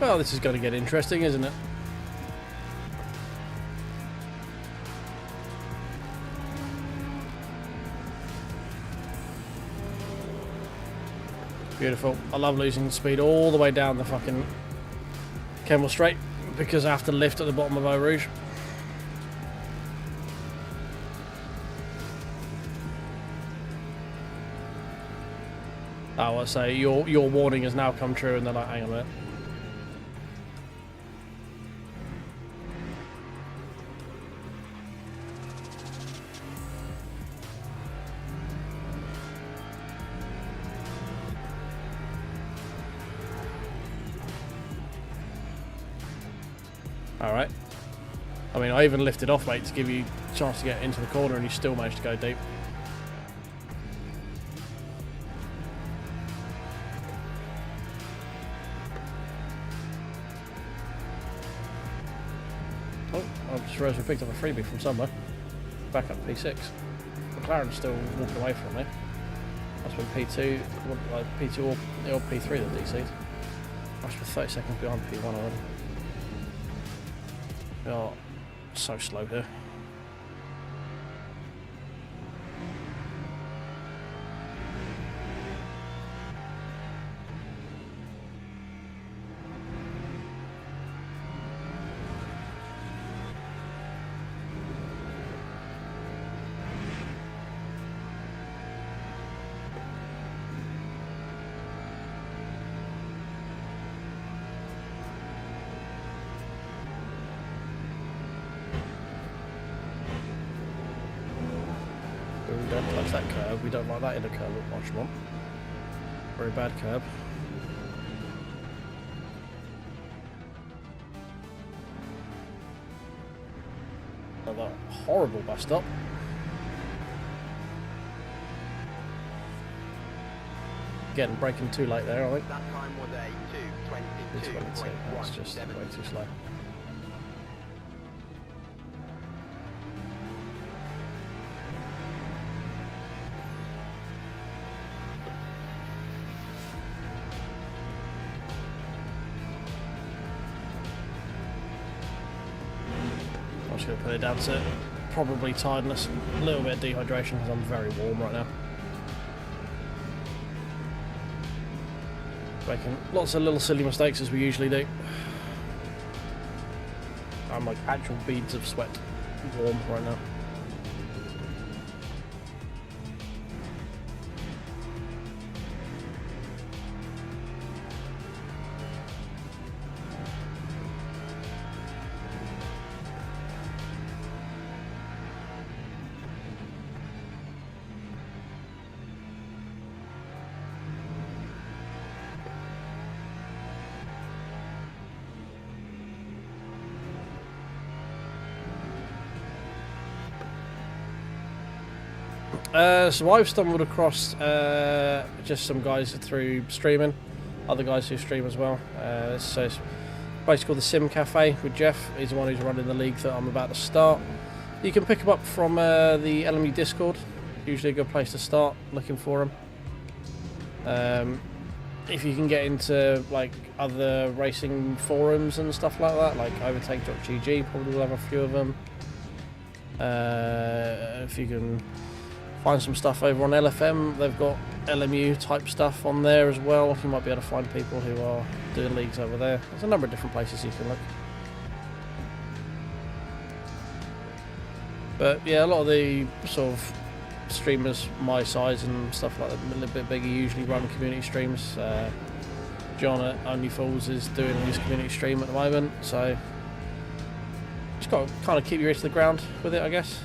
Well, this is going to get interesting, isn't it? Beautiful. I love losing speed all the way down the fucking Kemmel Straight because I have to lift at the bottom of Eau Rouge. Oh, I say your warning has now come true, and they're like, hang on a minute. Alright. I mean, I even lifted off, mate, to give you a chance to get into the corner, and you still managed to go deep. Oh, I just realised we picked up a freebie from somewhere. Back up P6. McLaren's still walking away from me. That's been P2, P2 or P3 that DC'd. That's for 30 seconds behind P1 already. Oh, so slow here. Don't touch that curb. We don't like that in a curb at Marchmont. Very bad curb. Another horrible bus stop. Getting braking too late there, I think. That time was a 2:22. That's just way too slow. I'm just going to put it down to probably tiredness, a little bit of dehydration because I'm very warm right now. Making lots of little silly mistakes as we usually do. I'm like actual beads of sweat warm right now. So I've stumbled across just some guys through streaming, other guys who stream as well. So it's basically called TheSimCafe with Jeff. He's the one who's running the league that I'm about to start. You can pick him up from the LMU Discord. Usually a good place to start looking for him. if you can get into like other racing forums and stuff like that, like overtake.gg probably will have a few of them. If you can find some stuff over on LFM, they've got LMU type stuff on there as well. You might be able to find people who are doing leagues over there. There's a number of different places you can look. But yeah, a lot of the sort of streamers my size and stuff like that, a little bit bigger, usually run community streams. John at Only Fools is doing his community stream at the moment, so just got to kind of keep your ear to the ground with it, I guess.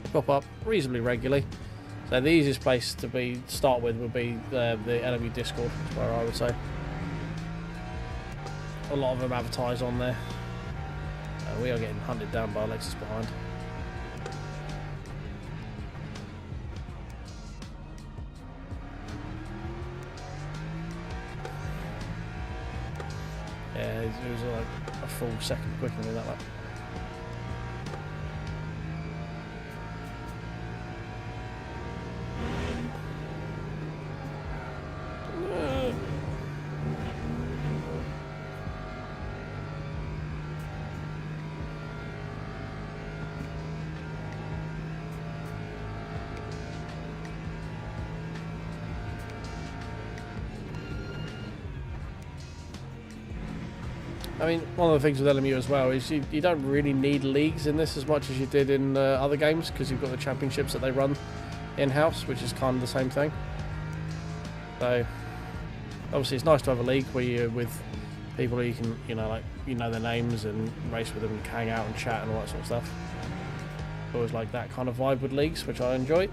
They pop up reasonably regularly. So the easiest place to start with would be the LMU Discord, is where I would say. A lot of them advertise on there. We are getting hunted down by Alexis behind. Yeah, it was like a full second quicker than that lap. I mean, one of the things with LMU as well is you don't really need leagues in this as much as you did in other games, because you've got the championships that they run in-house, which is kind of the same thing. So, obviously it's nice to have a league where you're with people who you can, know their names and race with them and hang out and chat and all that sort of stuff. Always like that kind of vibe with leagues, which I enjoy.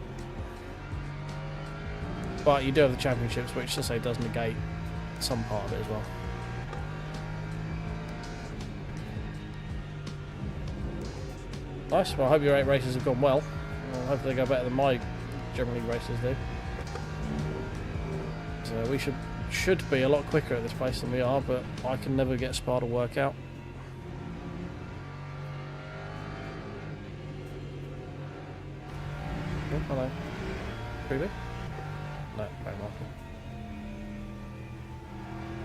But you do have the championships, which, to say, does negate some part of it as well. Nice. Well, I hope your 8 races have gone well. Hopefully they go better than my generally races do. So we should be a lot quicker at this place than we are, but I can never get Spa to work out. Oh, hello. Really? No, back marker.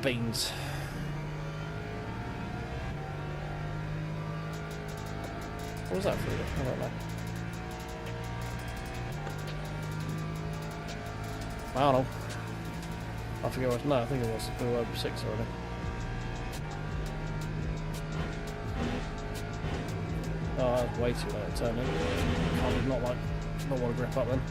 Beans. What was that for? I don't know. I don't know. I forget what. No, I think it was. We were over 6 already. Oh, that was way too late to turn in. I did not want to grip up then.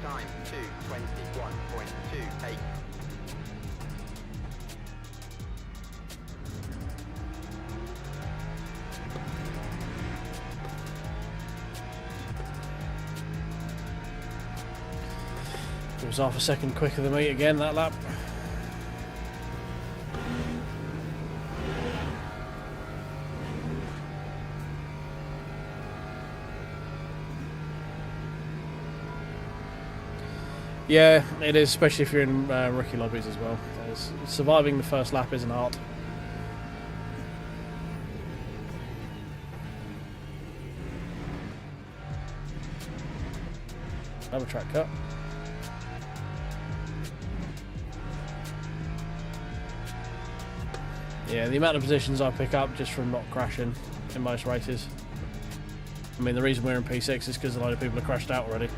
Time 2:21.28. It was half a second quicker than me again that lap. Yeah, it is, especially if you're in rookie lobbies as well. Surviving the first lap is an art. Another track cut. Yeah, the amount of positions I pick up just from not crashing in most races. I mean, the reason we're in P6 is because a lot of people have crashed out already.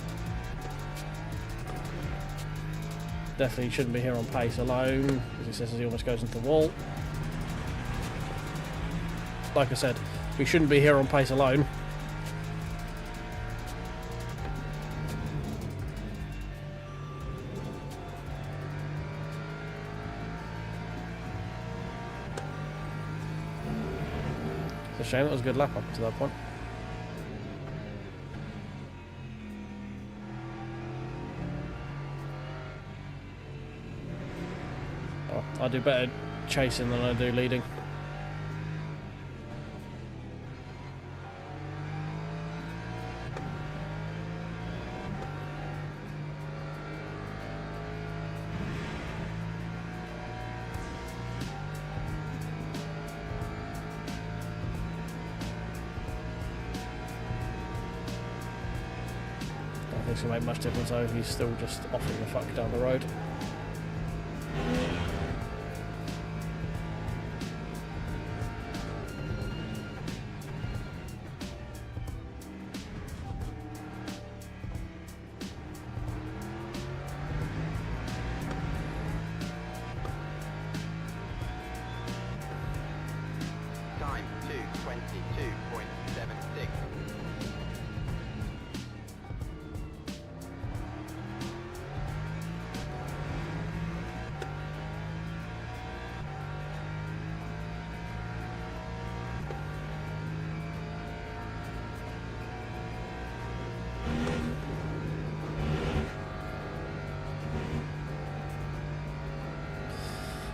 Definitely shouldn't be here on pace alone, because it says he almost goes into the wall. Like I said, we shouldn't be here on pace alone. It's a shame, that was a good lap up to that point. I do better chasing than I do leading. think it's going to make much difference though. He's still just offing the fuck down the road. Time 2:22.76.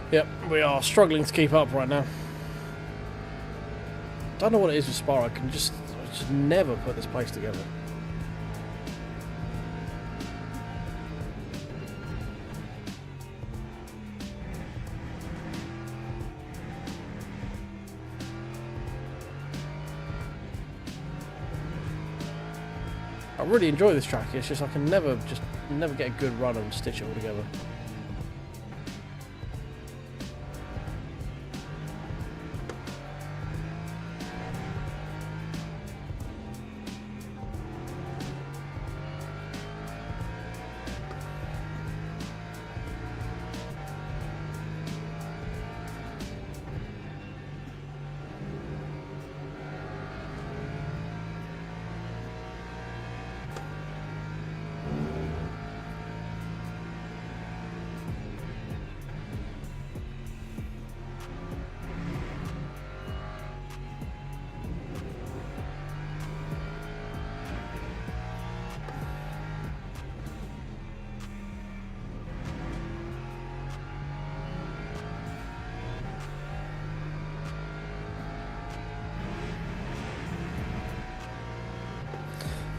Yep, we are struggling to keep up right now. Don't know what it is with Spa. I just never put this place together. I really enjoy this track. It's just I can never get a good run and stitch it all together.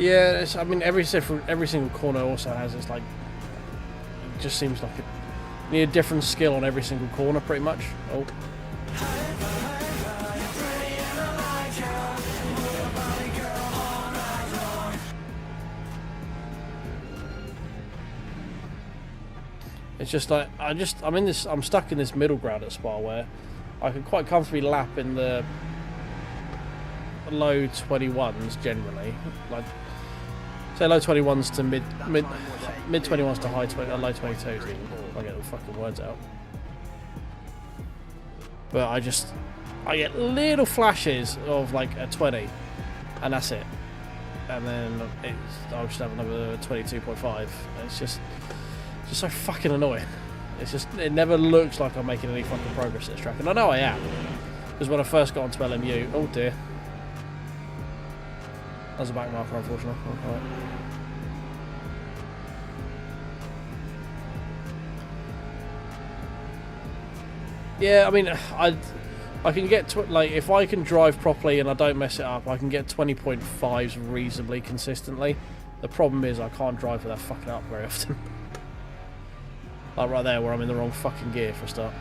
Yeah, I mean every single corner also has this like, it just seems like you need a different skill on every single corner pretty much. Oh. It's just like I'm stuck in this middle ground at Spa where I can quite comfortably lap in the low 21s generally, like say low 21s to mid 21s to high 20, low 22s even, if I get the fucking words out. But I get little flashes of like a 20 and that's it, and then I'll just have another 22.5. It's just so fucking annoying. It never looks like I'm making any fucking progress at this track, and I know I am, because when I first got onto LMU, oh dear, that was a back marker unfortunately. Oh, right. Yeah, I mean, I can get like if I can drive properly and I don't mess it up, I can get 20.5s reasonably consistently. The problem is I can't drive without fucking up very often. Like right there where I'm in the wrong fucking gear for a start.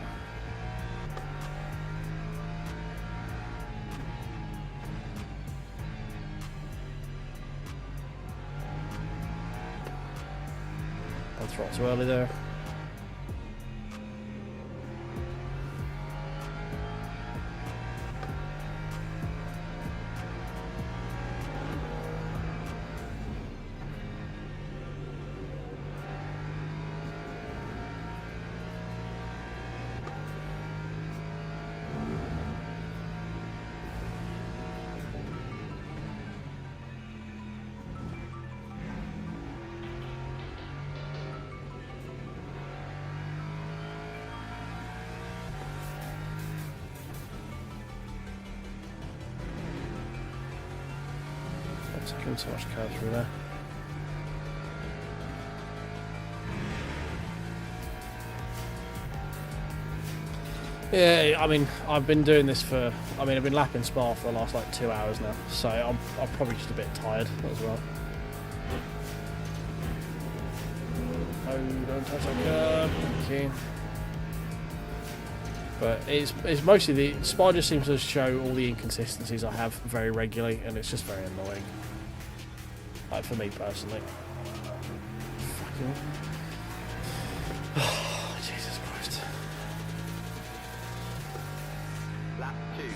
I'll throttle too early there. Taking so much curve through there. Yeah, I mean, I've been doing this for, I've been lapping Spa for the last like 2 hours now, so I'm probably just a bit tired as well. Oh, don't touch that curve, thank you. But it's mostly the Spa just seems to show all the inconsistencies I have very regularly, and it's just very annoying. Like for me personally. fucking... Oh, Jesus Christ. Lap 2:22.40.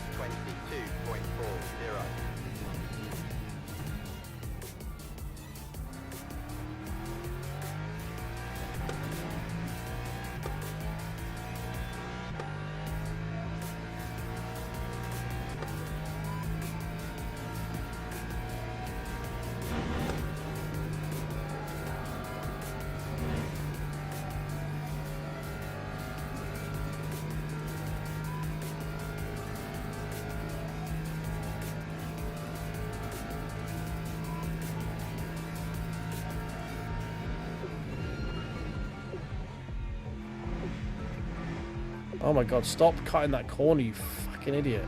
Oh my god, stop cutting that corner, you fucking idiot.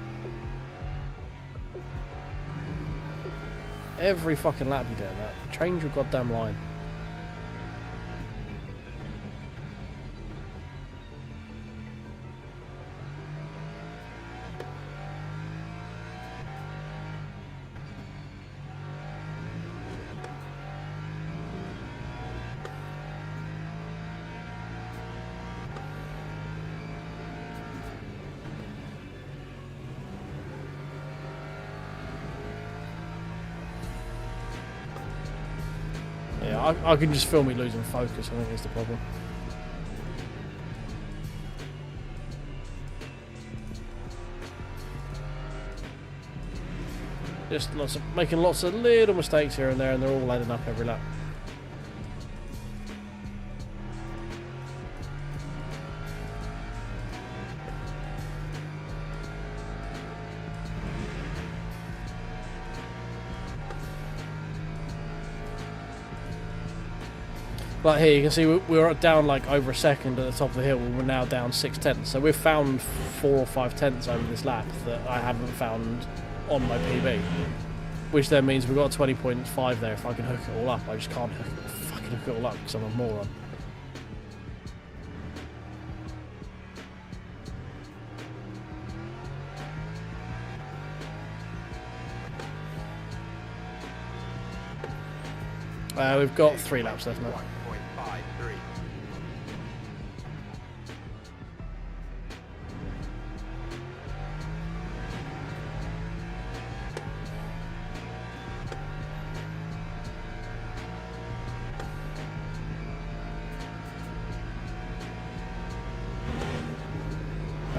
Every fucking lap you're doing that. Change your goddamn line. Yeah, I can just feel me losing focus, I think is the problem. Just making lots of little mistakes here and there, and they're all adding up every lap. Like here, you can see we were down like over a second at the top of the hill, and we're now down 6/10. So we've found 4 or 5 tenths over this lap that I haven't found on my PB. Which then means we've got a 20.5 there if I can hook it all up. I just can't fucking hook it all up because I'm a moron. We've got 3 laps left now. 1.53.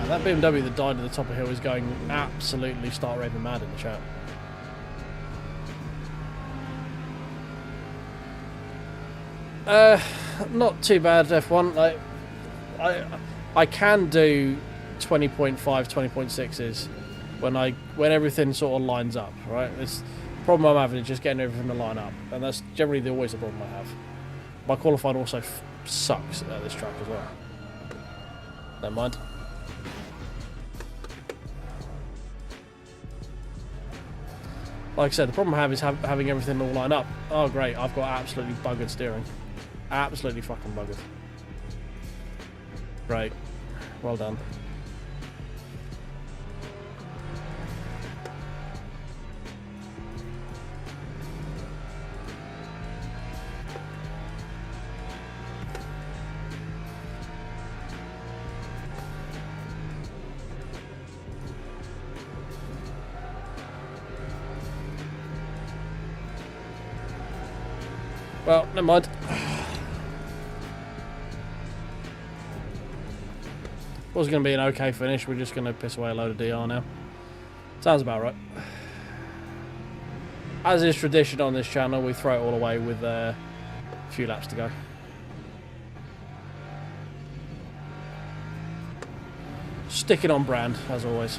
That BMW that died at the top of the hill is going absolutely start raving mad in the chat. Not too bad F1. Like, I can do 20.5, 20.6s when everything sort of lines up, right? It's the problem I'm having is just getting everything to line up, and that's generally always the problem I have. My qualifying also sucks at this track as well. Never mind. Like I said, the problem I have is having everything all line up. Oh great, I've got absolutely buggered steering. Absolutely fucking buggered. Great. Well done. Well, never mind. Was going to be an okay finish. We're just going to piss away a load of DR now. Sounds about right. As is tradition on this channel, we throw it all away with a few laps to go. Sticking on brand, as always.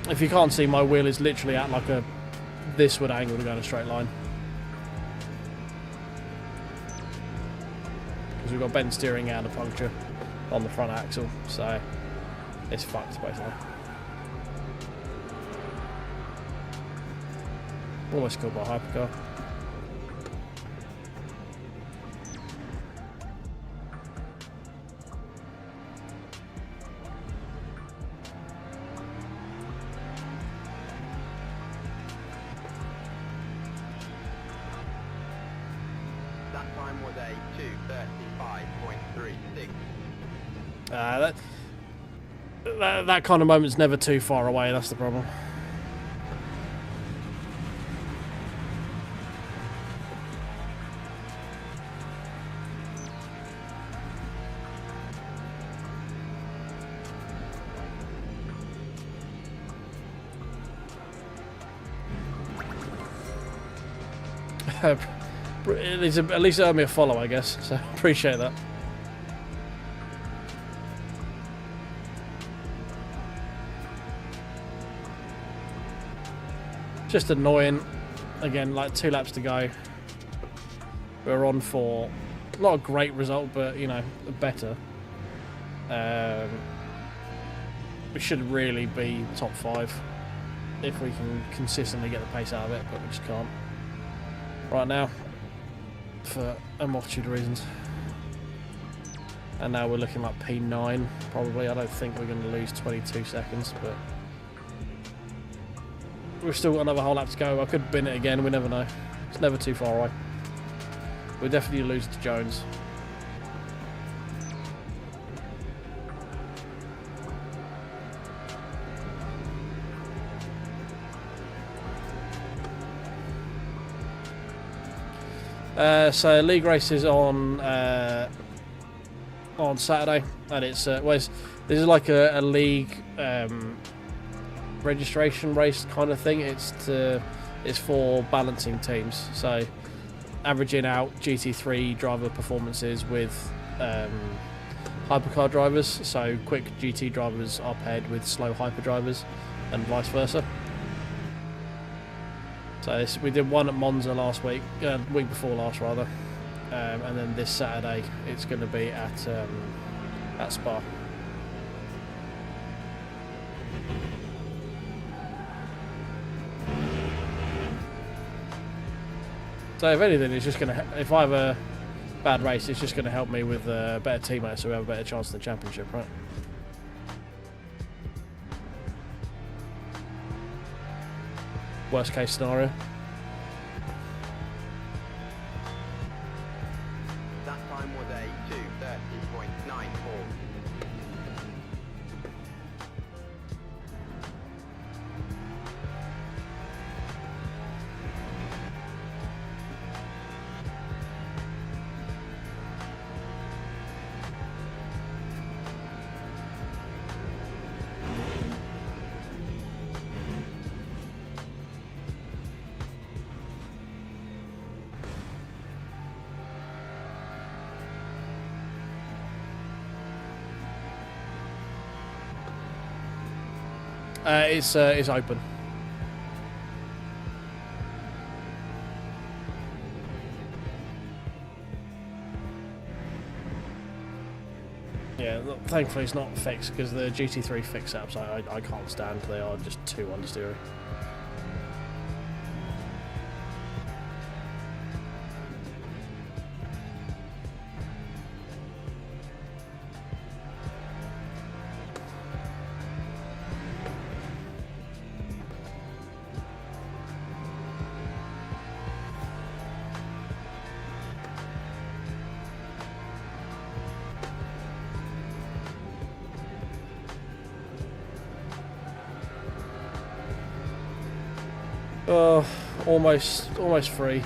If you can't see, my wheel is literally at like a thisward angle to go in a straight line. Because we've got bent steering and a puncture on the front axle, so it's fucked basically. Almost killed by a hypercar. That time was a 2:35.36. That kind of moment's never too far away. That's the problem. At least it earned me a follow, I guess, so appreciate that. Just annoying. Again, like 2 laps to go. We're on for not a great result, but you know, better. We should really be top 5 if we can consistently get the pace out of it, but we just can't right now for a multitude of reasons. And now we're looking like P9 probably. I don't think we're going to lose 22 seconds, but we've still got another whole lap to go. I could bin it again, we never know. It's never too far away. We'll definitely lose to Jones. So league race is on Saturday, and it's this is like a league registration race kind of thing. It's for balancing teams, so averaging out GT3 driver performances with hypercar drivers. So quick GT drivers are paired with slow hyper drivers, and vice versa. So we did one at Monza last week, week before last rather, and then this Saturday it's going to be at Spa. So if anything, it's just going to, if I have a bad race, it's just going to help me with better teammates, so we have a better chance in the championship, right? Worst case scenario. That time was a 2:30.94. It's open. Yeah, thankfully it's not fixed, because the GT3 fix apps I can't stand. They are just too understeering. Almost free.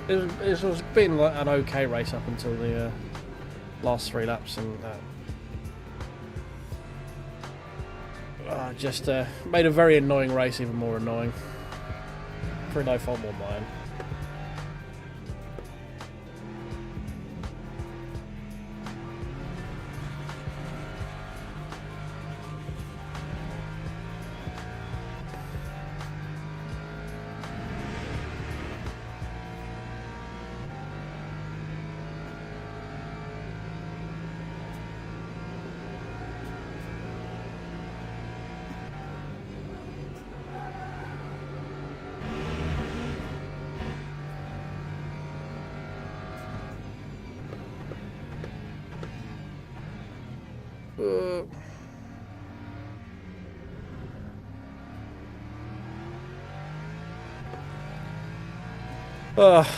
It was been like an okay race up until the last 3 laps, and just made a very annoying race even more annoying. For no fault of mine.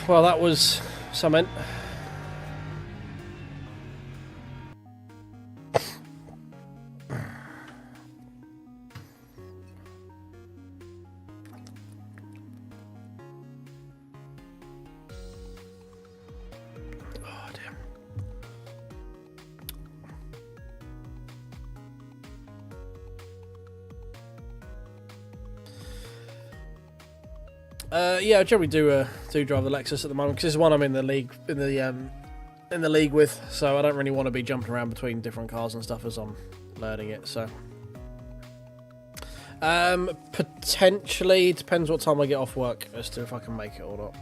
Well, that was cement. Yeah, I generally do drive the Lexus at the moment because this is one I'm in the league in the league with, so I don't really want to be jumping around between different cars and stuff as I'm learning it. So potentially depends what time I get off work as to if I can make it or not.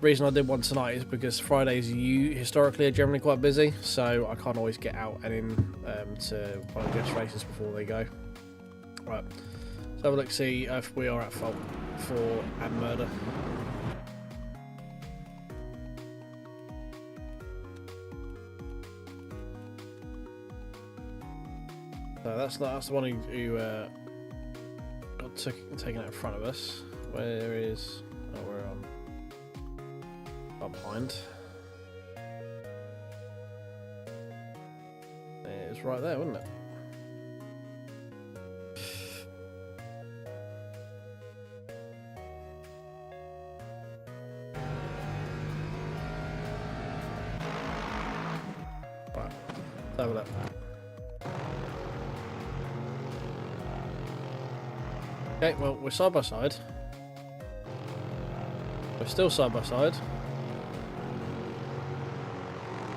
Reason I did one tonight is because Fridays historically are generally quite busy, so I can't always get out and in to one of Jeff's races before they go. Right. Let's have a look, see if we are at fault for and murder. So that's the one who got taken out in front of us. Where is? Oh, we're on up behind. It was right there, wasn't it? Have a look. Okay, well, we're side by side. We're still side by side.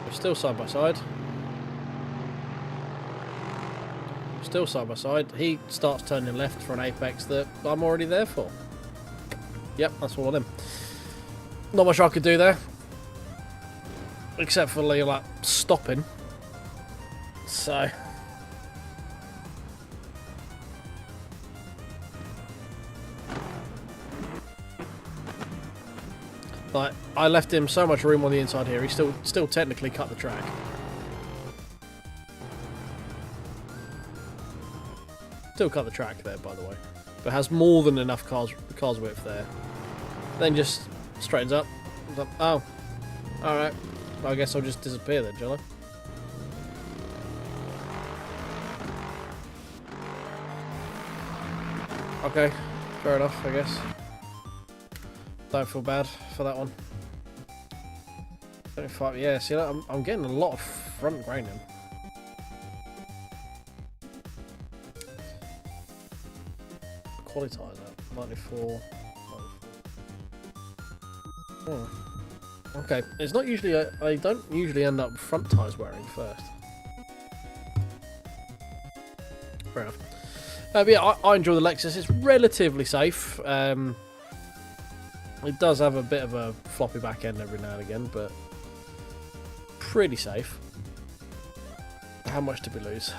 We're still side by side. We're still side by side. He starts turning left for an apex that I'm already there for. Yep, that's all on him. Not much I could do there. Except for like stopping. So like I left him so much room on the inside here. He still technically cut the track. Still cut the track there, by the way, but has more than enough cars width there. Then just straightens up. Oh, all right. Well, I guess I'll just disappear then, shall I? Okay, fair enough, I guess. Don't feel bad for that one. 25, yeah, see, I'm getting a lot of front grain in. Quality tires at 94. Oh. Okay, it's not usually, I don't usually end up front tires wearing first. Fair enough. But yeah, I enjoy the Lexus. It's relatively safe. It does have a bit of a floppy back end every now and again, but pretty safe. How much did we lose?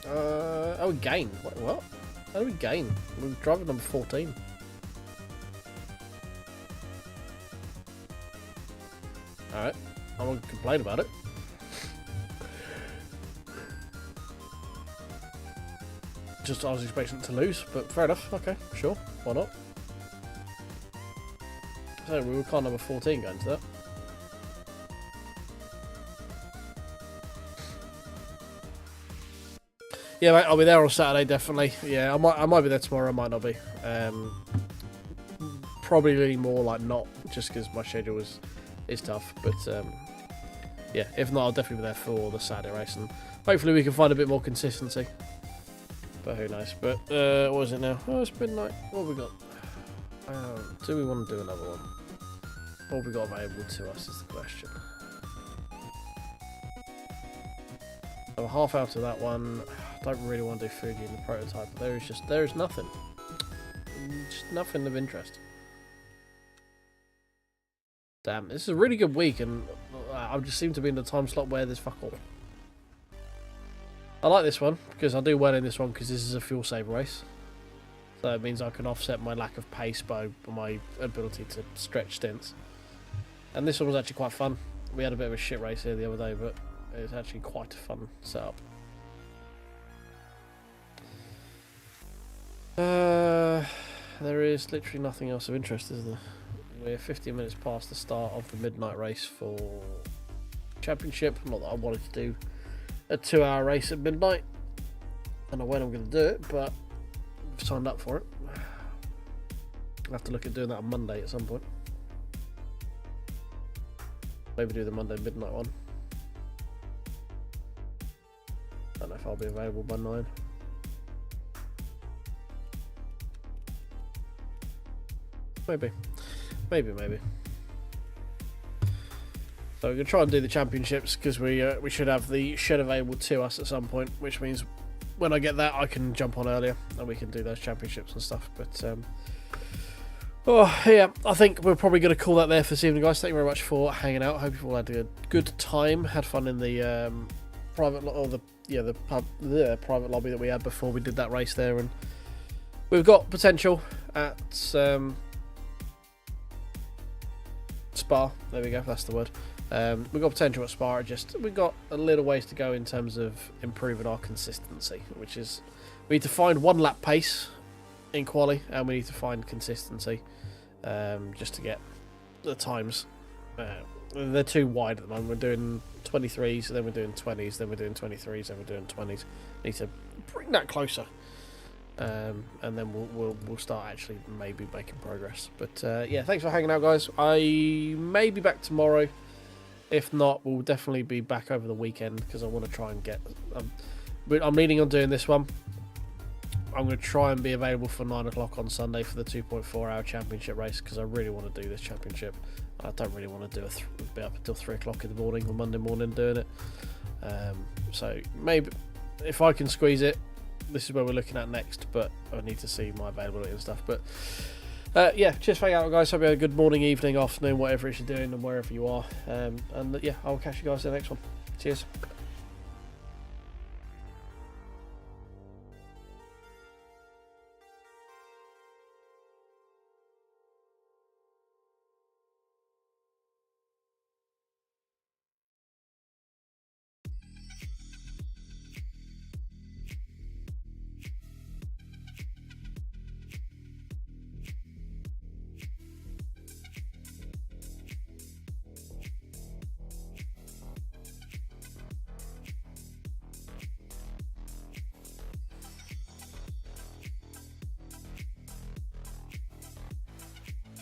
Oh, we gained. What? How did we gain? We were driving number 14. Alright, I won't complain about it. Just I was expecting to lose, but fair enough. Okay, sure, why not? So we were car number 14 going to that. Yeah, mate, I'll be there on Saturday definitely. Yeah, I might be there tomorrow. I might not be. Probably more like not, just because my schedule is tough. But yeah, if not, I'll definitely be there for the Saturday race, and hopefully we can find a bit more consistency. But who knows? But what is it now? Oh, it's midnight. What have we got? Do we want to do another one? What have we got available to us is the question. So half out of that one. I don't really want to do Fuji in the prototype, but there is nothing. Just nothing of interest. Damn, this is a really good week, and I just seem to be in the time slot where there's fuck all. I like this one, because I do well in this one, because this is a fuel save race. So it means I can offset my lack of pace by my ability to stretch stints. And this one was actually quite fun. We had a bit of a shit race here the other day, but it was actually quite a fun setup. is literally nothing else of interest, is there? We're 15 minutes past the start of the midnight race for championship. Not that I wanted to do a 2-hour race at midnight. I don't know when I'm going to do it, but I've signed up for it. I'll have to look at doing that on Monday at some point. Maybe do the Monday midnight one. Don't know if I'll be available by 9. Maybe. So we're going to try and do the championships because we should have the shed available to us at some point, which means when I get that I can jump on earlier and we can do those championships and stuff. But I think we're probably going to call that there for this evening, guys. Thank you very much for hanging out. I hope you all had a good time, had fun in the private private lobby that we had before we did that race there, and we've got potential at Spa. There we go, that's the word. We've got potential at Spa. We've got a little ways to go in terms of improving our consistency, which is we need to find 1 lap pace in quali, and we need to find consistency just to get the times. They're too wide at the moment. We're doing 23s, then we're doing 20s, then we're doing 23s, then we're doing 20s. Need to bring that closer, and then we'll start actually maybe making progress. But yeah, thanks for hanging out, guys. I may be back tomorrow. If not, we'll definitely be back over the weekend because I want to try and get. I'm leaning on doing this one. I'm going to try and be available for 9 o'clock on Sunday for the 2.4 hour championship race because I really want to do this championship. I don't really want to do be up until 3 o'clock in the morning on Monday morning doing it. So maybe if I can squeeze it, this is where we're looking at next, but I need to see my availability and stuff. But yeah, cheers for hanging out, guys. Hope you had a good morning, evening, afternoon, whatever it is you're doing and wherever you are. And yeah, I'll catch you guys in the next one. Cheers.